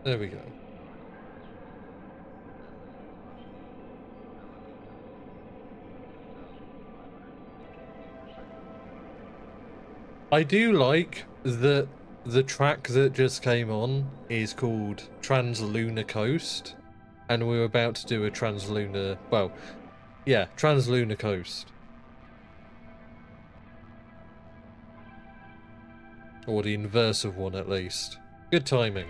There we go. I do like that the track that just came on is called Translunar Coast, and we're about to do a Translunar, well, yeah, Translunar Coast. Or the inverse of one, at least. Good timing.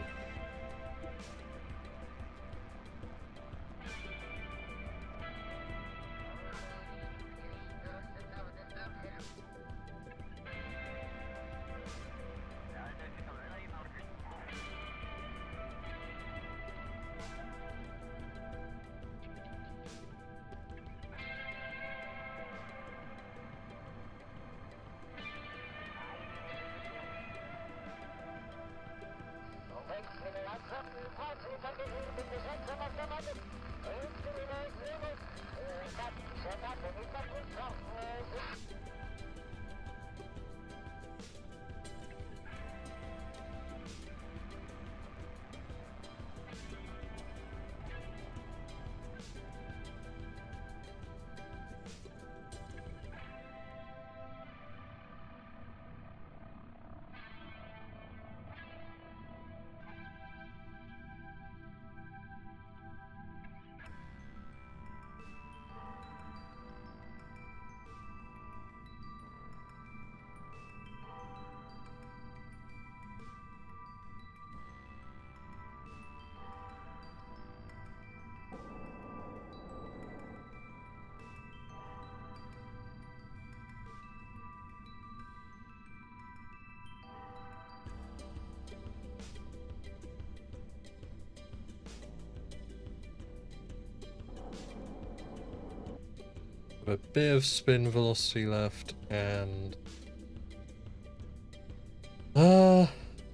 A bit of spin velocity left, and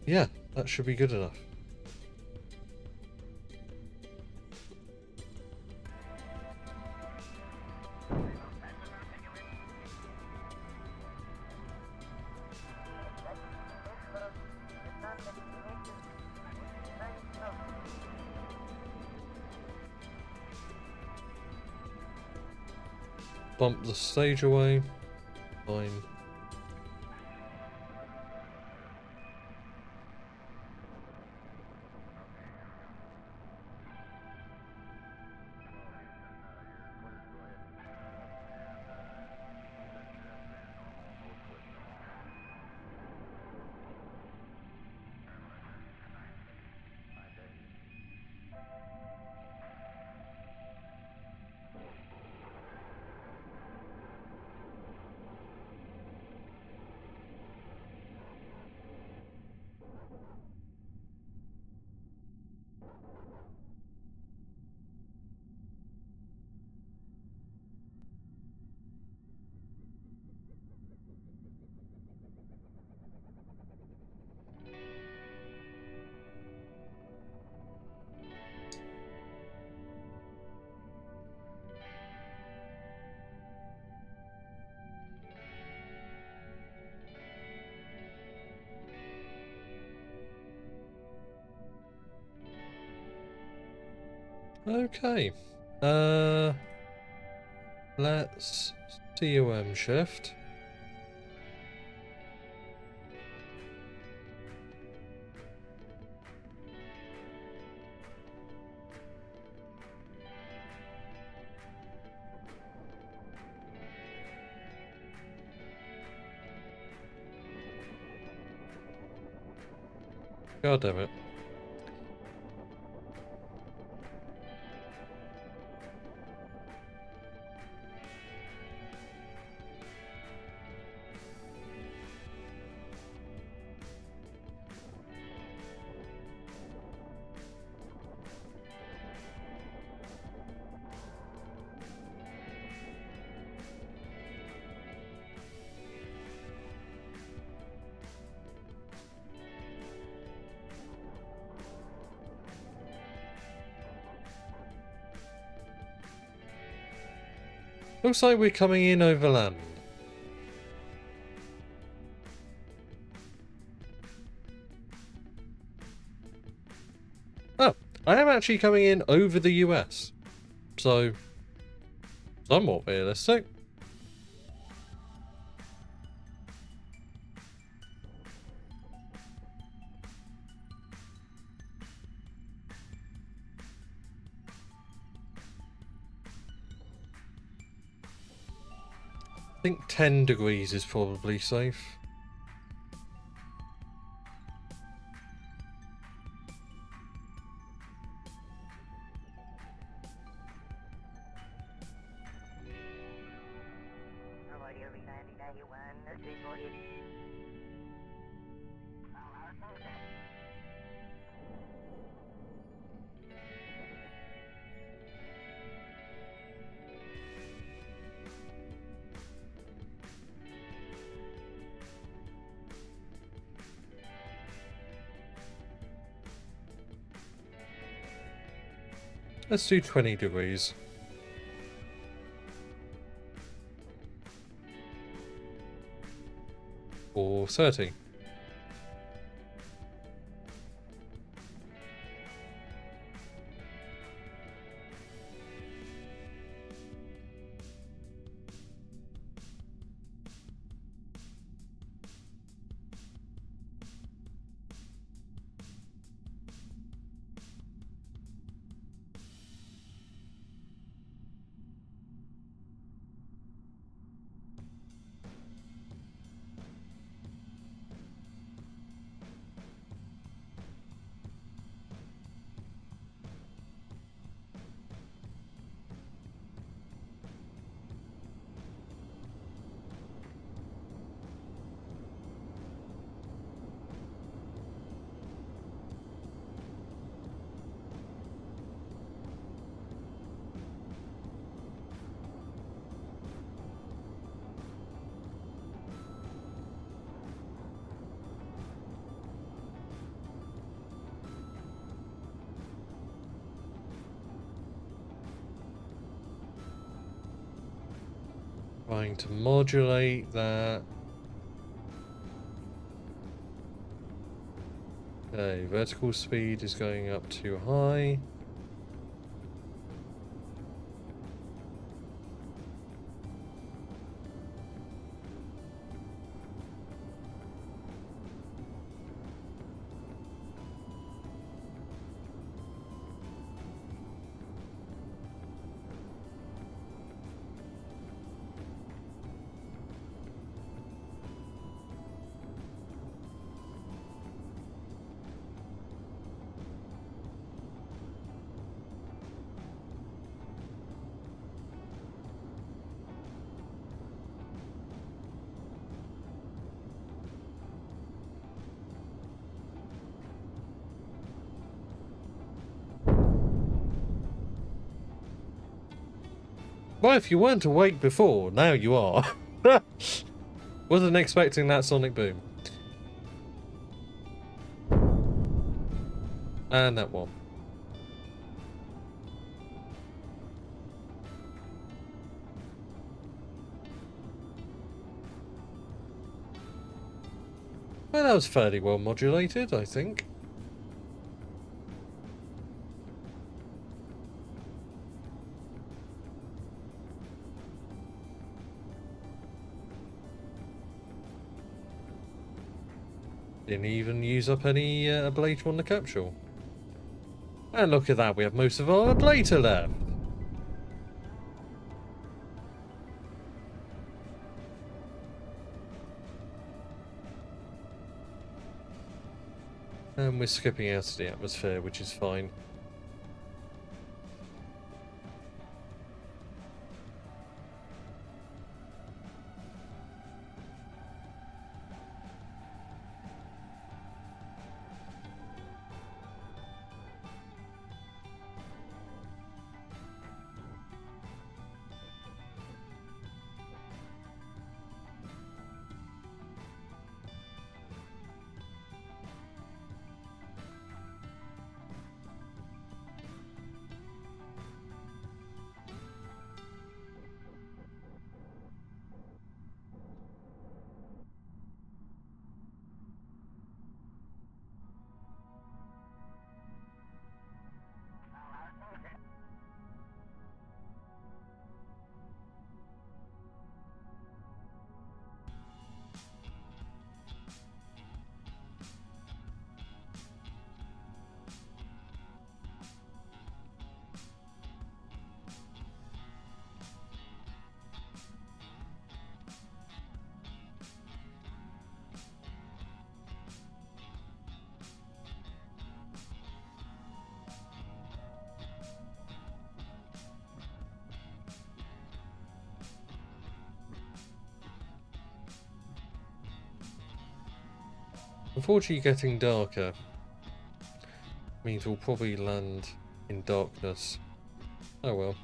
yeah, that should be good enough. Bump the stage away. Fine. Okay. Let's COM shift. God damn it. Looks like we're coming in over land. Oh, I am actually coming in over the US. So, somewhat realistic. I think 10 degrees is probably safe. Let's do 20 degrees. Or 30. trying to modulate that. Okay, vertical speed is going up too high. Well, if you weren't awake before, now you are. Wasn't expecting that sonic boom. And that one. Well, that was fairly well modulated, I think. Didn't even use up any ablator on the capsule. And look at that, we have most of our ablator left. And we're skipping out of the atmosphere, which is fine. Unfortunately, getting darker means we'll probably land in darkness. Oh well.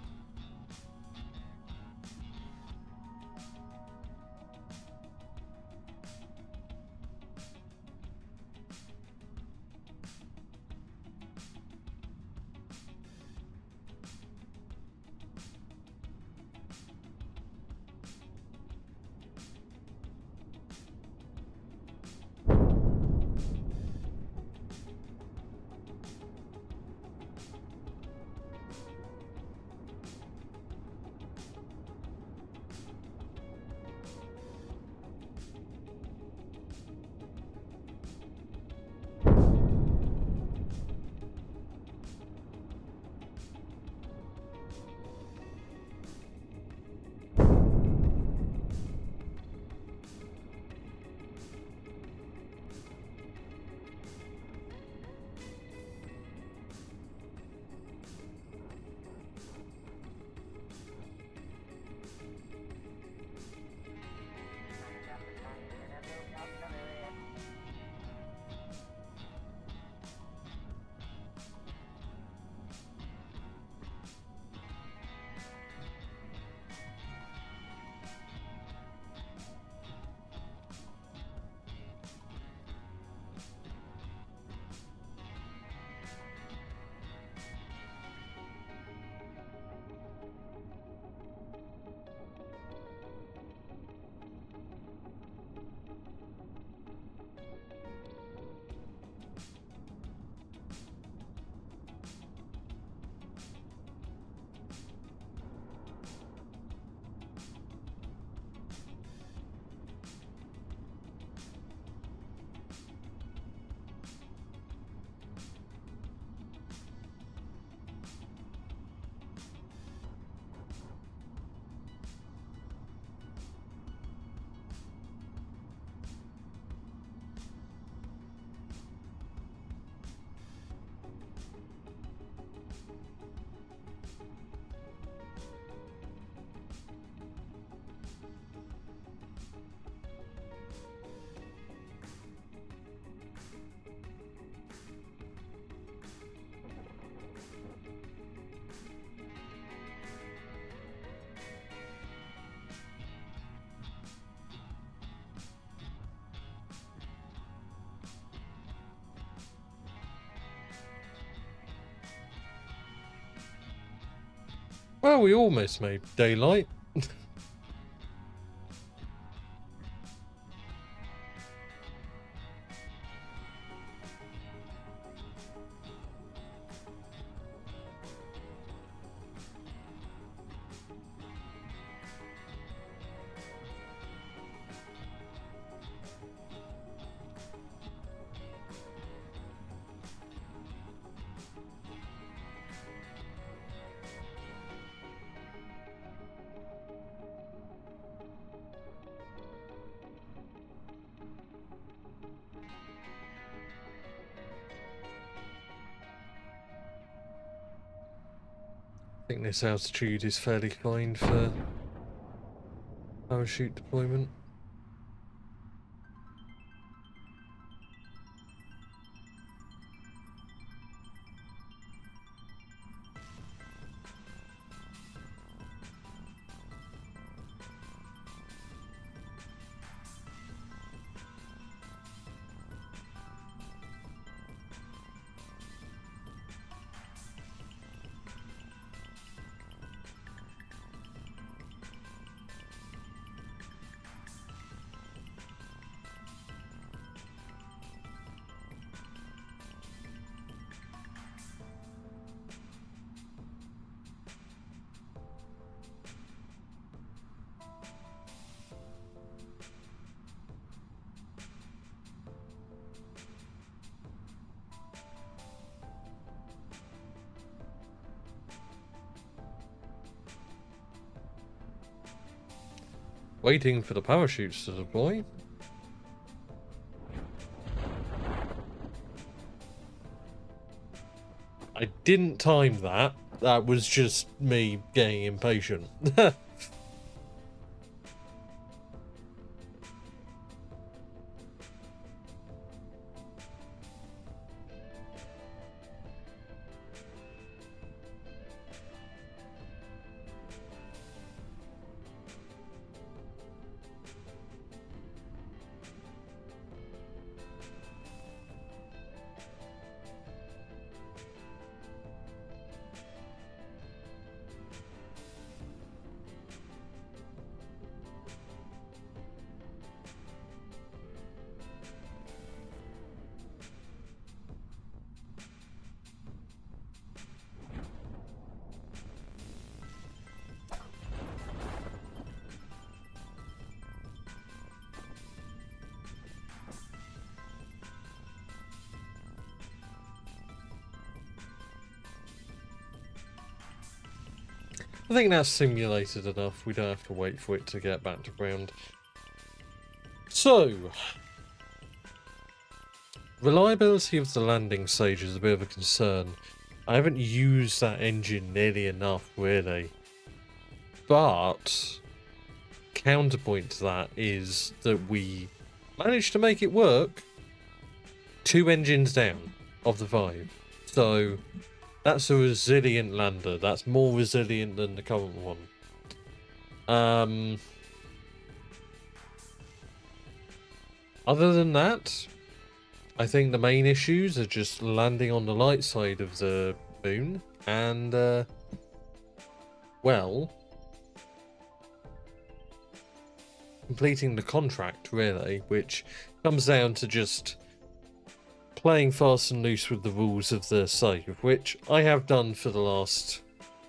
Well, we almost made daylight. I think this altitude is fairly fine for parachute deployment. Waiting for the parachutes to deploy. I didn't time that. That was just me getting impatient. I think that's simulated enough. We don't have to wait for it to get back to ground. So, reliability of the landing stage is a bit of a concern. I haven't used that engine nearly enough, really. But, counterpoint to that is that we managed to make it work 2 engines down of the 5. So, that's a resilient lander. That's more resilient than the current one. Other than that, I think the main issues are just landing on the light side of the moon and, well, completing the contract, really, which comes down to just playing fast and loose with the rules of the save, which I have done for the last,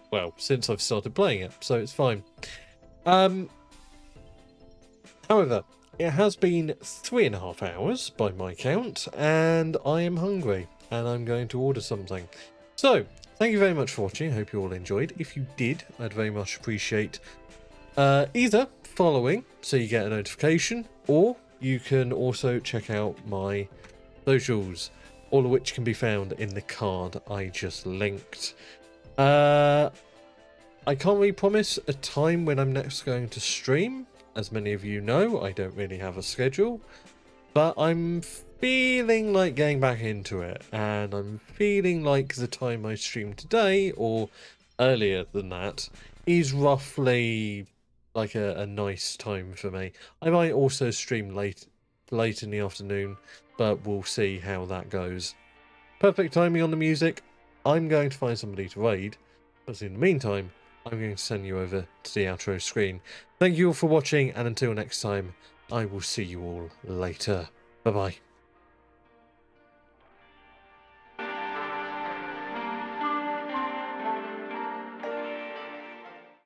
well, since I've started playing it, so it's fine. However, it has been 3.5 hours by my count, and I am hungry, and I'm going to order something. So, thank you very much for watching. I hope you all enjoyed. If you did, I'd very much appreciate either following so you get a notification, or you can also check out my socials, all of which can be found in the card I just linked. I can't really promise a time when I'm next going to stream. As many of you know, I don't really have a schedule, but I'm feeling like getting back into it, and I'm feeling like the time I streamed today, or earlier than that, is roughly like a nice time for me. I might also stream late in the afternoon, but we'll see how that goes. Perfect timing on the music. I'm going to find somebody to raid, but in the meantime, I'm going to send you over to the outro screen. Thank you all for watching, and until next time, I will see you all later. Bye-bye.